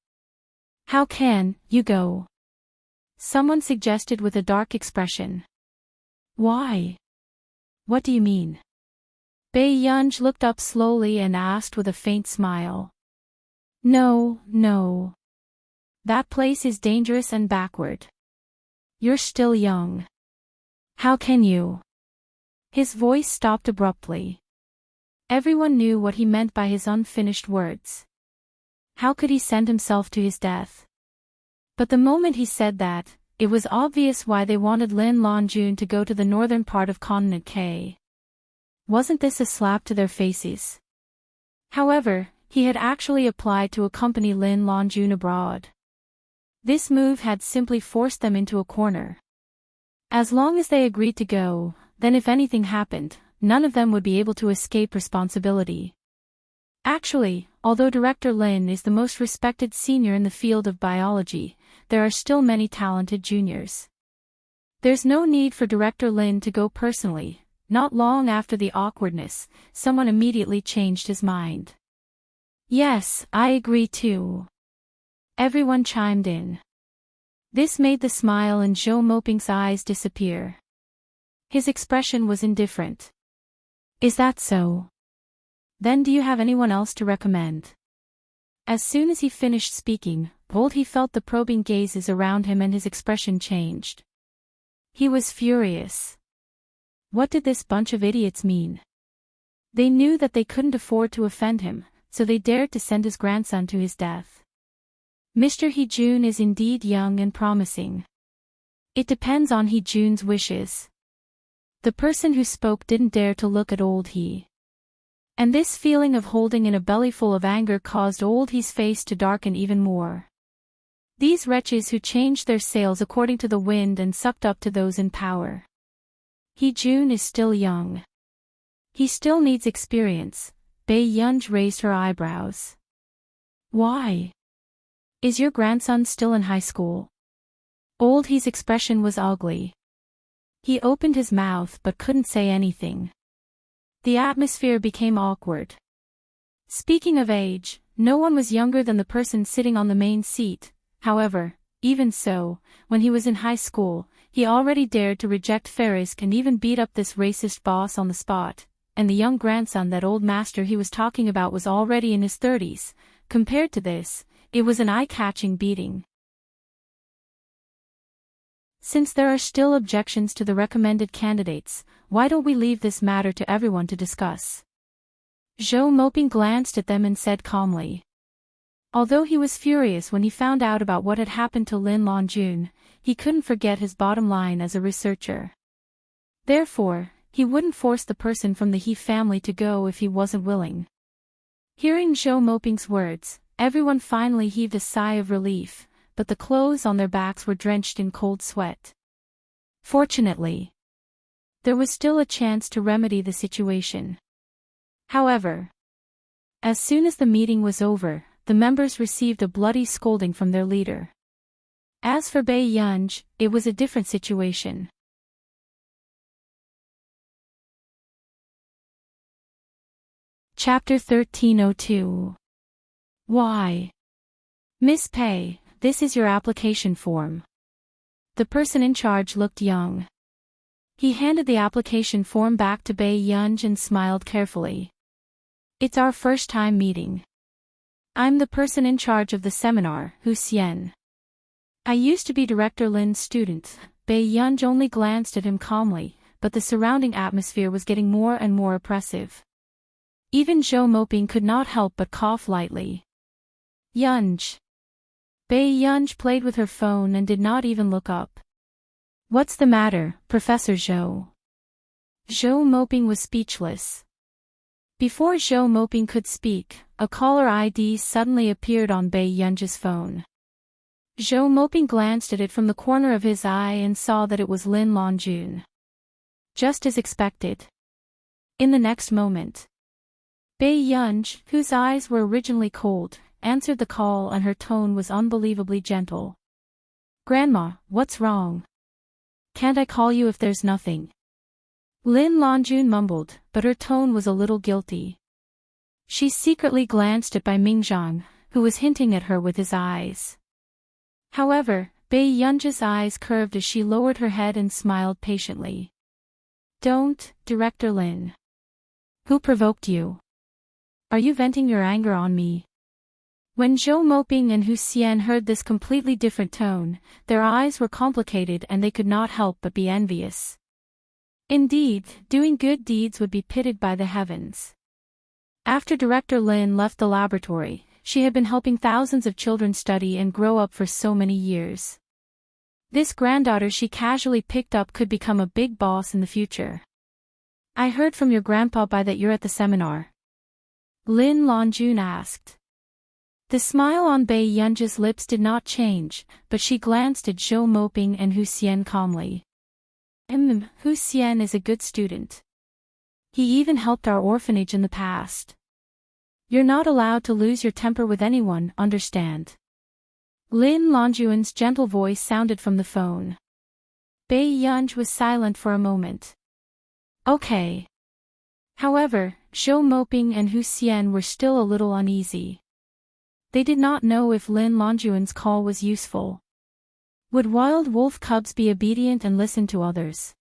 How can you go? Someone suggested with a dark expression. Why? What do you mean? Bai Yunj looked up slowly and asked with a faint smile. No. That place is dangerous and backward. You're still young. How can you? His voice stopped abruptly. Everyone knew what he meant by his unfinished words. How could he send himself to his death? But the moment he said that, it was obvious why they wanted Lin Longjun to go to the northern part of Continent K. Wasn't this a slap to their faces? However, he had actually applied to accompany Lin Longjun abroad. This move had simply forced them into a corner. As long as they agreed to go, then if anything happened, none of them would be able to escape responsibility. Actually, although Director Lin is the most respected senior in the field of biology, there are still many talented juniors. There's no need for Director Lin to go personally. Not long after the awkwardness, someone immediately changed his mind. Yes, I agree too. Everyone chimed in. This made the smile in Zhou Moping's eyes disappear. His expression was indifferent. Is that so? Then do you have anyone else to recommend? As soon as he finished speaking, he felt the probing gazes around him and his expression changed. He was furious. What did this bunch of idiots mean? They knew that they couldn't afford to offend him, so they dared to send his grandson to his death. Mr. He Jun is indeed young and promising. It depends on He Jun's wishes. The person who spoke didn't dare to look at old He. And this feeling of holding in a bellyful of anger caused old He's face to darken even more. These wretches who changed their sails according to the wind and sucked up to those in power. He June is still young. He still needs experience. Bei Yunj raised her eyebrows. Why? Is your grandson still in high school? Old He's expression was ugly. He opened his mouth but couldn't say anything. The atmosphere became awkward. Speaking of age, no one was younger than the person sitting on the main seat. However, even so, when he was in high school, he already dared to reject Farisk and even beat up this racist boss on the spot, and the young grandson that old master he was talking about was already in his 30s. Compared to this, it was an eye-catching beating. Since there are still objections to the recommended candidates, why don't we leave this matter to everyone to discuss? Zhou Moping glanced at them and said calmly. Although he was furious when he found out about what had happened to Lin Longjun, he couldn't forget his bottom line as a researcher. Therefore, he wouldn't force the person from the He family to go if he wasn't willing. Hearing Zhou Moping's words, everyone finally heaved a sigh of relief, but the clothes on their backs were drenched in cold sweat. Fortunately, there was still a chance to remedy the situation. However, as soon as the meeting was over, the members received a bloody scolding from their leader. As for Bei Yunj, it was a different situation. Chapter 1302. Why? Miss Pei, this is your application form. The person in charge looked young. He handed the application form back to Bei Yunj and smiled carefully. It's our first time meeting. I'm the person in charge of the seminar, Hu Xian. I used to be Director Lin's student. Bei Yunj only glanced at him calmly, but the surrounding atmosphere was getting more and more oppressive. Even Zhou Moping could not help but cough lightly. Yunj. Bei Yunj played with her phone and did not even look up. What's the matter, Professor Zhou? Zhou Moping was speechless. Before Zhou Moping could speak, a caller ID suddenly appeared on Bei Yunj's phone. Zhou Moping glanced at it from the corner of his eye and saw that it was Lin Longjun. Just as expected. In the next moment, Bei Yunj, whose eyes were originally cold, answered the call and her tone was unbelievably gentle. Grandma, what's wrong? Can't I call you if there's nothing? Lin Longjun mumbled, but her tone was a little guilty. She secretly glanced at Bai Mingzhang, who was hinting at her with his eyes. However, Bei Yunj's eyes curved as she lowered her head and smiled patiently. Don't, Director Lin. Who provoked you? Are you venting your anger on me? When Zhou Moping and Hu Xian heard this completely different tone, their eyes were complicated and they could not help but be envious. Indeed, doing good deeds would be pitied by the heavens. After Director Lin left the laboratory, she had been helping thousands of children study and grow up for so many years. This granddaughter she casually picked up could become a big boss in the future. I heard from your grandpa that you're at the seminar. Lin Longjun asked. The smile on Bei Yunj's lips did not change, but she glanced at Zhou Moping and Hu Xian calmly. Hu Xian is a good student. He even helped our orphanage in the past. You're not allowed to lose your temper with anyone, understand? Lin Longjun's gentle voice sounded from the phone. Bei Yunj was silent for a moment. Okay. However, Zhou Moping and Hu Xian were still a little uneasy. They did not know if Lin Longjun's call was useful. Would wild wolf cubs be obedient and listen to others?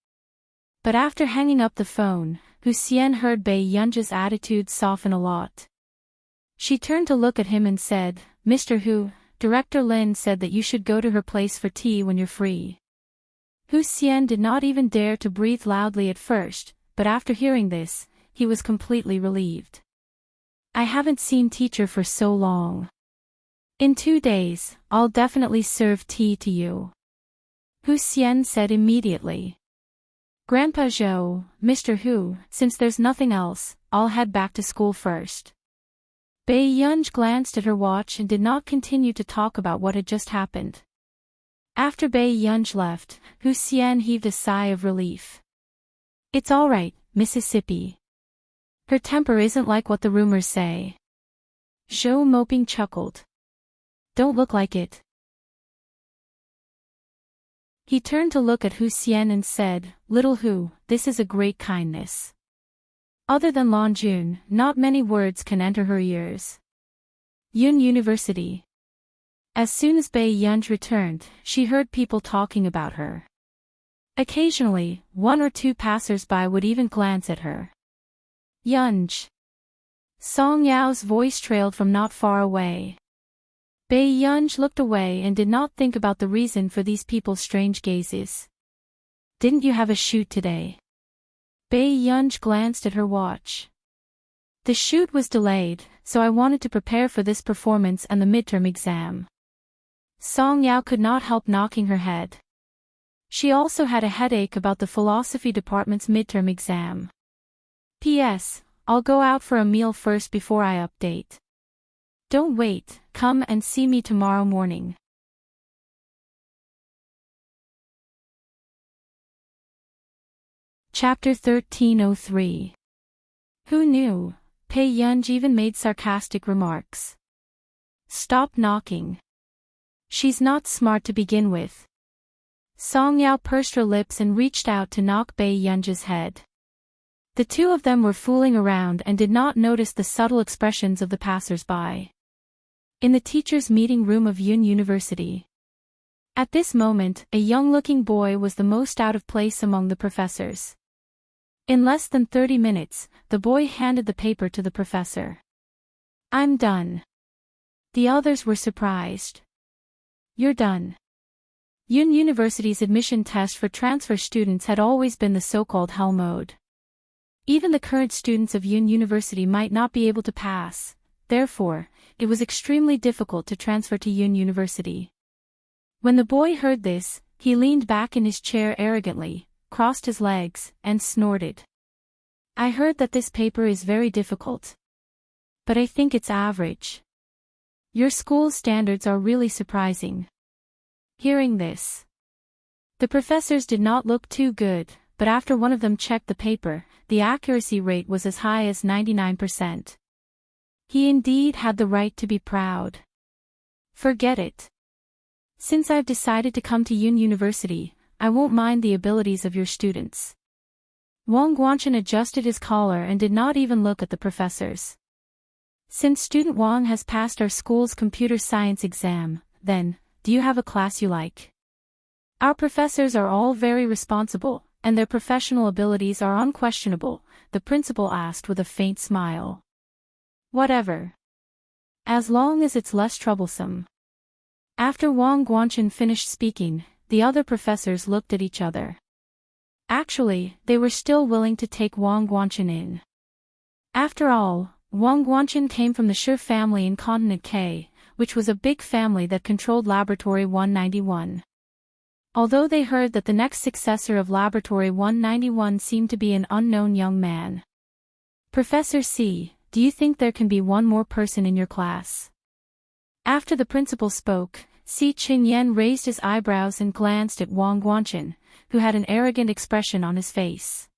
But after hanging up the phone, Hu Xian heard Bei Yunj's attitude soften a lot. She turned to look at him and said, Mr. Hu, Director Lin said that you should go to her place for tea when you're free. Hu Xian did not even dare to breathe loudly at first, but after hearing this, he was completely relieved. I haven't seen teacher for so long. In 2 days, I'll definitely serve tea to you. Hu Xian said immediately. Grandpa Zhou, Mr. Hu, since there's nothing else, I'll head back to school first. Bai Yunj glanced at her watch and did not continue to talk about what had just happened. After Bai Yunj left, Hu Xian heaved a sigh of relief. It's all right, Mississippi. Her temper isn't like what the rumors say. Zhou Moping chuckled. Don't look like it. He turned to look at Hu Xian and said, Little Hu, this is a great kindness. Other than Lan Jun, not many words can enter her ears. Yun University. As soon as Bai Yunj returned, she heard people talking about her. Occasionally, one or two passers-by would even glance at her. Yunj. Song Yao's voice trailed from not far away. Bai Yunj looked away and did not think about the reason for these people's strange gazes. Didn't you have a shoot today? Bai Yunj glanced at her watch. The shoot was delayed, so I wanted to prepare for this performance and the midterm exam. Song Yao could not help knocking her head. She also had a headache about the philosophy department's midterm exam. P.S. I'll go out for a meal first before I update. Don't wait, come and see me tomorrow morning. Chapter 1303. Who knew? Bai Yunj even made sarcastic remarks. Stop knocking. She's not smart to begin with. Song Yao pursed her lips and reached out to knock Bai Yunj's head. The two of them were fooling around and did not notice the subtle expressions of the passers-by. In the teachers' meeting room of Yun University. At this moment, a young-looking boy was the most out of place among the professors. In less than 30 minutes, the boy handed the paper to the professor. I'm done. The others were surprised. You're done. Yun University's admission test for transfer students had always been the so-called hell mode. Even the current students of Yun University might not be able to pass, therefore, it was extremely difficult to transfer to Yun University. When the boy heard this, he leaned back in his chair arrogantly, crossed his legs, and snorted. I heard that this paper is very difficult. But I think it's average. Your school's standards are really surprising. Hearing this, the professors did not look too good, but after one of them checked the paper, the accuracy rate was as high as 99%. He indeed had the right to be proud. Forget it. Since I've decided to come to Yun University, I won't mind the abilities of your students. Wang Guanchen adjusted his collar and did not even look at the professors. Since student Wang has passed our school's computer science exam, then, do you have a class you like? Our professors are all very responsible, and their professional abilities are unquestionable, the principal asked with a faint smile. Whatever. As long as it's less troublesome. After Wang Guanchen finished speaking, the other professors looked at each other. Actually, they were still willing to take Wang Guanchen in. After all, Wang Guanchen came from the Shi family in Continent K, which was a big family that controlled Laboratory 191. Although they heard that the next successor of Laboratory 191 seemed to be an unknown young man. Professor C, do you think there can be one more person in your class? After the principal spoke, Si Qingyan raised his eyebrows and glanced at Wang Guanchen, who had an arrogant expression on his face.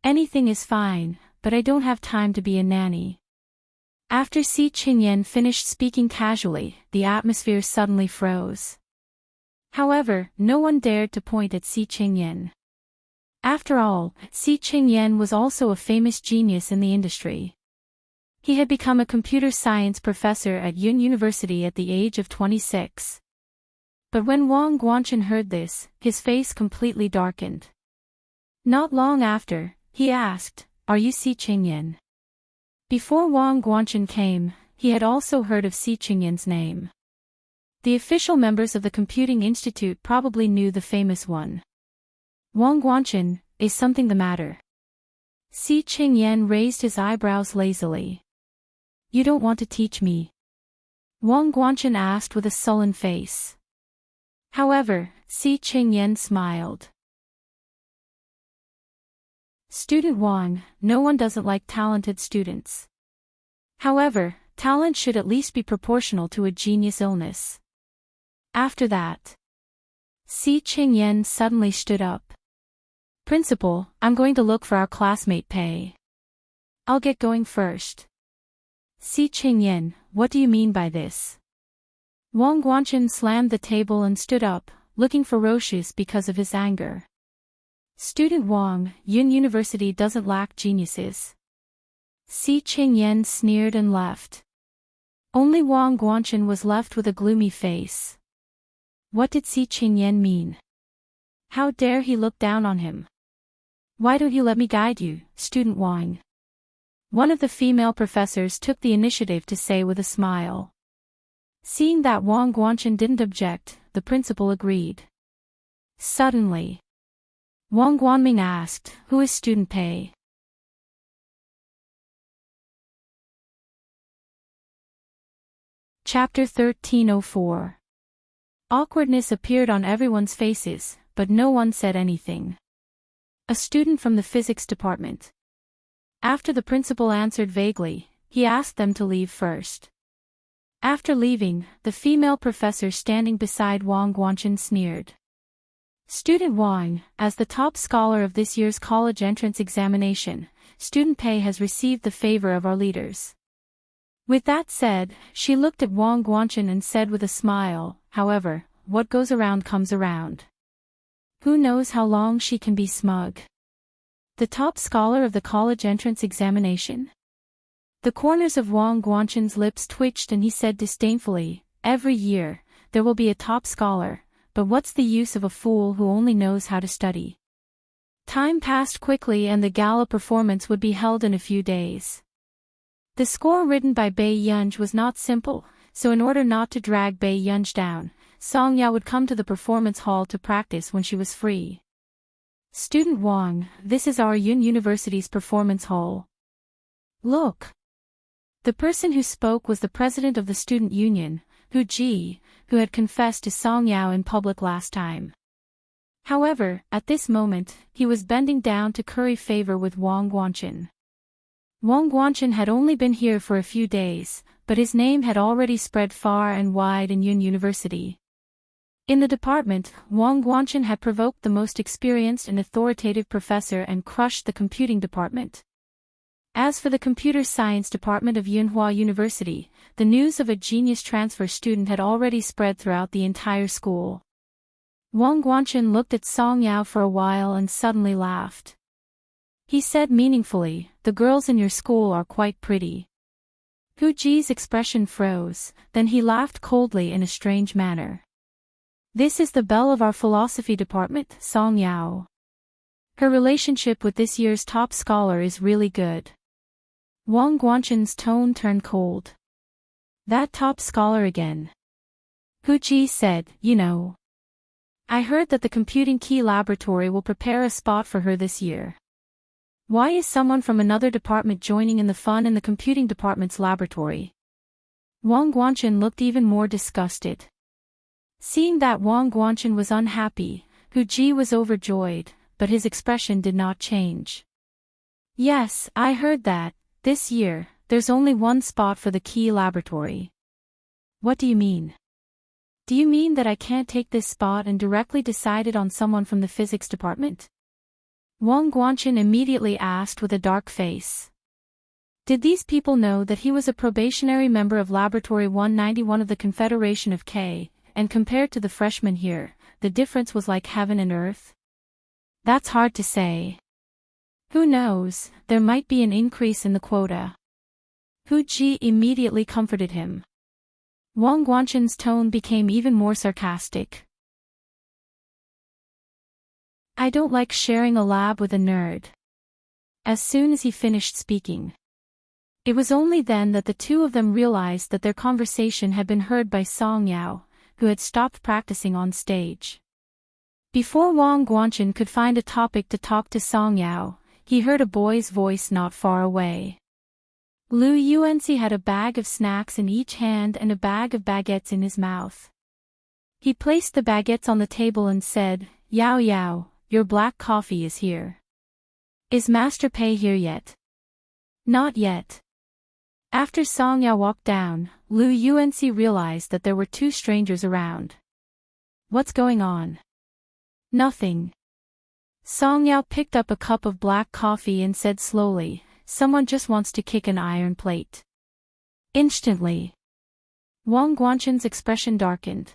Anything is fine, but I don't have time to be a nanny. After Si Qingyan finished speaking casually, the atmosphere suddenly froze. However, no one dared to point at Si Qingyan. After all, Si Qingyan was also a famous genius in the industry. He had become a computer science professor at Yun University at the age of 26. But when Wang Guanchen heard this, his face completely darkened. Not long after, he asked, "Are you Si Qingyan?" Before Wang Guanchen came, he had also heard of Si Qingyan's name. The official members of the Computing Institute probably knew the famous one. Wang Guanchen, is something the matter? Si Qingyan raised his eyebrows lazily. You don't want to teach me? Wang Guanchen asked with a sullen face. However, Si Qingyan smiled. Student Wang, no one doesn't like talented students. However, talent should at least be proportional to a genius illness. After that, Si Qingyan suddenly stood up. Principal, I'm going to look for our classmate Pei. I'll get going first. Si Qingyan, what do you mean by this? Wang Guanchen slammed the table and stood up, looking ferocious because of his anger. Student Wang, Yun University doesn't lack geniuses. Si Qingyan sneered and left. Only Wang Guanchen was left with a gloomy face. What did Si Qingyan mean? How dare he look down on him? Why don't you let me guide you, Student Wang? One of the female professors took the initiative to say with a smile. Seeing that Wang Guanchen didn't object, the principal agreed. Suddenly, Wang Guanming asked, "Who is Student Pei?" Chapter 1304. Awkwardness appeared on everyone's faces, but no one said anything. A student from the physics department. After the principal answered vaguely, he asked them to leave first. After leaving, the female professor standing beside Wang Guanchen sneered. Student Wang, as the top scholar of this year's college entrance examination, Student Pei has received the favor of our leaders. With that said, she looked at Wang Guanchen and said with a smile, however, what goes around comes around. Who knows how long she can be smug? The top scholar of the college entrance examination? The corners of Wang Guanchen's lips twitched and he said disdainfully, every year, there will be a top scholar, but what's the use of a fool who only knows how to study? Time passed quickly and the gala performance would be held in a few days. The score written by Bai Yunj was not simple, so in order not to drag Bai Yunj down, Song Yao would come to the performance hall to practice when she was free. Student Wang, this is our Yun University's performance hall. Look. The person who spoke was the president of the student union, Hu Ji, who had confessed to Song Yao in public last time. However, at this moment, he was bending down to curry favor with Wang Guanchen. Wang Guanchen had only been here for a few days, but his name had already spread far and wide in Yun University. In the department, Wang Guanchen had provoked the most experienced and authoritative professor and crushed the computing department. As for the computer science department of Yunhua University, the news of a genius transfer student had already spread throughout the entire school. Wang Guanchen looked at Song Yao for a while and suddenly laughed. He said meaningfully, the girls in your school are quite pretty. Hu Ji's expression froze, then he laughed coldly in a strange manner. This is the belle of our philosophy department, Song Yao. Her relationship with this year's top scholar is really good. Wang Guanchen's tone turned cold. That top scholar again. Hu Ji said, you know. I heard that the computing key laboratory will prepare a spot for her this year. Why is someone from another department joining in the fun in the computing department's laboratory? Wang Guanchen looked even more disgusted. Seeing that Wang Guanchen was unhappy, Hu Ji was overjoyed, but his expression did not change. Yes, I heard that, this year, there's only one spot for the key laboratory. What do you mean? Do you mean that I can't take this spot and directly decide it on someone from the physics department? Wang Guanchen immediately asked with a dark face. Did these people know that he was a probationary member of Laboratory 191 of the Confederation of K, and compared to the freshmen here, the difference was like heaven and earth? That's hard to say. Who knows, there might be an increase in the quota. Hu Ji immediately comforted him. Wang Guanchen's tone became even more sarcastic. I don't like sharing a lab with a nerd. As soon as he finished speaking. It was only then that the two of them realized that their conversation had been heard by Song Yao, who had stopped practicing on stage. Before Wang Guanchen could find a topic to talk to Song Yao, he heard a boy's voice not far away. Lu Yuanzi had a bag of snacks in each hand and a bag of baguettes in his mouth. He placed the baguettes on the table and said, Yao Yao, your black coffee is here. Is Master Pei here yet? Not yet. After Song Yao walked down, Lu Yuanxi realized that there were two strangers around. What's going on? Nothing. Song Yao picked up a cup of black coffee and said slowly, someone just wants to kick an iron plate. Instantly, Wang Guanchen's expression darkened.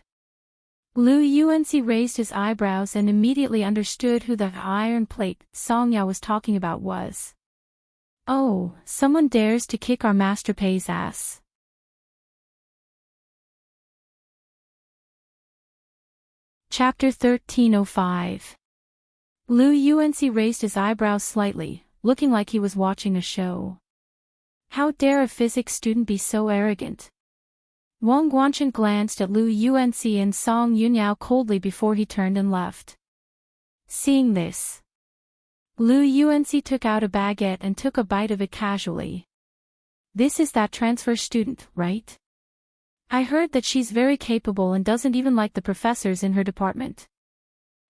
Lu Yuanxi raised his eyebrows and immediately understood who the iron plate Song Yao was talking about was. Oh, someone dares to kick our Master Pei's ass. Chapter 1305. Lu Yuanxi raised his eyebrows slightly, looking like he was watching a show. How dare a physics student be so arrogant? Wang Guanchen glanced at Lu Yuanxi and Song Yunyao coldly before he turned and left. Seeing this, Lu Yuanxi took out a baguette and took a bite of it casually. This is that transfer student, right? I heard that she's very capable and doesn't even like the professors in her department.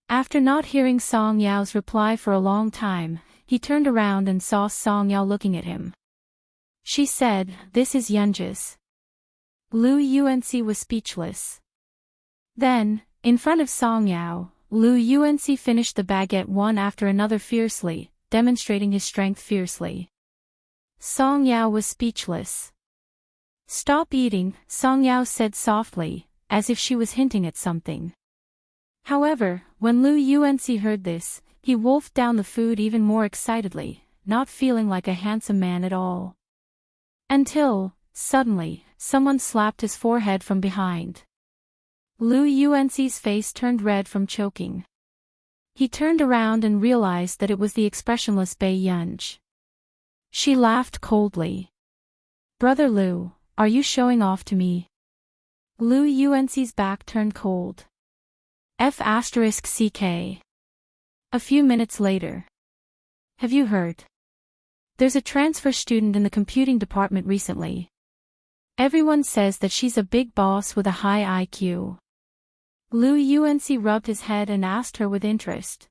After not hearing Song Yao's reply for a long time, he turned around and saw Song Yao looking at him. She said, "This is Yunji's." Lu Yuanxi was speechless. Then, in front of Song Yao, Lu Yuanxi finished the baguette one after another fiercely, demonstrating his strength fiercely. Song Yao was speechless. Stop eating, Song Yao said softly, as if she was hinting at something. However, when Lu Yuanxi heard this, he wolfed down the food even more excitedly, not feeling like a handsome man at all. Until, suddenly, someone slapped his forehead from behind. Lu Yuanxi's face turned red from choking. He turned around and realized that it was the expressionless Bei Yunj. She laughed coldly. "Brother Lu, are you showing off to me?" Lu Yuanxi's back turned cold. F***ck. A few minutes later. Have you heard? There's a transfer student in the computing department recently. Everyone says that she's a big boss with a high IQ. Lu Yuanxi rubbed his head and asked her with interest.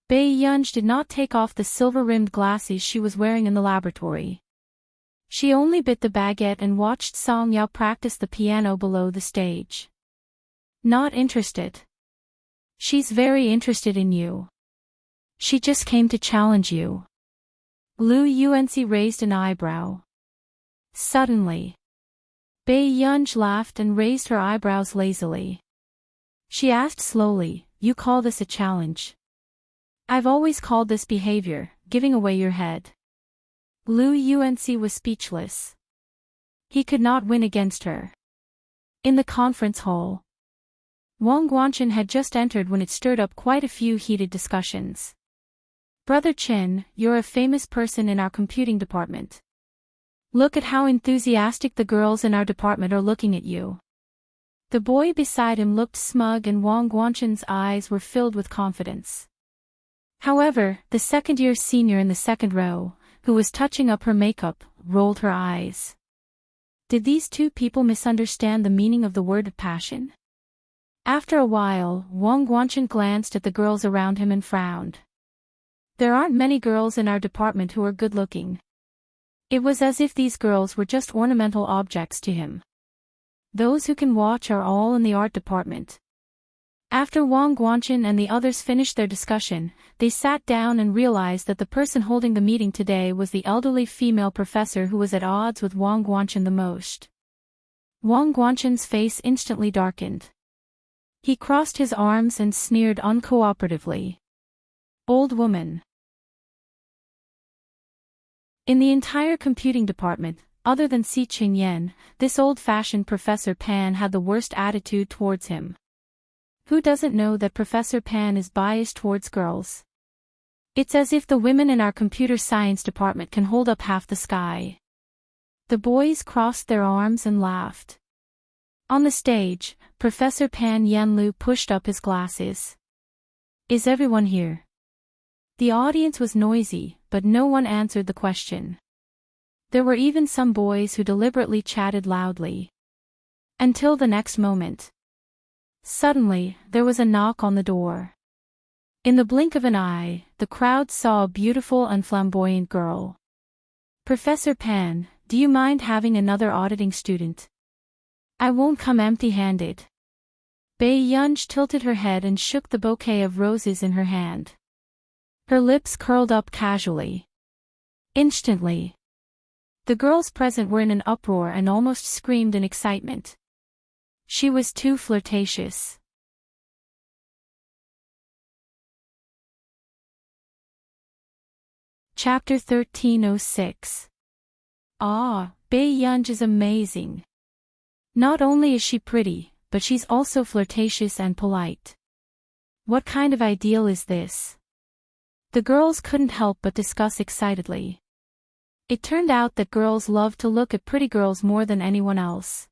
Bei Yunj did not take off the silver-rimmed glasses she was wearing in the laboratory. She only bit the baguette and watched Song Yao practice the piano below the stage. Not interested. She's very interested in you. She just came to challenge you. Lu Yuanxi raised an eyebrow. Suddenly, Bei Yunj laughed and raised her eyebrows lazily. She asked slowly, "You call this a challenge?" "I've always called this behavior, giving away your head." Lu Yuanxi was speechless. He could not win against her. In the conference hall, Wang Guanchen had just entered when it stirred up quite a few heated discussions. "Brother Chen, you're a famous person in our computing department. Look at how enthusiastic the girls in our department are looking at you." The boy beside him looked smug and Wang Guanchen's eyes were filled with confidence. However, the second-year senior in the second row, who was touching up her makeup, rolled her eyes. Did these two people misunderstand the meaning of the word passion? After a while, Wang Guanchen glanced at the girls around him and frowned. There aren't many girls in our department who are good-looking. It was as if these girls were just ornamental objects to him. Those who can watch are all in the art department. After Wang Guanchen and the others finished their discussion, they sat down and realized that the person holding the meeting today was the elderly female professor who was at odds with Wang Guanchen the most. Wang Guanchen's face instantly darkened. He crossed his arms and sneered uncooperatively. "Old woman." In the entire computing department, other than Si Qingyan, this old-fashioned Professor Pan had the worst attitude towards him. Who doesn't know that Professor Pan is biased towards girls? It's as if the women in our computer science department can hold up half the sky. The boys crossed their arms and laughed. On the stage, Professor Pan Yanlu pushed up his glasses. "Is everyone here?" The audience was noisy, but no one answered the question. There were even some boys who deliberately chatted loudly. Until the next moment. Suddenly, there was a knock on the door. In the blink of an eye, the crowd saw a beautiful and flamboyant girl. "Professor Pan, do you mind having another auditing student? I won't come empty-handed." Bai Yunj tilted her head and shook the bouquet of roses in her hand. Her lips curled up casually. Instantly, the girls present were in an uproar and almost screamed in excitement. She was too flirtatious. Chapter 1306. Ah, Bai Yunj is amazing. Not only is she pretty, but she's also flirtatious and polite. What kind of ideal is this? The girls couldn't help but discuss excitedly. It turned out that girls love to look at pretty girls more than anyone else.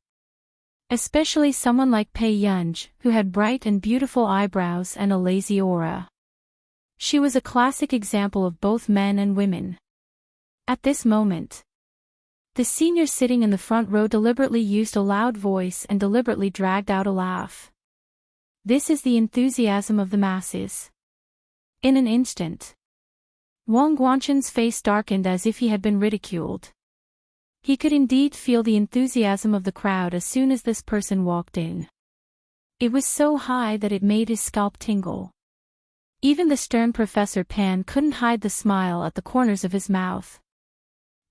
Especially someone like Bai Yunj, who had bright and beautiful eyebrows and a lazy aura. She was a classic example of both men and women. At this moment, the senior sitting in the front row deliberately used a loud voice and deliberately dragged out a laugh. This is the enthusiasm of the masses. In an instant, Wang Guanshan's face darkened as if he had been ridiculed. He could indeed feel the enthusiasm of the crowd as soon as this person walked in. It was so high that it made his scalp tingle. Even the stern Professor Pan couldn't hide the smile at the corners of his mouth.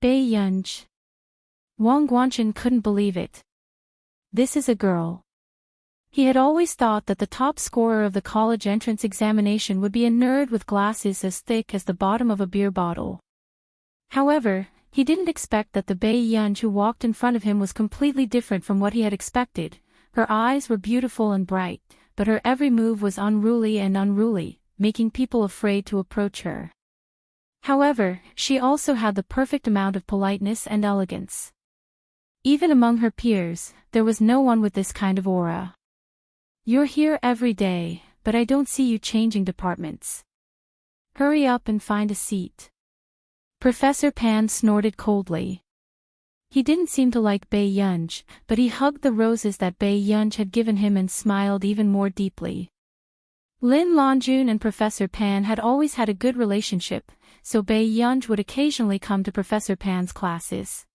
Bai Yunj. Wang Guanshan couldn't believe it. This is a girl. He had always thought that the top scorer of the college entrance examination would be a nerd with glasses as thick as the bottom of a beer bottle. However, he didn't expect that the Bai Yunj who walked in front of him was completely different from what he had expected. Her eyes were beautiful and bright, but her every move was unruly, making people afraid to approach her. However, she also had the perfect amount of politeness and elegance. Even among her peers, there was no one with this kind of aura. "You're here every day, but I don't see you changing departments. Hurry up and find a seat." Professor Pan snorted coldly. He didn't seem to like Bai Yunj, but he hugged the roses that Bai Yunj had given him and smiled even more deeply. Lin Longjun and Professor Pan had always had a good relationship, so Bai Yunj would occasionally come to Professor Pan's classes.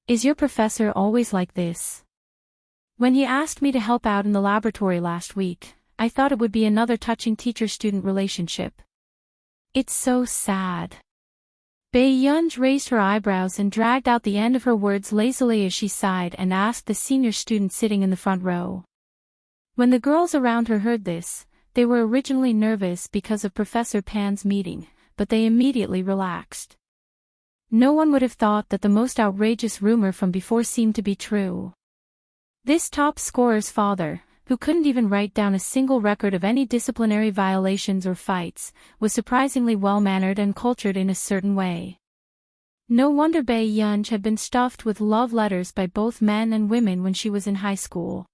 "Is your professor always like this? When he asked me to help out in the laboratory last week, I thought it would be another touching teacher-student relationship. It's so sad." Bai Yunj raised her eyebrows and dragged out the end of her words lazily as she sighed and asked the senior student sitting in the front row. When the girls around her heard this, they were originally nervous because of Professor Pan's meeting, but they immediately relaxed. No one would have thought that the most outrageous rumor from before seemed to be true. This top scorer's father, who couldn't even write down a single record of any disciplinary violations or fights, was surprisingly well-mannered and cultured in a certain way. No wonder Bai Yunj had been stuffed with love letters by both men and women when she was in high school.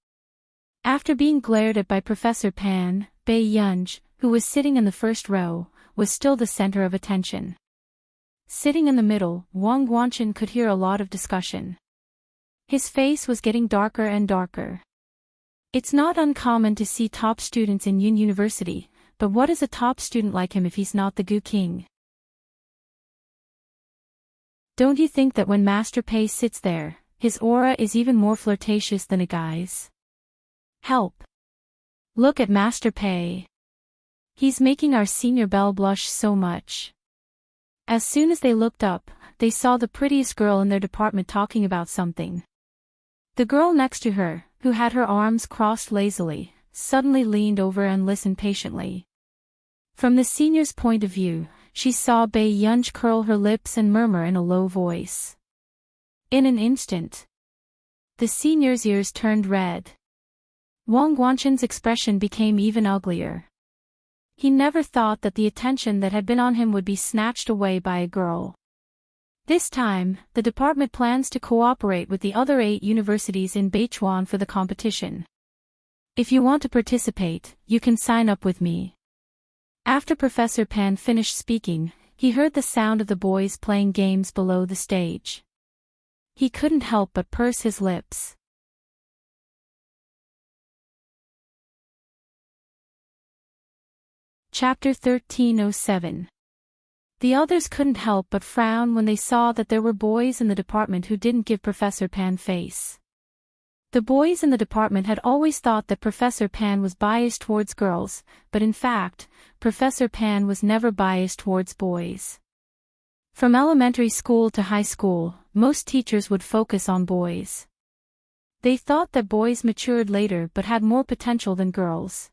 After being glared at by Professor Pan, Bai Yunj, who was sitting in the first row, was still the center of attention. Sitting in the middle, Wang Guanshan could hear a lot of discussion. His face was getting darker and darker. It's not uncommon to see top students in Yun University, but what is a top student like him if he's not the Gu King? Don't you think that when Master Pei sits there, his aura is even more flirtatious than a guy's? Help! Look at Master Pei. He's making our senior belle blush so much. As soon as they looked up, they saw the prettiest girl in their department talking about something. The girl next to her, who had her arms crossed lazily, suddenly leaned over and listened patiently. From the senior's point of view, she saw Bai Yunj curl her lips and murmur in a low voice. In an instant, the senior's ears turned red. Wang Guanshan's expression became even uglier. He never thought that the attention that had been on him would be snatched away by a girl. This time, the department plans to cooperate with the other 8 universities in Beichuan for the competition. If you want to participate, you can sign up with me. After Professor Pan finished speaking, he heard the sound of the boys playing games below the stage. He couldn't help but purse his lips. Chapter 1307. The others couldn't help but frown when they saw that there were boys in the department who didn't give Professor Pan face. The boys in the department had always thought that Professor Pan was biased towards girls, but in fact, Professor Pan was never biased towards boys. From elementary school to high school, most teachers would focus on boys. They thought that boys matured later but had more potential than girls.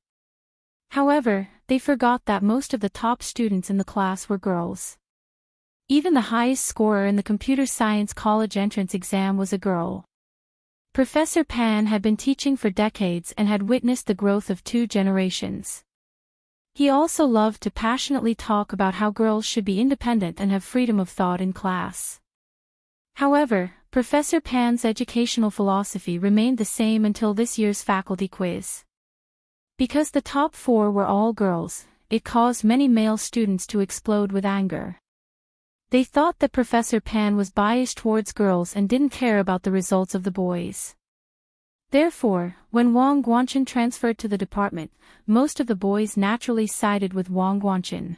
However, they forgot that most of the top students in the class were girls. Even the highest scorer in the computer science college entrance exam was a girl. Professor Pan had been teaching for decades and had witnessed the growth of 2 generations. He also loved to passionately talk about how girls should be independent and have freedom of thought in class. However, Professor Pan's educational philosophy remained the same until this year's faculty quiz. Because the top 4 were all girls, it caused many male students to explode with anger. They thought that Professor Pan was biased towards girls and didn't care about the results of the boys. Therefore, when Wang Guanchen transferred to the department, most of the boys naturally sided with Wang Guanchen.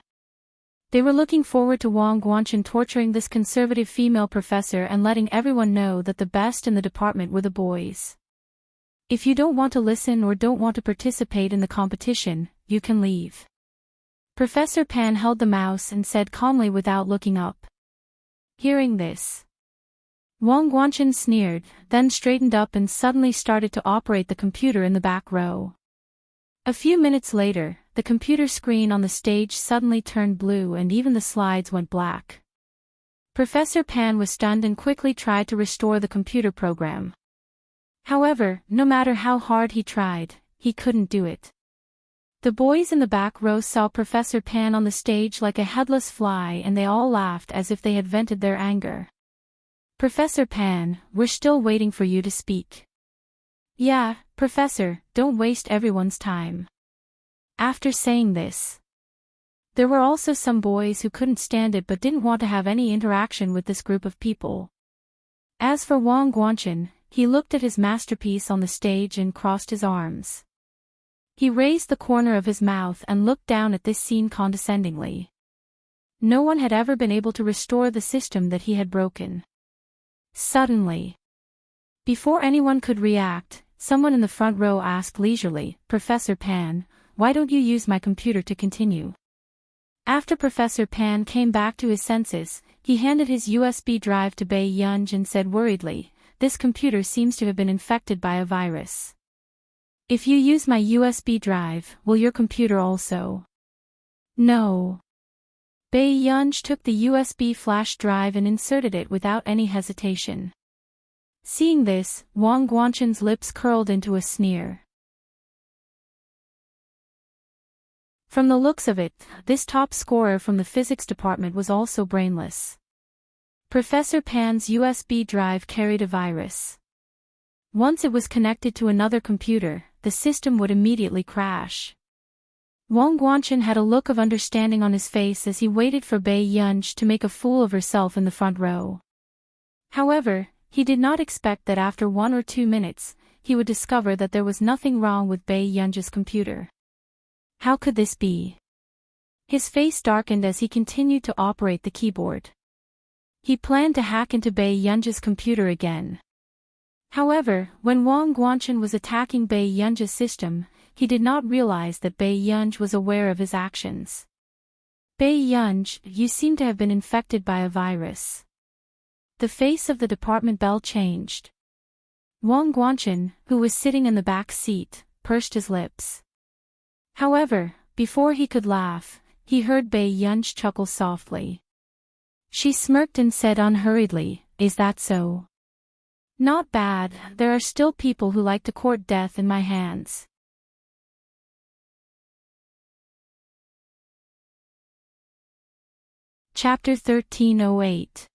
They were looking forward to Wang Guanchen torturing this conservative female professor and letting everyone know that the best in the department were the boys. If you don't want to listen or don't want to participate in the competition, you can leave. Professor Pan held the mouse and said calmly without looking up. Hearing this, Wang Guanchen sneered, then straightened up and suddenly started to operate the computer in the back row. A few minutes later, the computer screen on the stage suddenly turned blue and even the slides went black. Professor Pan was stunned and quickly tried to restore the computer program. However, no matter how hard he tried, he couldn't do it. The boys in the back row saw Professor Pan on the stage like a headless fly and they all laughed as if they had vented their anger. Professor Pan, we're still waiting for you to speak. Yeah, Professor, don't waste everyone's time. After saying this, there were also some boys who couldn't stand it but didn't want to have any interaction with this group of people. As for Wang Guanchen, he looked at his masterpiece on the stage and crossed his arms. He raised the corner of his mouth and looked down at this scene condescendingly. No one had ever been able to restore the system that he had broken. Suddenly, before anyone could react, someone in the front row asked leisurely, Professor Pan, why don't you use my computer to continue? After Professor Pan came back to his senses, he handed his USB drive to Bai Yunj and said worriedly, this computer seems to have been infected by a virus. If you use my USB drive, will your computer also? No. Bai Yunj took the USB flash drive and inserted it without any hesitation. Seeing this, Wang Guanchen's lips curled into a sneer. From the looks of it, this top scorer from the physics department was also brainless. Professor Pan's USB drive carried a virus. Once it was connected to another computer, the system would immediately crash. Wang Guanchen had a look of understanding on his face as he waited for Bai Yunj to make a fool of herself in the front row. However, he did not expect that after 1 or 2 minutes, he would discover that there was nothing wrong with Bai Yunj's computer. How could this be? His face darkened as he continued to operate the keyboard. He planned to hack into Bai Yunj's computer again. However, when Wang Guanchen was attacking Bai Yunj's system, he did not realize that Bai Yunj was aware of his actions. Bai Yunj, you seem to have been infected by a virus. The face of the department belle changed. Wang Guanchen, who was sitting in the back seat, pursed his lips. However, before he could laugh, he heard Bai Yunj chuckle softly. She smirked and said unhurriedly, is that so? Not bad, there are still people who like to court death in my hands. Chapter 1308.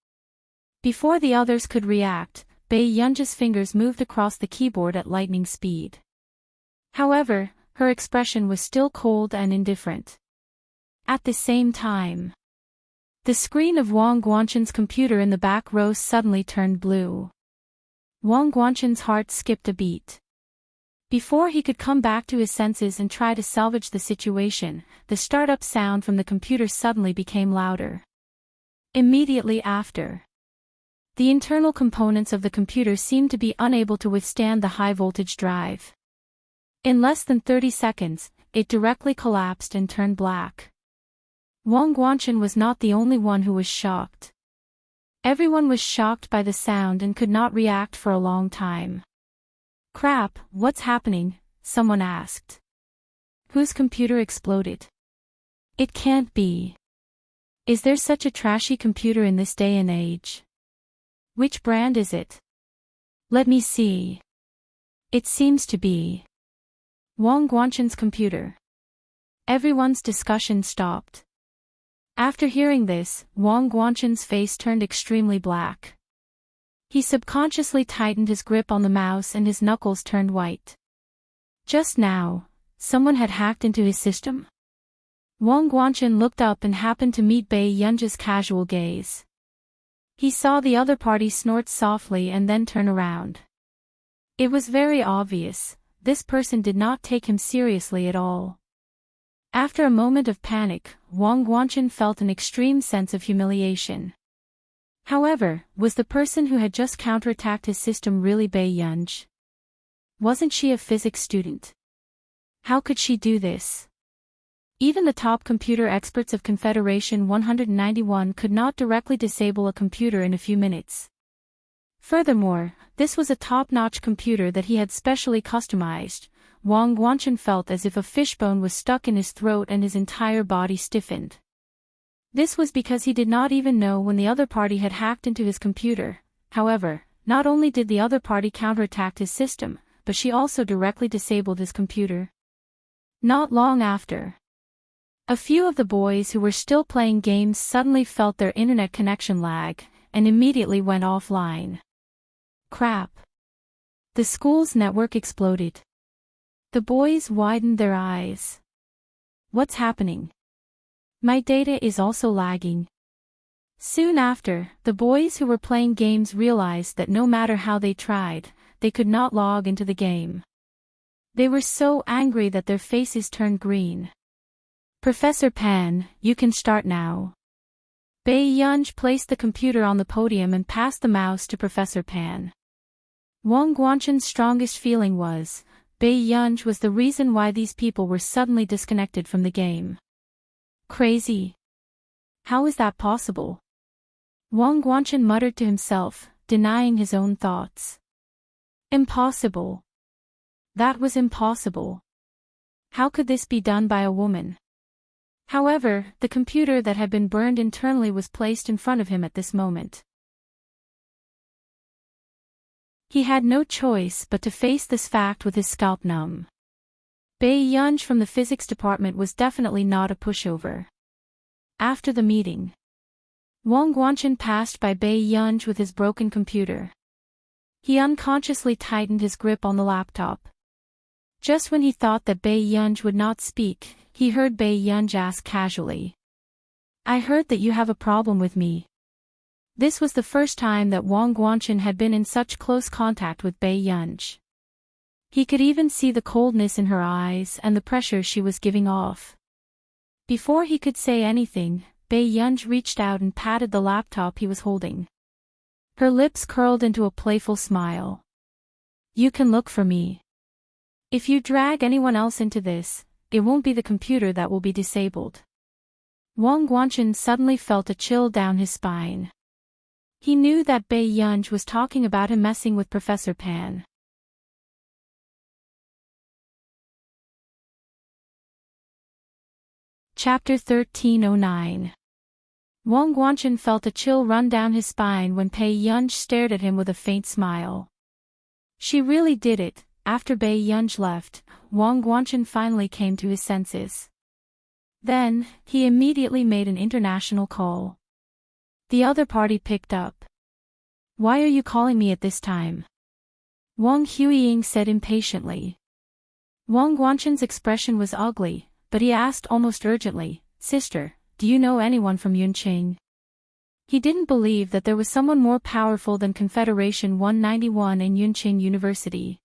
Before the others could react, Bai Yunj's fingers moved across the keyboard at lightning speed. However, her expression was still cold and indifferent. At the same time, the screen of Wang Guanchen's computer in the back row suddenly turned blue. Wang Guanchen's heart skipped a beat. Before he could come back to his senses and try to salvage the situation, the startup sound from the computer suddenly became louder. Immediately after, the internal components of the computer seemed to be unable to withstand the high-voltage drive. In less than 30 seconds, it directly collapsed and turned black. Wang Guanchen was not the only one who was shocked. Everyone was shocked by the sound and could not react for a long time. "Crap, what's happening?" someone asked. "Whose computer exploded? It can't be. Is there such a trashy computer in this day and age? Which brand is it? Let me see. It seems to be Wang Guanchen's computer." Everyone's discussion stopped. After hearing this, Wang Guanchen's face turned extremely black. He subconsciously tightened his grip on the mouse and his knuckles turned white. Just now, someone had hacked into his system? Wang Guanchen looked up and happened to meet Bai Yunji's casual gaze. He saw the other party snort softly and then turn around. It was very obvious, this person did not take him seriously at all. After a moment of panic, Wang Guanchen felt an extreme sense of humiliation. However, was the person who had just counterattacked his system really Bai Yunji? Wasn't she a physics student? How could she do this? Even the top computer experts of Confederation 191 could not directly disable a computer in a few minutes. Furthermore, this was a top-notch computer that he had specially customized. Wang Guanchen felt as if a fishbone was stuck in his throat and his entire body stiffened. This was because he did not even know when the other party had hacked into his computer. However, not only did the other party counterattack his system, but she also directly disabled his computer. Not long after, a few of the boys who were still playing games suddenly felt their internet connection lag, and immediately went offline. Crap! The school's network exploded. The boys widened their eyes. What's happening? My data is also lagging. Soon after, the boys who were playing games realized that no matter how they tried, they could not log into the game. They were so angry that their faces turned green. "Professor Pan, you can start now." Bai Yunji placed the computer on the podium and passed the mouse to Professor Pan. Wang Guanchen's strongest feeling was, Bai Yunji was the reason why these people were suddenly disconnected from the game. Crazy. How is that possible? Wang Guanchen muttered to himself, denying his own thoughts. Impossible. That was impossible. How could this be done by a woman? However, the computer that had been burned internally was placed in front of him at this moment. He had no choice but to face this fact with his scalp numb. Bai Yunji from the physics department was definitely not a pushover. After the meeting, Wang Guanchen passed by Bai Yunji with his broken computer. He unconsciously tightened his grip on the laptop. Just when he thought that Bai Yunji would not speak, he heard Bai Yunji ask casually, "I heard that you have a problem with me." This was the first time that Wang Guanchen had been in such close contact with Bai Yunji. He could even see the coldness in her eyes and the pressure she was giving off. Before he could say anything, Bai Yunji reached out and patted the laptop he was holding. Her lips curled into a playful smile. "You can look for me. If you drag anyone else into this, it won't be the computer that will be disabled." Wang Guanchen suddenly felt a chill down his spine. He knew that Bai Yunji was talking about him messing with Professor Pan. Chapter 1309. Wang Guanchen felt a chill run down his spine when Bai Yunji stared at him with a faint smile. She really did it. After Bai Yunji left, Wang Guanchen finally came to his senses. Then, he immediately made an international call. The other party picked up. "Why are you calling me at this time?" Wang Huiying said impatiently. Wang Guanchen's expression was ugly, but he asked almost urgently, "Sister, do you know anyone from Yunqing?" He didn't believe that there was someone more powerful than Confederation 191 in Yunqing University.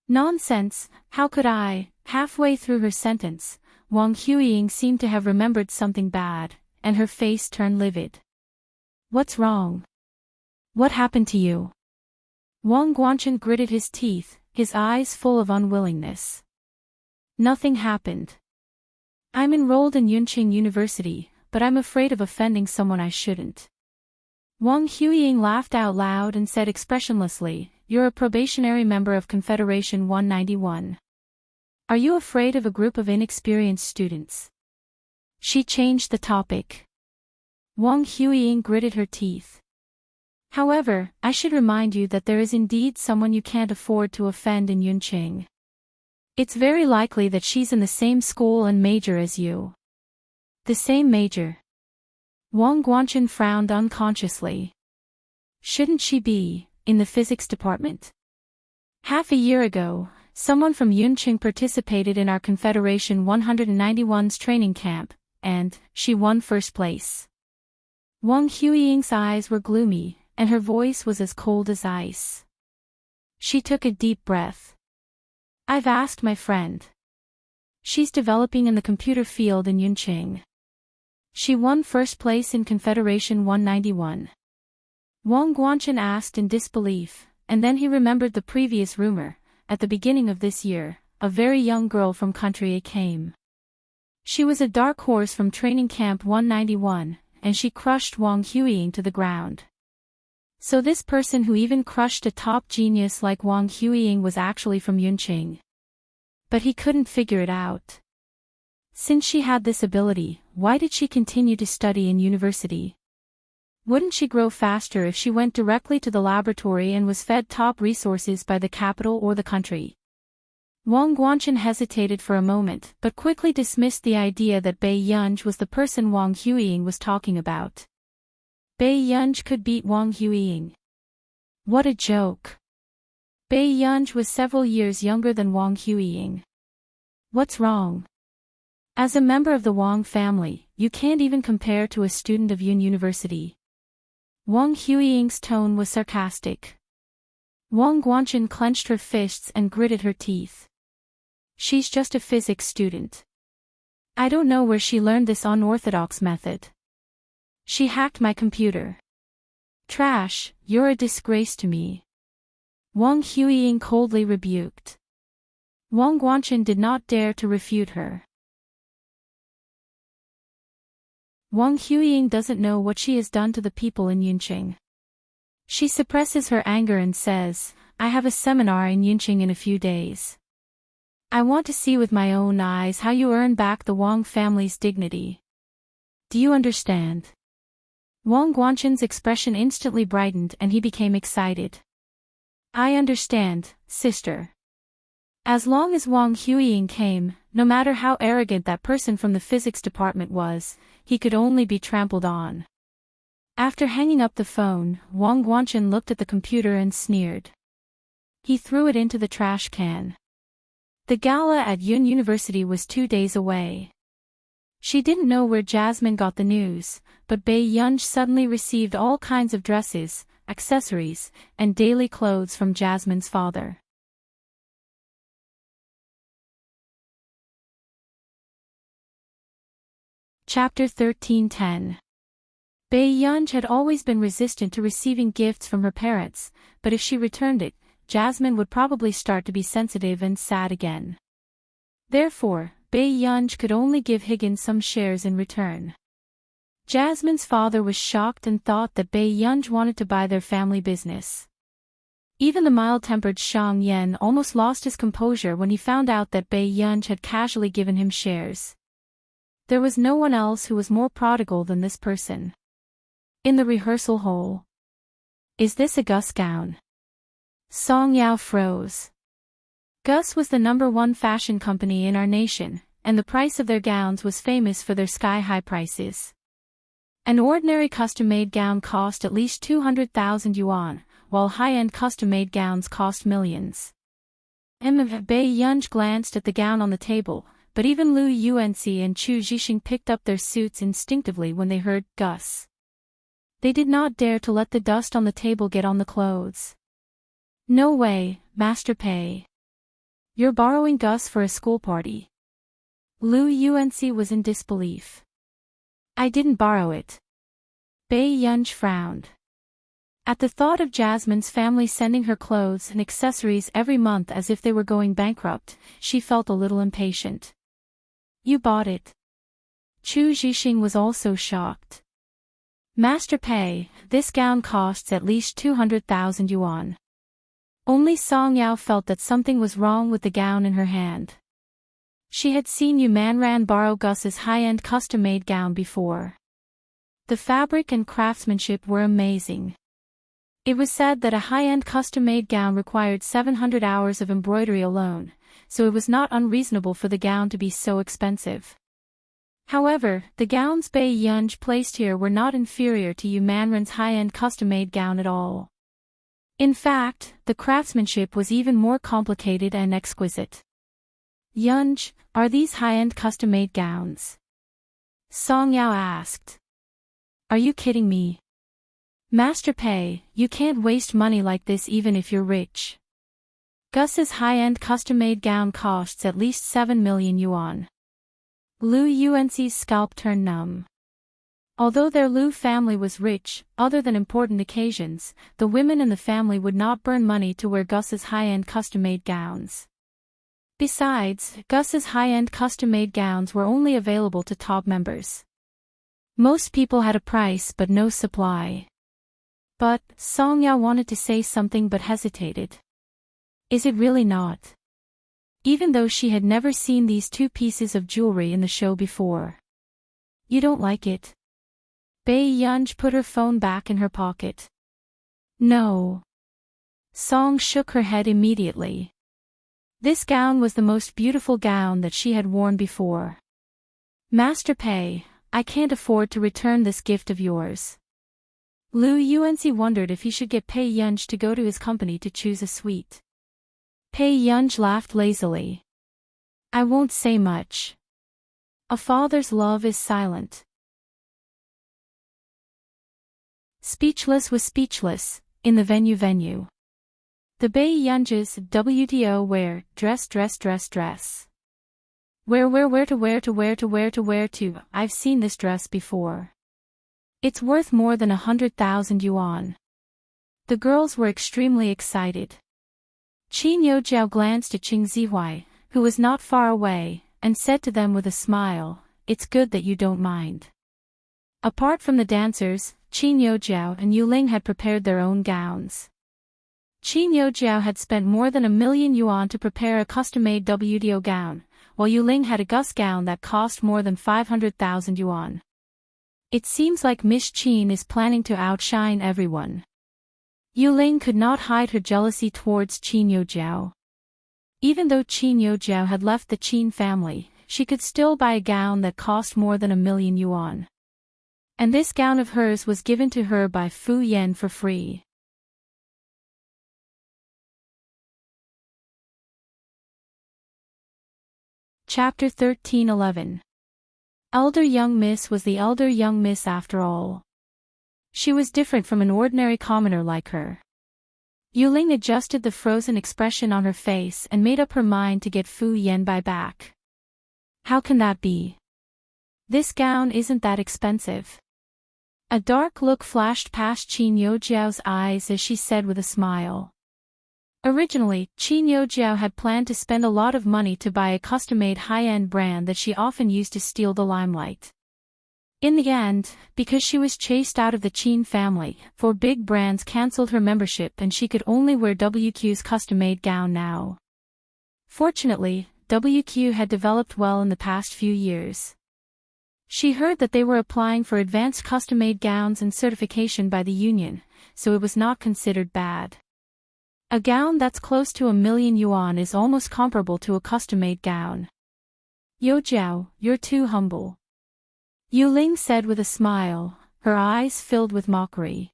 Nonsense, how could I? Halfway through her sentence, Wang Huiying seemed to have remembered something bad, and her face turned livid. What's wrong? What happened to you? Wang Guanchen gritted his teeth, his eyes full of unwillingness. Nothing happened. I'm enrolled in Yunqing University, but I'm afraid of offending someone I shouldn't. Wang Huiying laughed out loud and said expressionlessly, You're a probationary member of Confederation 191. Are you afraid of a group of inexperienced students? She changed the topic. Wang Huiying gritted her teeth. However, I should remind you that there is indeed someone you can't afford to offend in Yunqing. It's very likely that she's in the same school and major as you. The same major. Wang Guanchen frowned unconsciously. Shouldn't she be in the physics department? Half a year ago, someone from Yunqing participated in our Confederation 191's training camp, and she won first place. Wang Huiying's eyes were gloomy, and her voice was as cold as ice. She took a deep breath. I've asked my friend. She's developing in the computer field in Yunqing. She won first place in Confederation 191. Wang Guanchen asked in disbelief, and then he remembered the previous rumor. At the beginning of this year, a very young girl from country A came. She was a dark horse from training camp 191, and she crushed Wang Huiying to the ground. So this person who even crushed a top genius like Wang Huiying was actually from Yunqing. But he couldn't figure it out. Since she had this ability, why did she continue to study in university? Wouldn't she grow faster if she went directly to the laboratory and was fed top resources by the capital or the country? Wang Guanchen hesitated for a moment but quickly dismissed the idea that Bai Yunj was the person Wang Huiying was talking about. Bai Yunj could beat Wang Huiying. What a joke. Bai Yunj was several years younger than Wang Huiying. What's wrong? As a member of the Wang family, you can't even compare to a student of Yun University. Wang Huiying's tone was sarcastic. Wang Guanchen clenched her fists and gritted her teeth. She's just a physics student. I don't know where she learned this unorthodox method. She hacked my computer. Trash, you're a disgrace to me. Wang Huiying coldly rebuked. Wang Guanchen did not dare to refute her. Wang Huiying doesn't know what she has done to the people in Yunqing. She suppresses her anger and says, I have a seminar in Yunqing in a few days. I want to see with my own eyes how you earn back the Wang family's dignity. Do you understand? Wang Guanchen's expression instantly brightened and he became excited. I understand, sister. As long as Wang Huiying came, no matter how arrogant that person from the physics department was, he could only be trampled on. After hanging up the phone, Wang Guanchen looked at the computer and sneered. He threw it into the trash can. The gala at Yun University was 2 days away. She didn't know where Jasmine got the news, but Bai Yunj suddenly received all kinds of dresses, accessories, and daily clothes from Jasmine's father. Chapter 13:10. Bai Yunj had always been resistant to receiving gifts from her parents, but if she returned it, Jasmine would probably start to be sensitive and sad again. Therefore, Bai Yunj could only give Higgins some shares in return. Jasmine's father was shocked and thought that Bai Yunj wanted to buy their family business. Even the mild-tempered Shang Yan almost lost his composure when he found out that Bai Yunj had casually given him shares. There was no one else who was more prodigal than this person. In the rehearsal hall. Is this a Gus gown? Song Yao froze. Gus was the #1 fashion company in our nation, and the price of their gowns was famous for their sky-high prices. An ordinary custom-made gown cost at least 200,000 yuan, while high-end custom-made gowns cost millions. Bai Yunj glanced at the gown on the table, but even Lu Yuanci and Chu Zhixing picked up their suits instinctively when they heard Gus. They did not dare to let the dust on the table get on the clothes. No way, Master Pei. You're borrowing Gus for a school party. Lu Yuanxi was in disbelief. I didn't borrow it. Bai Yunj frowned. At the thought of Jasmine's family sending her clothes and accessories every month as if they were going bankrupt, she felt a little impatient. You bought it. Chu Zhixing was also shocked. Master Pei, this gown costs at least 200,000 yuan. Only Song Yao felt that something was wrong with the gown in her hand. She had seen Yu Manran borrow Gus's high-end custom-made gown before. The fabric and craftsmanship were amazing. It was said that a high-end custom-made gown required 700 hours of embroidery alone, so it was not unreasonable for the gown to be so expensive. However, the gowns Bai Yunj placed here were not inferior to Yu Manran's high-end custom-made gown at all. In fact, the craftsmanship was even more complicated and exquisite. Yunj, are these high-end custom-made gowns? Song Yao asked. Are you kidding me? Master Pei, you can't waste money like this even if you're rich. Gus's high-end custom-made gown costs at least 7 million yuan. Lu Yuanxi's scalp turned numb. Although their Lu family was rich, other than important occasions, the women in the family would not burn money to wear Gus's high-end custom-made gowns. Besides, Gus's high-end custom-made gowns were only available to top members. Most people had a price but no supply. But, Song Yao wanted to say something but hesitated. Is it really not? Even though she had never seen these two pieces of jewelry in the show before. You don't like it? Bai Yunj put her phone back in her pocket. No. Song shook her head immediately. This gown was the most beautiful gown that she had worn before. Master Pei, I can't afford to return this gift of yours. Lu Yuanxi wondered if he should get Pei Yunj to go to his company to choose a suite. Pei Yunj laughed lazily. I won't say much. A father's love is silent. Speechless was speechless, in the venue. The Bai Yunj's WTO wear, dress. Where to, I've seen this dress before. It's worth more than 100,000 yuan. The girls were extremely excited. Qin Youjiao glanced at Qing Zihuai, who was not far away, and said to them with a smile, it's good that you don't mind. Apart from the dancers, Qin Youjiao and Yu Ling had prepared their own gowns. Qin Youjiao had spent more than 1 million yuan to prepare a custom-made WTO gown, while Yu Ling had a Gus gown that cost more than 500,000 yuan. It seems like Miss Qin is planning to outshine everyone. Yu Ling could not hide her jealousy towards Qin Youjiao. Even though Qin Youjiao had left the Qin family, she could still buy a gown that cost more than 1 million yuan. And this gown of hers was given to her by Fu Yan for free. Chapter 13:11. Elder young miss was the elder young miss after all. She was different from an ordinary commoner like her. Yu Ling adjusted the frozen expression on her face and made up her mind to get Fu Yan back. How can that be? This gown isn't that expensive. A dark look flashed past Qin Youjiao's eyes as she said with a smile. Originally, Qin Youjiao had planned to spend a lot of money to buy a custom-made high-end brand that she often used to steal the limelight. In the end, because she was chased out of the Qin family, 4 big brands cancelled her membership and she could only wear WQ's custom-made gown now. Fortunately, WQ had developed well in the past few years. She heard that they were applying for advanced custom-made gowns and certification by the union, so it was not considered bad. A gown that's close to 1 million yuan is almost comparable to a custom-made gown. Youjiao, you're too humble. Yu Ling said with a smile, her eyes filled with mockery.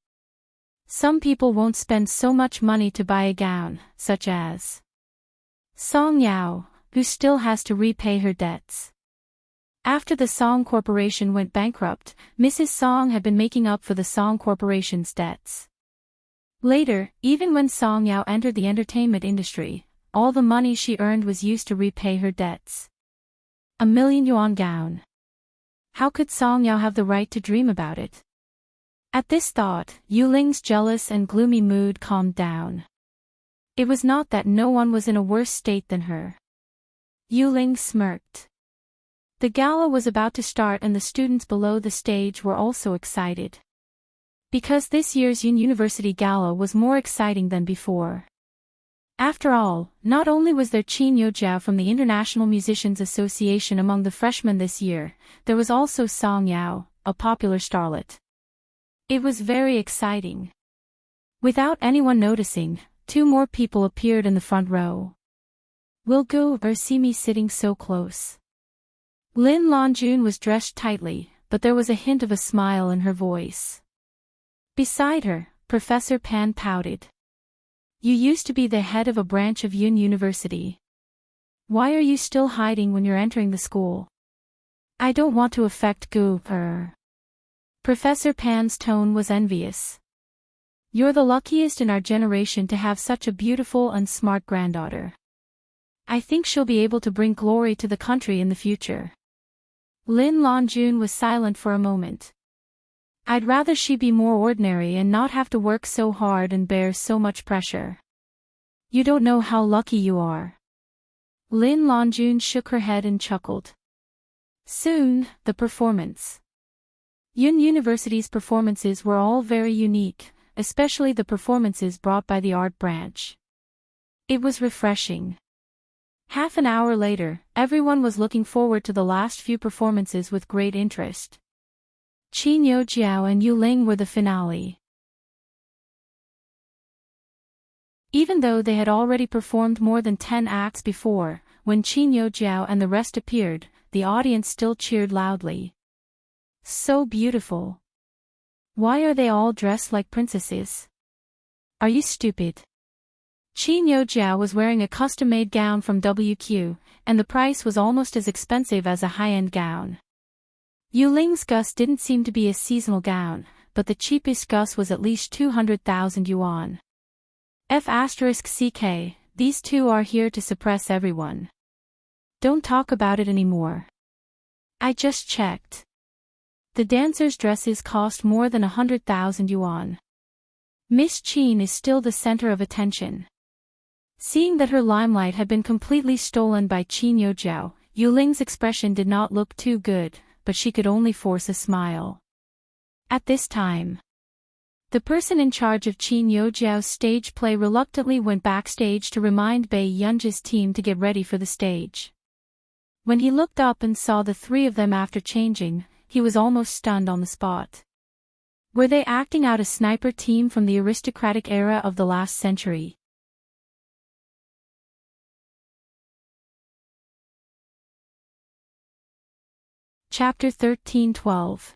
Some people won't spend so much money to buy a gown, such as Song Yao, who still has to repay her debts. After the Song Corporation went bankrupt, Mrs. Song had been making up for the Song Corporation's debts. Later, even when Song Yao entered the entertainment industry, all the money she earned was used to repay her debts. $1,000,000 gown. How could Song Yao have the right to dream about it? At this thought, Yuling's jealous and gloomy mood calmed down. It was not that no one was in a worse state than her. Yuling smirked. The gala was about to start and the students below the stage were also excited. Because this year's University Gala was more exciting than before. After all, not only was there Qin Yojiao from the International Musicians Association among the freshmen this year, there was also Song Yao, a popular starlet. It was very exciting. Without anyone noticing, 2 more people appeared in the front row. Will Gu Er see me sitting so close? Lin Longjun was dressed tightly, but there was a hint of a smile in her voice. Beside her, Professor Pan pouted. You used to be the head of a branch of Yun University. Why are you still hiding when you're entering the school? I don't want to affect Gu Er. Professor Pan's tone was envious. You're the luckiest in our generation to have such a beautiful and smart granddaughter. I think she'll be able to bring glory to the country in the future. Lin Longjun was silent for a moment. I'd rather she be more ordinary and not have to work so hard and bear so much pressure. You don't know how lucky you are. Lin Longjun shook her head and chuckled. Soon, the performance. Yun University's performances were all very unique, especially the performances brought by the art branch. It was refreshing. Half an hour later, everyone was looking forward to the last few performances with great interest. Qin Yojiao and Yuling were the finale. Even though they had already performed more than 10 acts before, when Qin Yojiao and the rest appeared, the audience still cheered loudly. So beautiful. Why are they all dressed like princesses? Are you stupid? Qin Yojiao was wearing a custom-made gown from WQ, and the price was almost as expensive as a high-end gown. Yuling's Gus didn't seem to be a seasonal gown, but the cheapest Gus was at least 200,000 yuan. F***ck, these 2 are here to suppress everyone. Don't talk about it anymore. I just checked. The dancers' dresses cost more than 100,000 yuan. Miss Qin is still the center of attention. Seeing that her limelight had been completely stolen by Qin Yojiao, Yuling's expression did not look too good, but she could only force a smile. At this time, the person in charge of Qin Yojiao's stage play reluctantly went backstage to remind Bai Yunji's team to get ready for the stage. When he looked up and saw the 3 of them after changing, he was almost stunned on the spot. Were they acting out a sniper team from the aristocratic era of the last century? Chapter 13-12.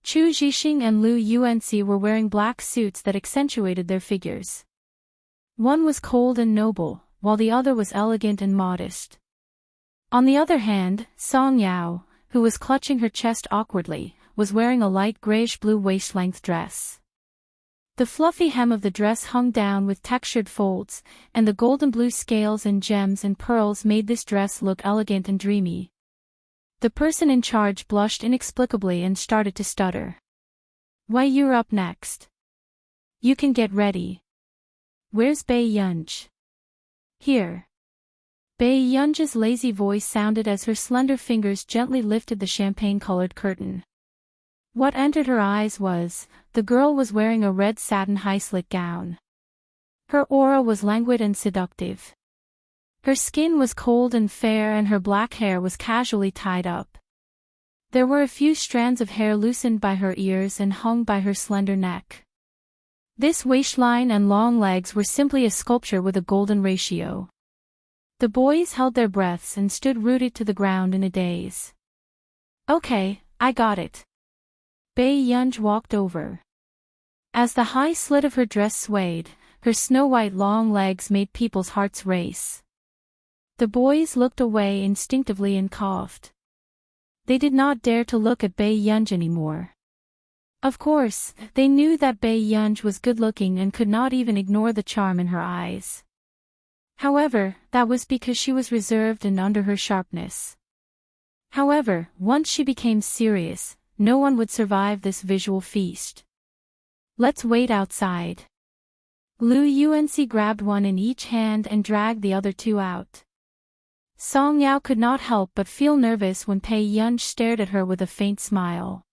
Chu Zhixing and Lu Yuanxi were wearing black suits that accentuated their figures. One was cold and noble, while the other was elegant and modest. On the other hand, Song Yao, who was clutching her chest awkwardly, was wearing a light grayish-blue waist-length dress. The fluffy hem of the dress hung down with textured folds, and the golden blue scales and gems and pearls made this dress look elegant and dreamy. The person in charge blushed inexplicably and started to stutter. Why, you're up next. You can get ready. Where's Bai Yunji? Here. Bai Yunji's lazy voice sounded as her slender fingers gently lifted the champagne-colored curtain. What entered her eyes was, the girl was wearing a red satin high-slit gown. Her aura was languid and seductive. Her skin was cold and fair and her black hair was casually tied up. There were a few strands of hair loosened by her ears and hung by her slender neck. This waistline and long legs were simply a sculpture with a golden ratio. The boys held their breaths and stood rooted to the ground in a daze. Okay, I got it. Bai Yunji walked over. As the high slit of her dress swayed, her snow-white long legs made people's hearts race. The boys looked away instinctively and coughed. They did not dare to look at Bai Yunji anymore. Of course, they knew that Bai Yunji was good-looking and could not even ignore the charm in her eyes. However, that was because she was reserved and under her sharpness. However, once she became serious, no one would survive this visual feast. Let's wait outside. Lu Yunci grabbed one in each hand and dragged the other two out. Song Yao could not help but feel nervous when Pei Yunj stared at her with a faint smile.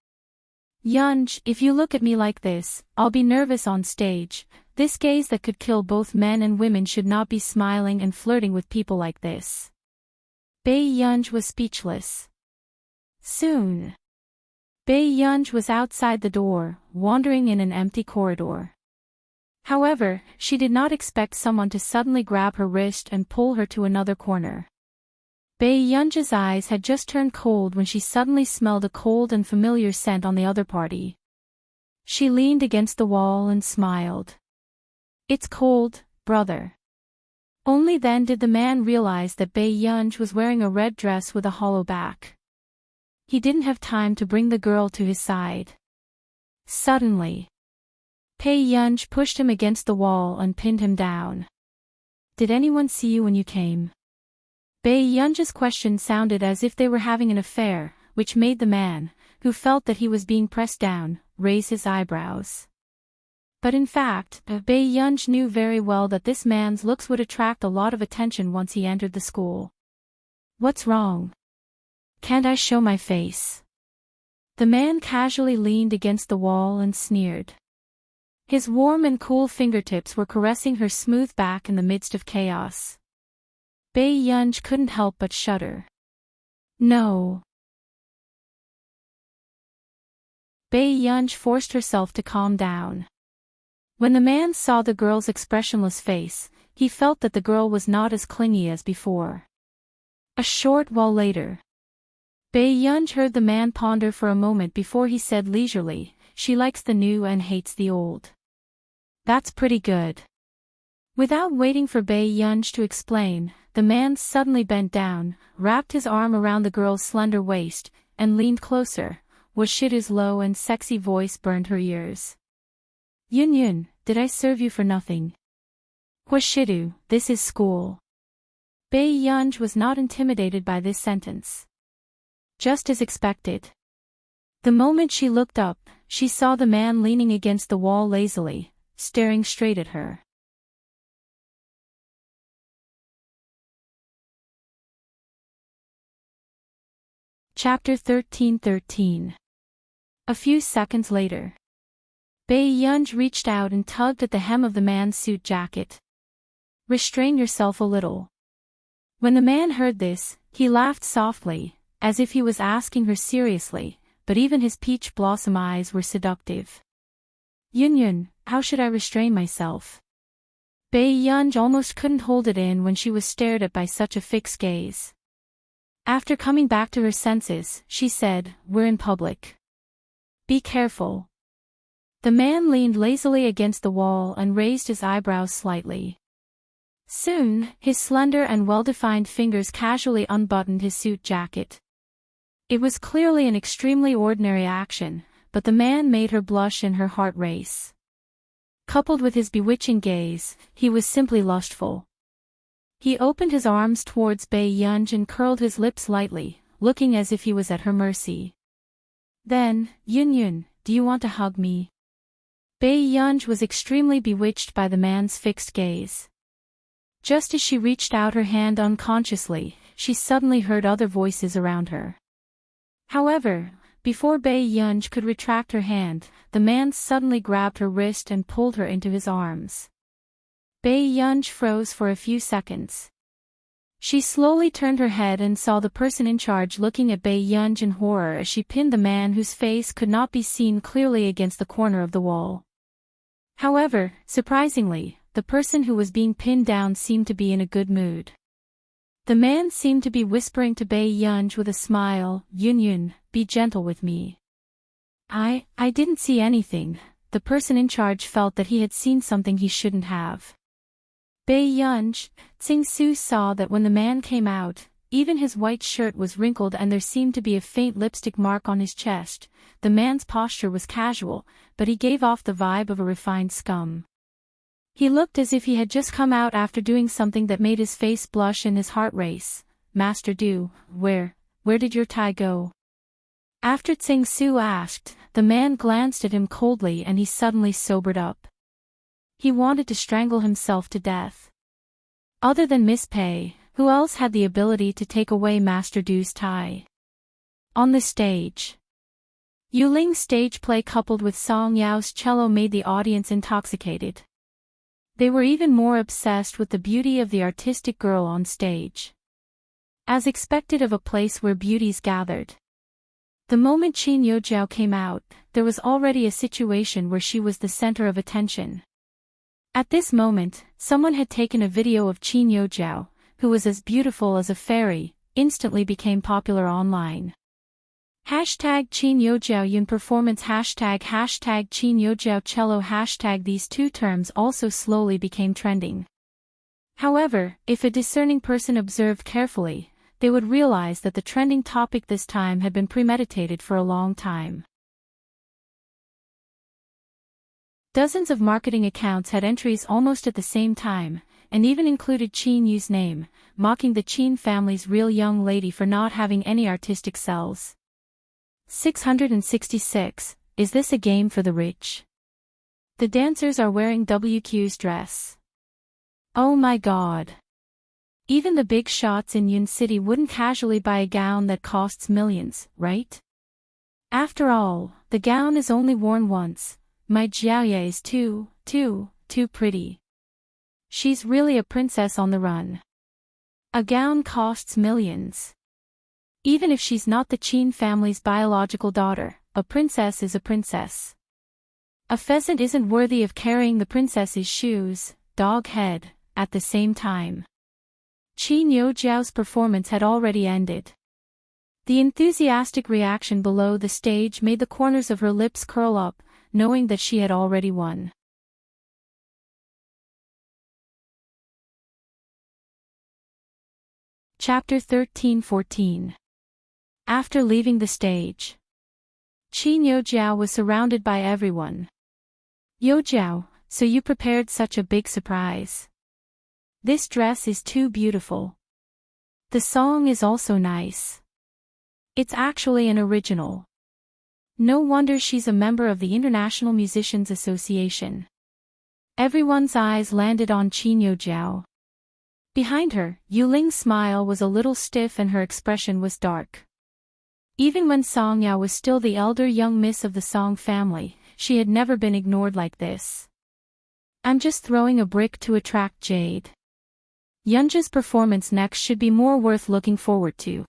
Yunj, if you look at me like this, I'll be nervous on stage. This gaze that could kill both men and women should not be smiling and flirting with people like this. Pei Yunj was speechless. Soon, Pei Yunj was outside the door, wandering in an empty corridor. However, she did not expect someone to suddenly grab her wrist and pull her to another corner. Pei Yunj's eyes had just turned cold when she suddenly smelled a cold and familiar scent on the other party. She leaned against the wall and smiled. It's cold, brother. Only then did the man realize that Pei Yunj was wearing a red dress with a hollow back. He didn't have time to bring the girl to his side. Suddenly, Pei Yunj pushed him against the wall and pinned him down. Did anyone see you when you came? Pei Yunj's question sounded as if they were having an affair, which made the man, who felt that he was being pressed down, raise his eyebrows. But in fact, Pei Yunj knew very well that this man's looks would attract a lot of attention once he entered the school. What's wrong? Can't I show my face? The man casually leaned against the wall and sneered. His warm and cool fingertips were caressing her smooth back in the midst of chaos. Pei Yunj couldn't help but shudder. No. Pei Yunj forced herself to calm down. When the man saw the girl's expressionless face, he felt that the girl was not as clingy as before. A short while later, Pei Yunj heard the man ponder for a moment before he said leisurely, "She likes the new and hates the old." That's pretty good. Without waiting for Pei Yunj to explain, the man suddenly bent down, wrapped his arm around the girl's slender waist, and leaned closer. Washidu's low and sexy voice burned her ears. Yun, did I serve you for nothing? Washidu, this is school. Pei Yunj was not intimidated by this sentence. Just as expected. The moment she looked up, she saw the man leaning against the wall lazily, staring straight at her. Chapter 13:13. A few seconds later, Pei Yunj reached out and tugged at the hem of the man's suit jacket. Restrain yourself a little. When the man heard this, he laughed softly, as if he was asking her seriously, but even his peach blossom eyes were seductive. Yun, how should I restrain myself? Pei Yunj almost couldn't hold it in when she was stared at by such a fixed gaze. After coming back to her senses, she said, "We're in public. Be careful." The man leaned lazily against the wall and raised his eyebrows slightly. Soon, his slender and well-defined fingers casually unbuttoned his suit jacket. It was clearly an extremely ordinary action, but the man made her blush and her heart race. Coupled with his bewitching gaze, he was simply lustful. He opened his arms towards Pei Yunj and curled his lips lightly, looking as if he was at her mercy. Then, Yun, do you want to hug me? Pei Yunj was extremely bewitched by the man's fixed gaze. Just as she reached out her hand unconsciously, she suddenly heard other voices around her. However, before Pei Yunj could retract her hand, the man suddenly grabbed her wrist and pulled her into his arms. Pei Yunj froze for a few seconds. She slowly turned her head and saw the person in charge looking at Pei Yunj in horror as she pinned the man whose face could not be seen clearly against the corner of the wall. However, surprisingly, the person who was being pinned down seemed to be in a good mood. The man seemed to be whispering to Pei Yunj with a smile, Yun, be gentle with me. I didn't see anything. The person in charge felt that he had seen something he shouldn't have. Pei Yunj, Tsing-su saw that when the man came out, even his white shirt was wrinkled and there seemed to be a faint lipstick mark on his chest. The man's posture was casual, but he gave off the vibe of a refined scum. He looked as if he had just come out after doing something that made his face blush and his heart race. Master Du, where did your tie go? After Tsing Su asked, the man glanced at him coldly and he suddenly sobered up. He wanted to strangle himself to death. Other than Miss Pei, who else had the ability to take away Master Du's tie? On the stage, Yu Ling's stage play coupled with Song Yao's cello made the audience intoxicated. They were even more obsessed with the beauty of the artistic girl on stage. As expected of a place where beauties gathered. The moment Qin Yojiao came out, there was already a situation where she was the center of attention. At this moment, someone had taken a video of Qin Yojiao, who was as beautiful as a fairy, instantly became popular online. Hashtag Qin Yojiao Yun performance hashtag Qin Yojiao cello hashtag these two terms also slowly became trending. However, if a discerning person observed carefully, they would realize that the trending topic this time had been premeditated for a long time. Dozens of marketing accounts had entries almost at the same time, and even included Qin Yu's name, mocking the Qin family's real young lady for not having any artistic cells. 666. Is this a game for the rich? The dancers are wearing WQ's dress. Oh my god. Even the big shots in Yun City wouldn't casually buy a gown that costs millions, right? After all, the gown is only worn once. My Jiaoye is too pretty. She's really a princess on the run. A gown costs millions. Even if she's not the Qin family's biological daughter, a princess is a princess. A pheasant isn't worthy of carrying the princess's shoes, dog head, at the same time. Qin Yojiao's performance had already ended. The enthusiastic reaction below the stage made the corners of her lips curl up, knowing that she had already won. Chapter 13-14. After leaving the stage, Qin Yojiao was surrounded by everyone. Yojiao, so you prepared such a big surprise. This dress is too beautiful. The song is also nice. It's actually an original. No wonder she's a member of the International Musicians Association. Everyone's eyes landed on Qin Yojiao. Behind her, Yu Ling's smile was a little stiff and her expression was dark. Even when Song Yao was still the elder young miss of the Song family, she had never been ignored like this. I'm just throwing a brick to attract Jade. Yunja's performance next should be more worth looking forward to.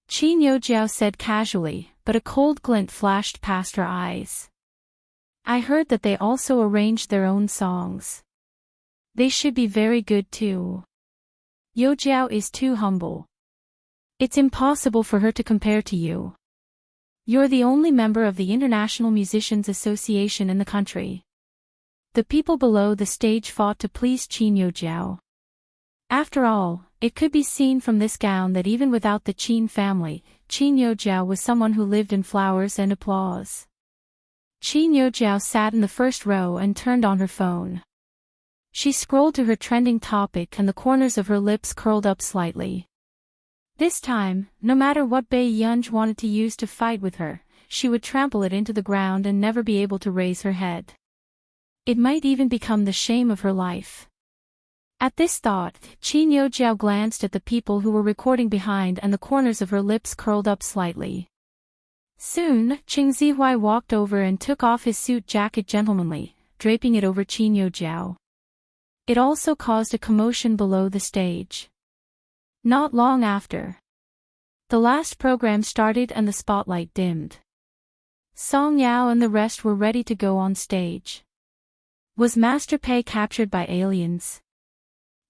Qin Yojiao said casually, but a cold glint flashed past her eyes. I heard that they also arranged their own songs. They should be very good too. Yojiao is too humble. It's impossible for her to compare to you. You're the only member of the International Musicians Association in the country. The people below the stage fought to please Qin Yojiao. After all, it could be seen from this gown that even without the Qin family, Qin Yojiao was someone who lived in flowers and applause. Qin Yojiao sat in the first row and turned on her phone. She scrolled to her trending topic and the corners of her lips curled up slightly. This time, no matter what Bai Yunj wanted to use to fight with her, she would trample it into the ground and never be able to raise her head. It might even become the shame of her life. At this thought, Qin Yojiao glanced at the people who were recording behind and the corners of her lips curled up slightly. Soon, Qing Zihuai walked over and took off his suit jacket gentlemanly, draping it over Qin Yojiao. It also caused a commotion below the stage. Not long after, the last program started and the spotlight dimmed. Song Yao and the rest were ready to go on stage. Was Master Pei captured by aliens?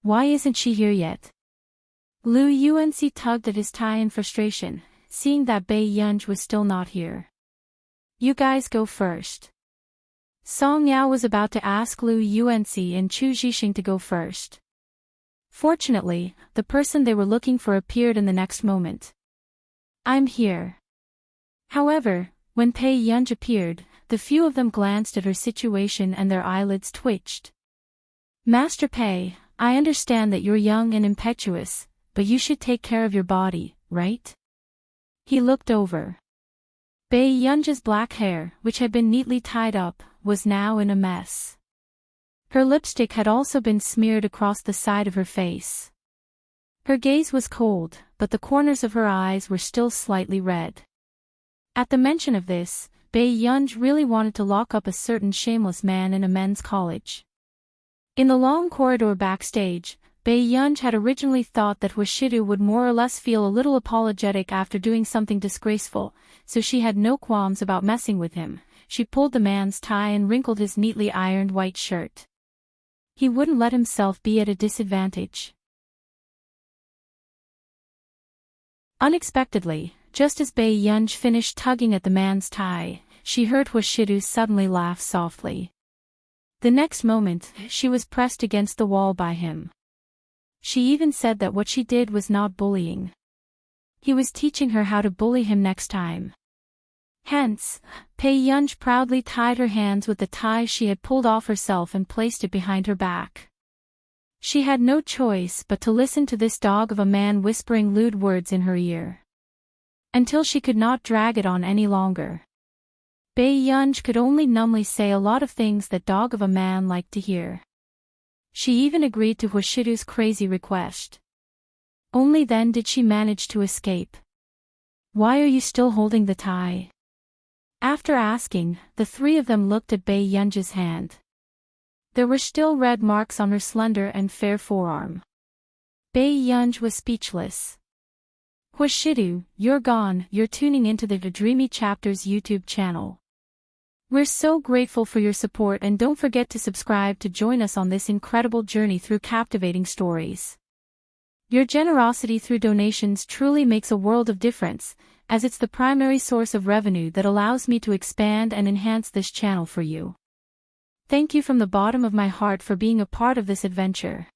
Why isn't she here yet? Lu Yuanxi tugged at his tie in frustration, seeing that Bai Yunj was still not here. You guys go first. Song Yao was about to ask Lu Yuanxi and Chu Zhixing to go first. Fortunately, the person they were looking for appeared in the next moment. I'm here. However, when Pei Yunj appeared, the few of them glanced at her situation and their eyelids twitched. Master Pei, I understand that you're young and impetuous, but you should take care of your body, right? He looked over. Bei Yunji's black hair, which had been neatly tied up, was now in a mess. Her lipstick had also been smeared across the side of her face. Her gaze was cold, but the corners of her eyes were still slightly red. At the mention of this, Bei Yunj really wanted to lock up a certain shameless man in a men's college. In the long corridor backstage, Bei Yunj had originally thought that Hwashidu would more or less feel a little apologetic after doing something disgraceful, so she had no qualms about messing with him. She pulled the man's tie and wrinkled his neatly ironed white shirt. He wouldn't let himself be at a disadvantage. Unexpectedly, just as Bei Yunj finished tugging at the man's tie, she heard Hwashidu suddenly laugh softly. The next moment, she was pressed against the wall by him. She even said that what she did was not bullying. He was teaching her how to bully him next time. Hence, Bei Yunj proudly tied her hands with the tie she had pulled off herself and placed it behind her back. She had no choice but to listen to this dog of a man whispering lewd words in her ear. Until she could not drag it on any longer. Bei Yunj could only numbly say a lot of things that dog of a man liked to hear. She even agreed to Hwashidu's crazy request. Only then did she manage to escape. "Why are you still holding the tie?" After asking, the three of them looked at Bei Yunj's hand. There were still red marks on her slender and fair forearm. Bei Yunj was speechless. "Hwashidu, you're gone." You're tuning into the Dreamy Chapters YouTube channel. We're so grateful for your support, and don't forget to subscribe to join us on this incredible journey through captivating stories. Your generosity through donations truly makes a world of difference, as it's the primary source of revenue that allows me to expand and enhance this channel for you. Thank you from the bottom of my heart for being a part of this adventure.